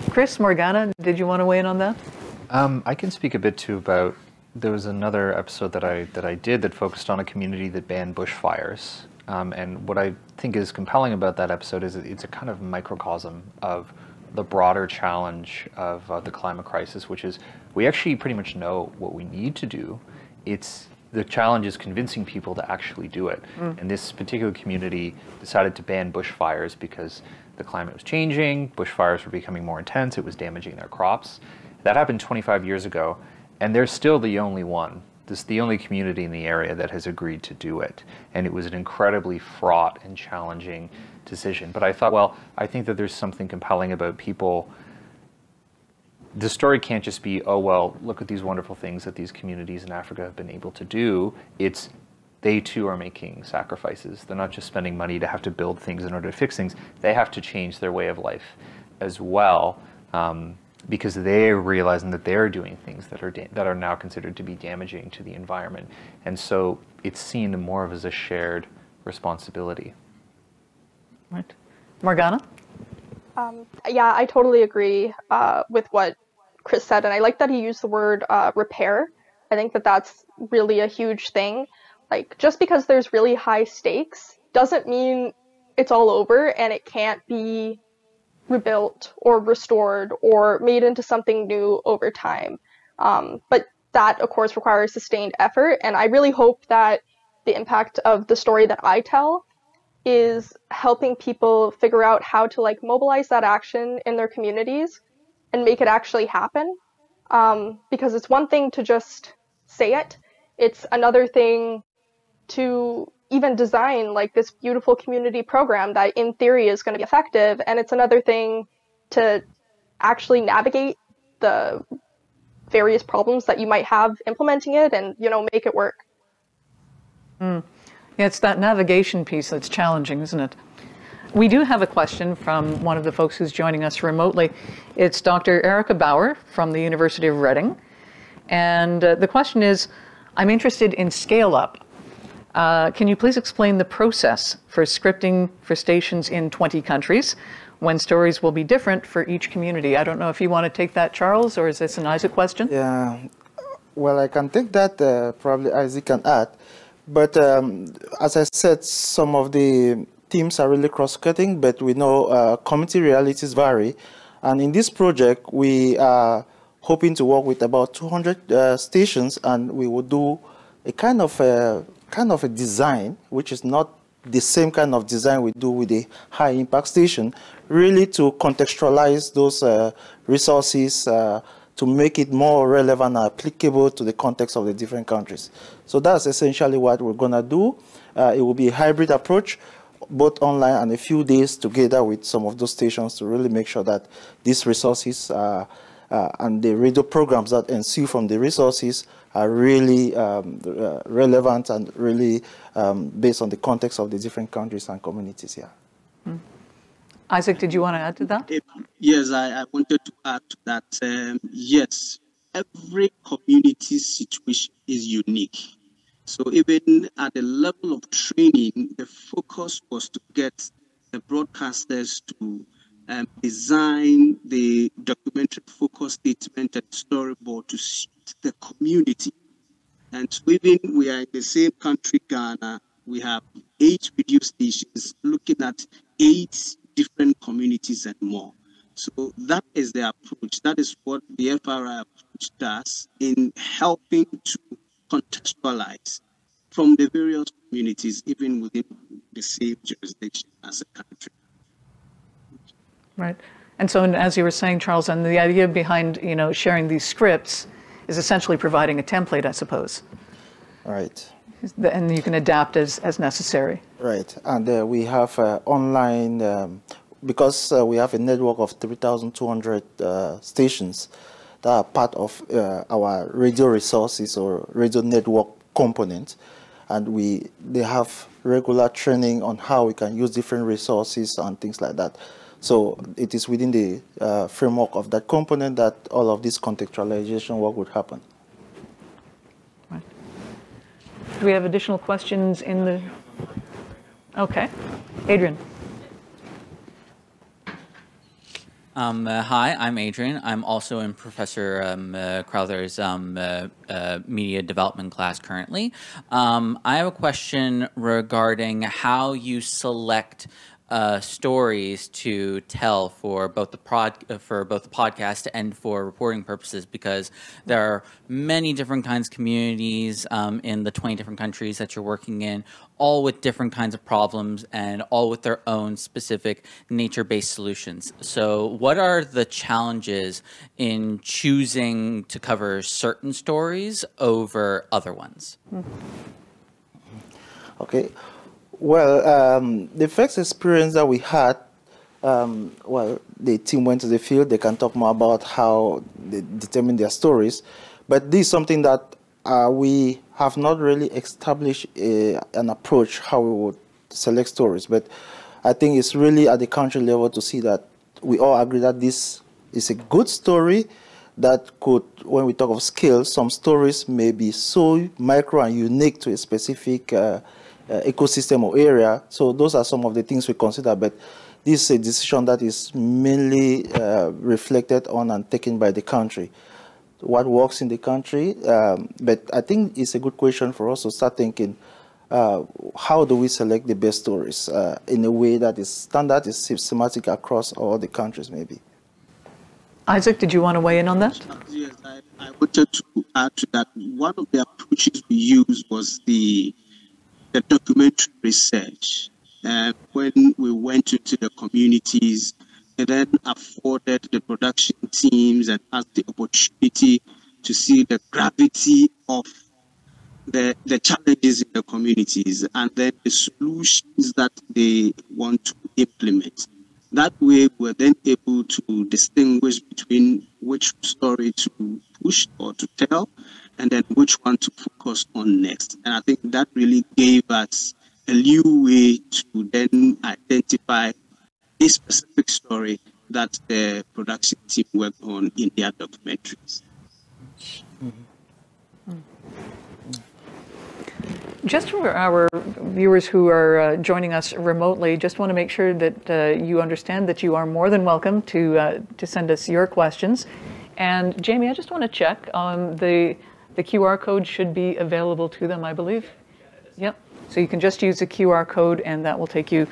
Speaker 1: Chris, Morgana, did you want to weigh in on that?
Speaker 13: I can speak a bit too about, there was another episode that I did that focused on a community that banned bushfires. And what I think is compelling about that episode is it's a kind of microcosm of the broader challenge of the climate crisis, which is we actually pretty much know what we need to do. The challenge is convincing people to actually do it. And this particular community decided to ban bushfires because the climate was changing, bushfires were becoming more intense, it was damaging their crops. That happened 25 years ago, and they're still the only one. This is the only community in the area that has agreed to do it. And it was an incredibly fraught and challenging decision. But I thought, well, I think that there's something compelling about people. The story can't just be, oh, well, look at these wonderful things that these communities in Africa have been able to do. It's they too are making sacrifices. They're not just spending money to have to build things in order to fix things. They have to change their way of life as well, because they're realizing that they're doing things that are now considered to be damaging to the environment. And so it's seen more of as a shared responsibility.
Speaker 1: Right. Morgana?
Speaker 14: Yeah, I totally agree with what Chris said, and I like that he used the word repair. I think that that's really a huge thing. Like, just because there's really high stakes doesn't mean it's all over and it can't be rebuilt or restored or made into something new over time. But that, of course, requires sustained effort, and I really hope that the impact of the story that I tell is helping people figure out how to like mobilize that action in their communities and make it actually happen. Because it's one thing to just say it. It's another thing to even design like this beautiful community program that in theory is going to be effective. And it's another thing to actually navigate the various problems that you might have implementing it and, you know, make it work.
Speaker 1: Yeah, it's that navigation piece that's challenging, isn't it? We do have a question from one of the folks who's joining us remotely. It's Dr. Erica Bauer from the University of Reading. And the question is, I'm interested in scale up. Can you please explain the process for scripting for stations in 20 countries when stories will be different for each community? I don't know if you want to take that, Charles, or is this an Isaac question?
Speaker 3: Yeah, well, I can take that, probably Isaac can add. But as I said, some of the themes are really cross-cutting, but we know community realities vary. And in this project, we are hoping to work with about 200 stations, and we will do a kind of a design, which is not the same kind of design we do with the high-impact station, really to contextualize those resources to make it more relevant and applicable to the context of the different countries. So that's essentially what we're going to do. It will be a hybrid approach, both online and a few days together with some of those stations to really make sure that these resources and the radio programs that ensue from the resources are really relevant and really based on the context of the different countries and communities here.
Speaker 1: Isaac, did you want to add to that?
Speaker 9: Yes, I wanted to add to that. Yes, every community situation is unique. So even at the level of training, the focus was to get the broadcasters to design the documentary focus statement and storyboard to suit the community. And so even we are in the same country, Ghana, we have 8 radio stations looking at 8 different communities and more. So that is the approach. That is what the FRI approach does in helping to contextualize from the various communities, even within the same jurisdiction as a country.
Speaker 1: Right. And so, as you were saying, Charles, and the idea behind, you know, sharing these scripts is essentially providing a template, I suppose.
Speaker 3: Right.
Speaker 1: And you can adapt as necessary.
Speaker 3: Right. And we have online, because we have a network of 3,200 stations that are part of our radio resources or radio network component. and they have regular training on how we can use different resources and things like that. So it is within the framework of that component that all of this contextualization work would happen.
Speaker 1: Right. Do we have additional questions in the... Okay. Adrian.
Speaker 5: Hi, I'm Adrian. I'm also in Professor Crowther's media development class currently. I have a question regarding how you select stories to tell for both the podcast and for reporting purposes, because there are many different kinds of communities in the 20 different countries that you're working in, all with different kinds of problems and all with their own specific nature-based solutions. So what are the challenges in choosing to cover certain stories over other ones?
Speaker 3: Okay. Well, the first experience that we had, well, the team went to the field. They can talk more about how they determine their stories. But this is something that we have not really established an approach how we would select stories. But I think it's really at the country level to see that we all agree that this is a good story that could, when we talk of scale, some stories may be so micro and unique to a specific ecosystem or area. So those are some of the things we consider, but this is a decision that is mainly reflected on and taken by the country. What works in the country, but I think it's a good question for us to start thinking, how do we select the best stories in a way that is standard, is systematic across all the countries maybe?
Speaker 1: Isaac, did you want to weigh in on that?
Speaker 9: Yes, I wanted to add to that. One of the approaches we used was the documentary research. When we went into the communities, it then afforded the production teams and us the opportunity to see the gravity of the challenges in the communities and then the solutions that they want to implement. That way, we're then able to distinguish between which story to push or to tell, and then which one to focus on next. And I think that really gave us a new way to then identify a specific story that the production team worked on in their documentaries.
Speaker 1: Just for our viewers who are joining us remotely, just want to make sure that you understand that you are more than welcome to send us your questions. And Jamie, I just want to check the QR code should be available to them, I believe. Yep. So you can just use the QR code, and that will take you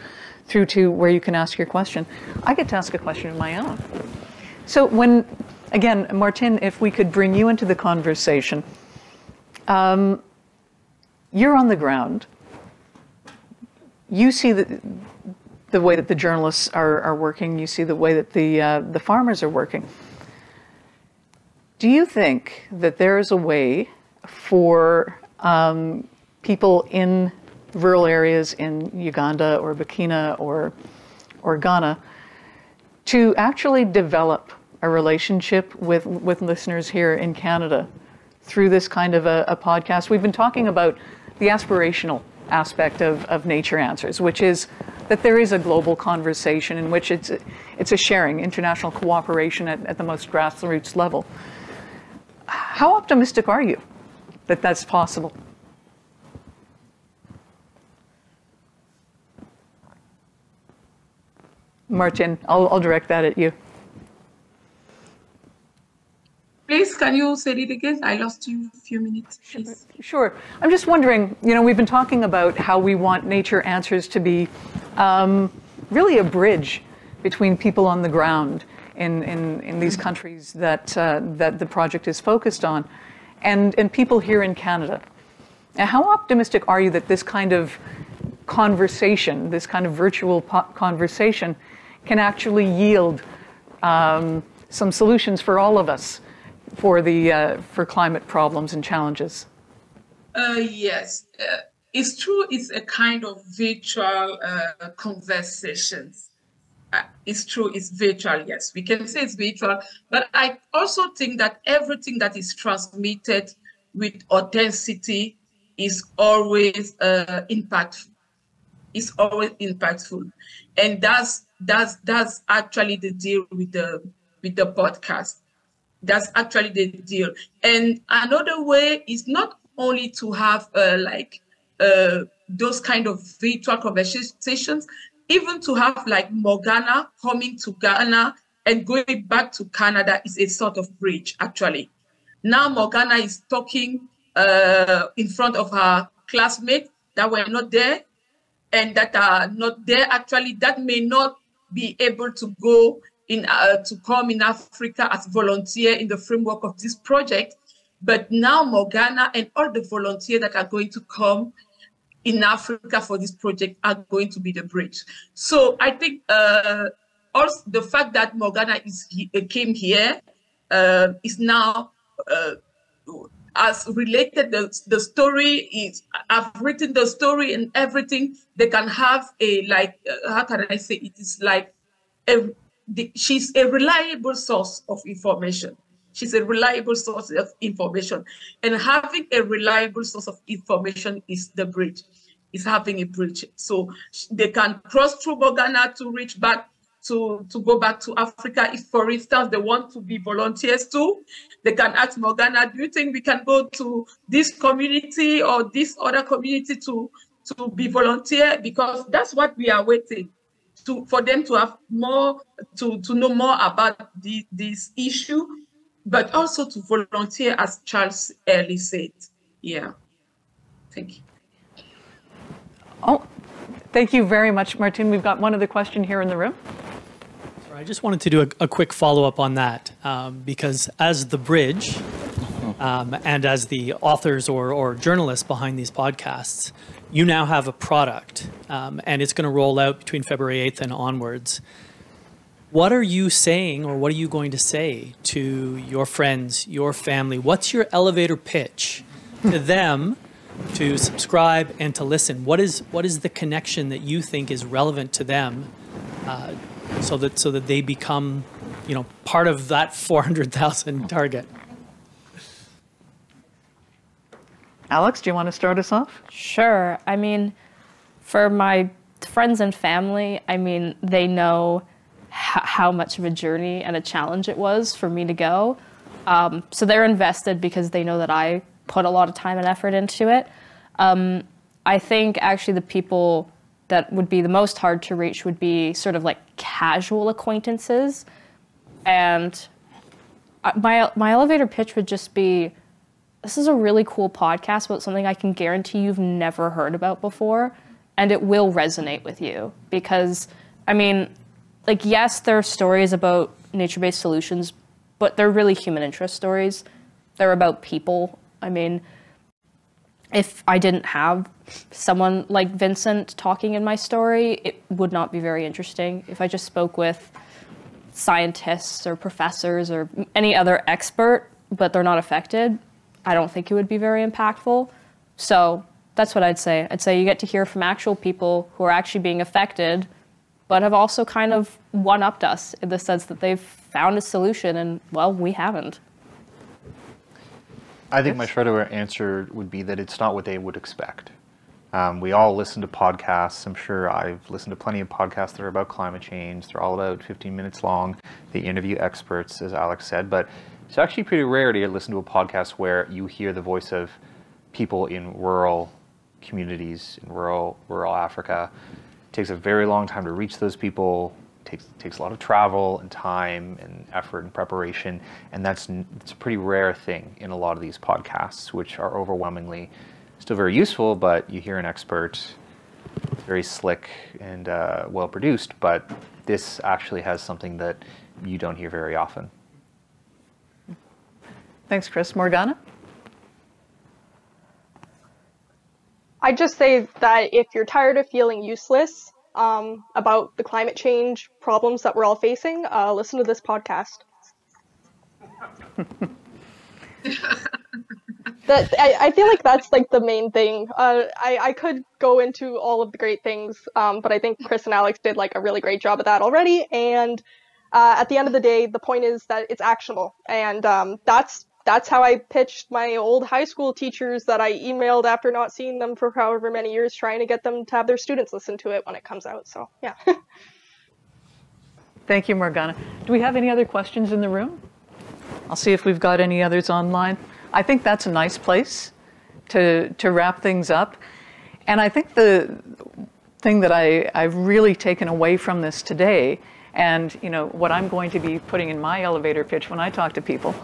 Speaker 1: through to where you can ask your question. I get to ask a question of my own. So when, again, Martine, if we could bring you into the conversation. You're on the ground. You see the way that the journalists are working. You see the way that the farmers are working. Do you think that there is a way for people in rural areas in Uganda or Burkina or Ghana to actually develop a relationship with listeners here in Canada through this kind of a podcast? We've been talking about the aspirational aspect of Nature Answers, which is that there is a global conversation in which it's a sharing, international cooperation at the most grassroots level. How optimistic are you that that's possible? Martine, I'll direct that at you.
Speaker 4: Please, can you say it again? I lost you a few minutes, please.
Speaker 1: Sure. I'm just wondering, we've been talking about how we want Nature Answers to be really a bridge between people on the ground in these countries that the project is focused on and people here in Canada. Now, how optimistic are you that this kind of conversation, this kind of virtual conversation can actually yield some solutions for all of us for climate problems and challenges?
Speaker 4: Yes, it's true. It's a kind of virtual conversations. It's true. It's virtual. Yes, we can say it's virtual. But I also think that everything that is transmitted with authenticity is always impactful. It's always impactful, and that's actually the deal with the podcast. That's actually the deal. And another way is not only to have those kind of virtual conversations, even to have like Morgana coming to Ghana and going back to Canada is a sort of bridge, actually. Now Morgana is talking in front of her classmates that were not there and that are not there, actually, that may not be able to go in to come in Africa as volunteer in the framework of this project. But now Morgana and all the volunteers that are going to come in Africa for this project are going to be the bridge. So I think also the fact that Morgana came here is now as related. The story is, I've written the story and everything. They can have a, like, how can I say, it is like she's a reliable source of information. She's a reliable source of information, and having a reliable source of information is the bridge. Is having a bridge, so they can cross through Morgana to reach back to go back to Africa. If, for instance, they want to be volunteers too, they can ask Morgana, do you think we can go to this community or this other community to be volunteer? Because that's what we are waiting for them to have more, to know more about this issue, but also to volunteer, as Charles early said. Yeah, thank you.
Speaker 1: Oh, thank you very much, Martine. We've got one other question here in the room.
Speaker 2: I just wanted to do a quick follow-up on that, because as the bridge and as the authors or journalists behind these podcasts, you now have a product, and it's going to roll out between February 8th and onwards. What are you saying, or what are you going to say to your friends, your family? What's your elevator pitch to them to subscribe and to listen? What is the connection that you think is relevant to them, so that they become, part of that 400,000 target?
Speaker 1: Alex, do you want to start us off?
Speaker 12: Sure. I mean, for my friends and family, I mean, they know how much of a journey and a challenge it was for me to go. So they're invested because they know that I put a lot of time and effort into it. I think actually the people that would be the most hard to reach would be sort of like casual acquaintances. And my elevator pitch would just be, this is a really cool podcast about something I can guarantee you've never heard about before, and it will resonate with you. Because, I mean, like, yes, there are stories about nature-based solutions, but they're really human interest stories. They're about people. I mean, if I didn't have someone like Vincent talking in my story, it would not be very interesting. If I just spoke with scientists or professors or any other expert, but they're not affected, I don't think it would be very impactful. So that's what I'd say. I'd say you get to hear from actual people who are actually being affected, but have also kind of one-upped us in the sense that they've found a solution and, well, we haven't.
Speaker 13: I think my shorter answer would be that it's not what they would expect. We all listen to podcasts. I'm sure I've listened to plenty of podcasts that are about climate change. They're all about 15 minutes long. They interview experts, as Alex said, but it's actually pretty rare to listen to a podcast where you hear the voice of people in rural communities, in rural Africa. It takes a very long time to reach those people. It takes a lot of travel and time and effort and preparation, and it's a pretty rare thing in a lot of these podcasts, which are overwhelmingly still very useful, but you hear an expert, very slick and well produced, but this actually has something that you don't hear very often.
Speaker 1: Thanks, Chris. Morgana?
Speaker 14: I just say that if you're tired of feeling useless about the climate change problems that we're all facing, listen to this podcast. I feel like that's like the main thing. I could go into all of the great things, but I think Chris and Alex did like a really great job of that already. And at the end of the day, the point is that it's actionable, and that's that's how I pitched my old high school teachers that I emailed after not seeing them for however many years, trying to get them to have their students listen to it when it comes out. So, yeah.
Speaker 1: Thank you, Morgana. Do we have any other questions in the room? I'll see if we've got any others online. I think that's a nice place to wrap things up. And I think the thing that I've really taken away from this today, and what I'm going to be putting in my elevator pitch when I talk to people,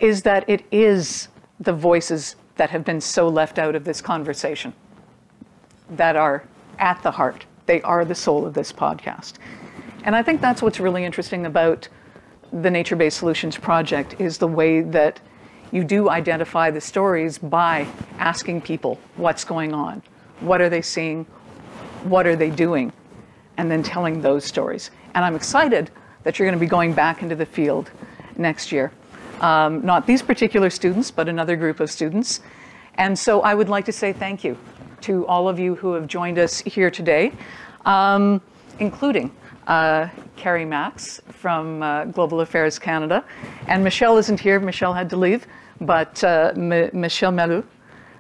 Speaker 1: is that it is the voices that have been so left out of this conversation that are at the heart. They are the soul of this podcast. And I think that's what's really interesting about the Nature-Based Solutions Project, is the way that you do identify the stories by asking people what's going on, what are they seeing, what are they doing, and then telling those stories. And I'm excited that you're going to be going back into the field next year. Not these particular students, but another group of students. And so I would like to say thank you to all of you who have joined us here today, including Carrie Max from Global Affairs Canada. And Michelle isn't here. Michelle had to leave. But Michelle Melou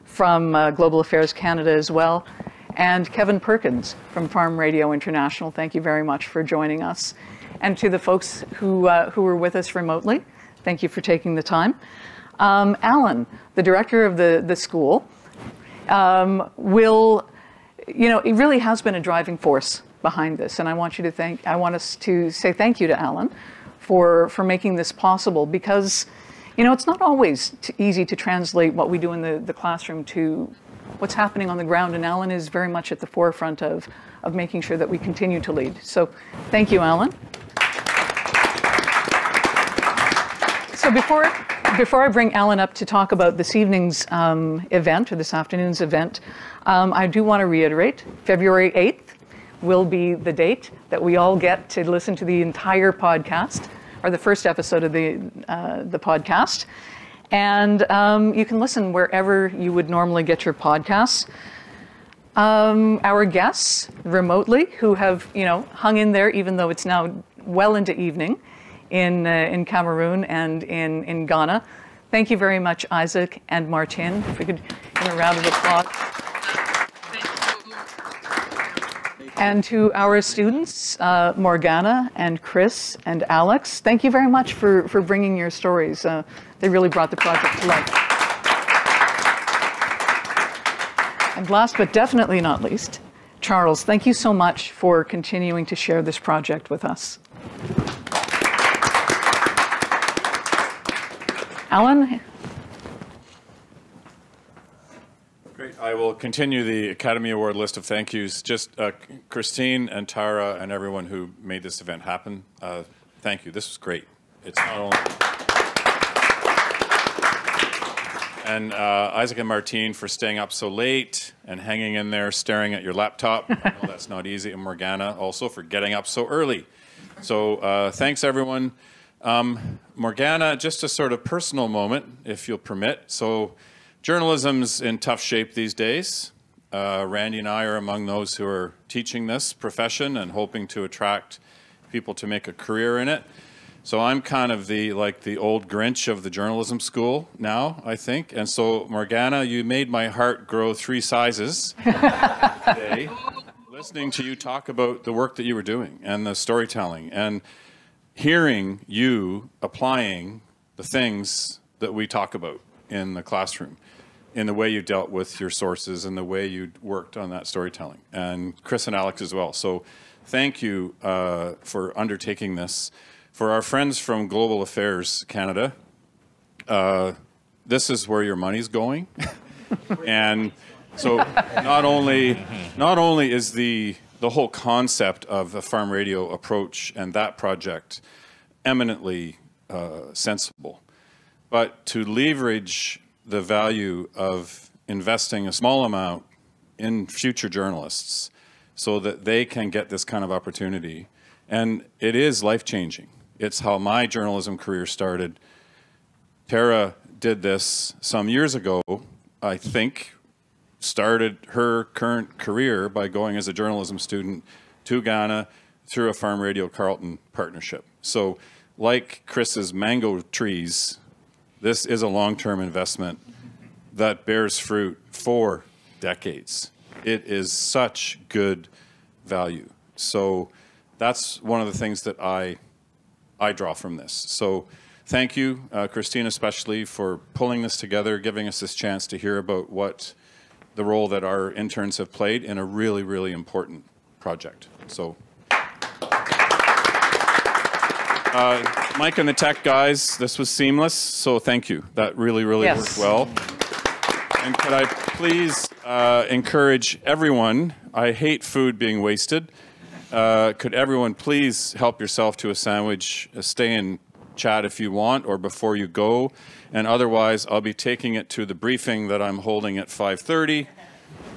Speaker 1: from Global Affairs Canada as well. And Kevin Perkins from Farm Radio International. Thank you very much for joining us. And to the folks who were with us remotely, thank you for taking the time. Allan, the director of the school, it really has been a driving force behind this. And I want us to say thank you to Allan for making this possible, because it's not always easy to translate what we do in the classroom to what's happening on the ground, and Allan is very much at the forefront of making sure that we continue to lead. So thank you, Allan. So before I bring Allan up to talk about this evening's event, or this afternoon's event, I do want to reiterate, February 8th will be the date that we all get to listen to the entire podcast, or the first episode of the podcast. And you can listen wherever you would normally get your podcasts. Our guests remotely, who have hung in there even though it's now well into evening in Cameroon and in Ghana. Thank you very much, Isaac and Martine. If we could give a round of applause. And to our students, Morgana and Chris and Alex, thank you very much for bringing your stories. They really brought the project to life. And last but definitely not least, Charles, thank you so much for continuing to share this project with us. Allan?
Speaker 8: Great. I will continue the Academy Award list of thank yous. Just Christine and Tara and everyone who made this event happen. Thank you. This was great. It's not only... And Isaac and Martine for staying up so late and hanging in there, staring at your laptop. I know that's not easy. And Morgana also for getting up so early. So thanks, everyone. Morgana, just a sort of personal moment, if you'll permit. So journalism's in tough shape these days. Randy and I are among those who are teaching this profession and hoping to attract people to make a career in it. So I'm kind of the old Grinch of the journalism school now, I think. And so, Morgana, you made my heart grow 3 sizes today, listening to you talk about the work that you were doing and the storytelling and hearing you applying the things that we talk about in the classroom, in the way you dealt with your sources and the way you worked on that storytelling. And Chris and Alex as well. So thank you for undertaking this. For our friends from Global Affairs Canada, this is where your money's going. And so not only is the whole concept of a farm radio approach and that project eminently sensible, but to leverage the value of investing a small amount in future journalists so that they can get this kind of opportunity. And it is life-changing. It's how my journalism career started. Tara did this some years ago, I think, started her current career by going as a journalism student to Ghana through a Farm Radio Carleton partnership. So like Chris's mango trees, This is a long-term investment that bears fruit for decades. It is such good value. So that's one of the things that I draw from this. So thank you, Christine, especially for pulling this together, giving us this chance to hear about what the role that our interns have played in a really, really important project. So Mike and the tech guys, this was seamless, so thank you. That really, really worked well. And could I please encourage everyone, I hate food being wasted. Could everyone please help yourself to a sandwich, stay and chat if you want or before you go, and otherwise I'll be taking it to the briefing that I'm holding at 5:30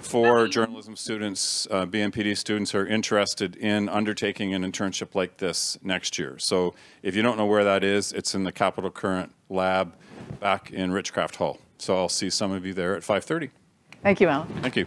Speaker 8: for journalism students, BMPD students who are interested in undertaking an internship like this next year. So if you don't know where that is, it's in the Capital Current lab back in Richcraft Hall. So I'll see some of you there at 5:30.
Speaker 1: Thank you, Allan.
Speaker 8: Thank you.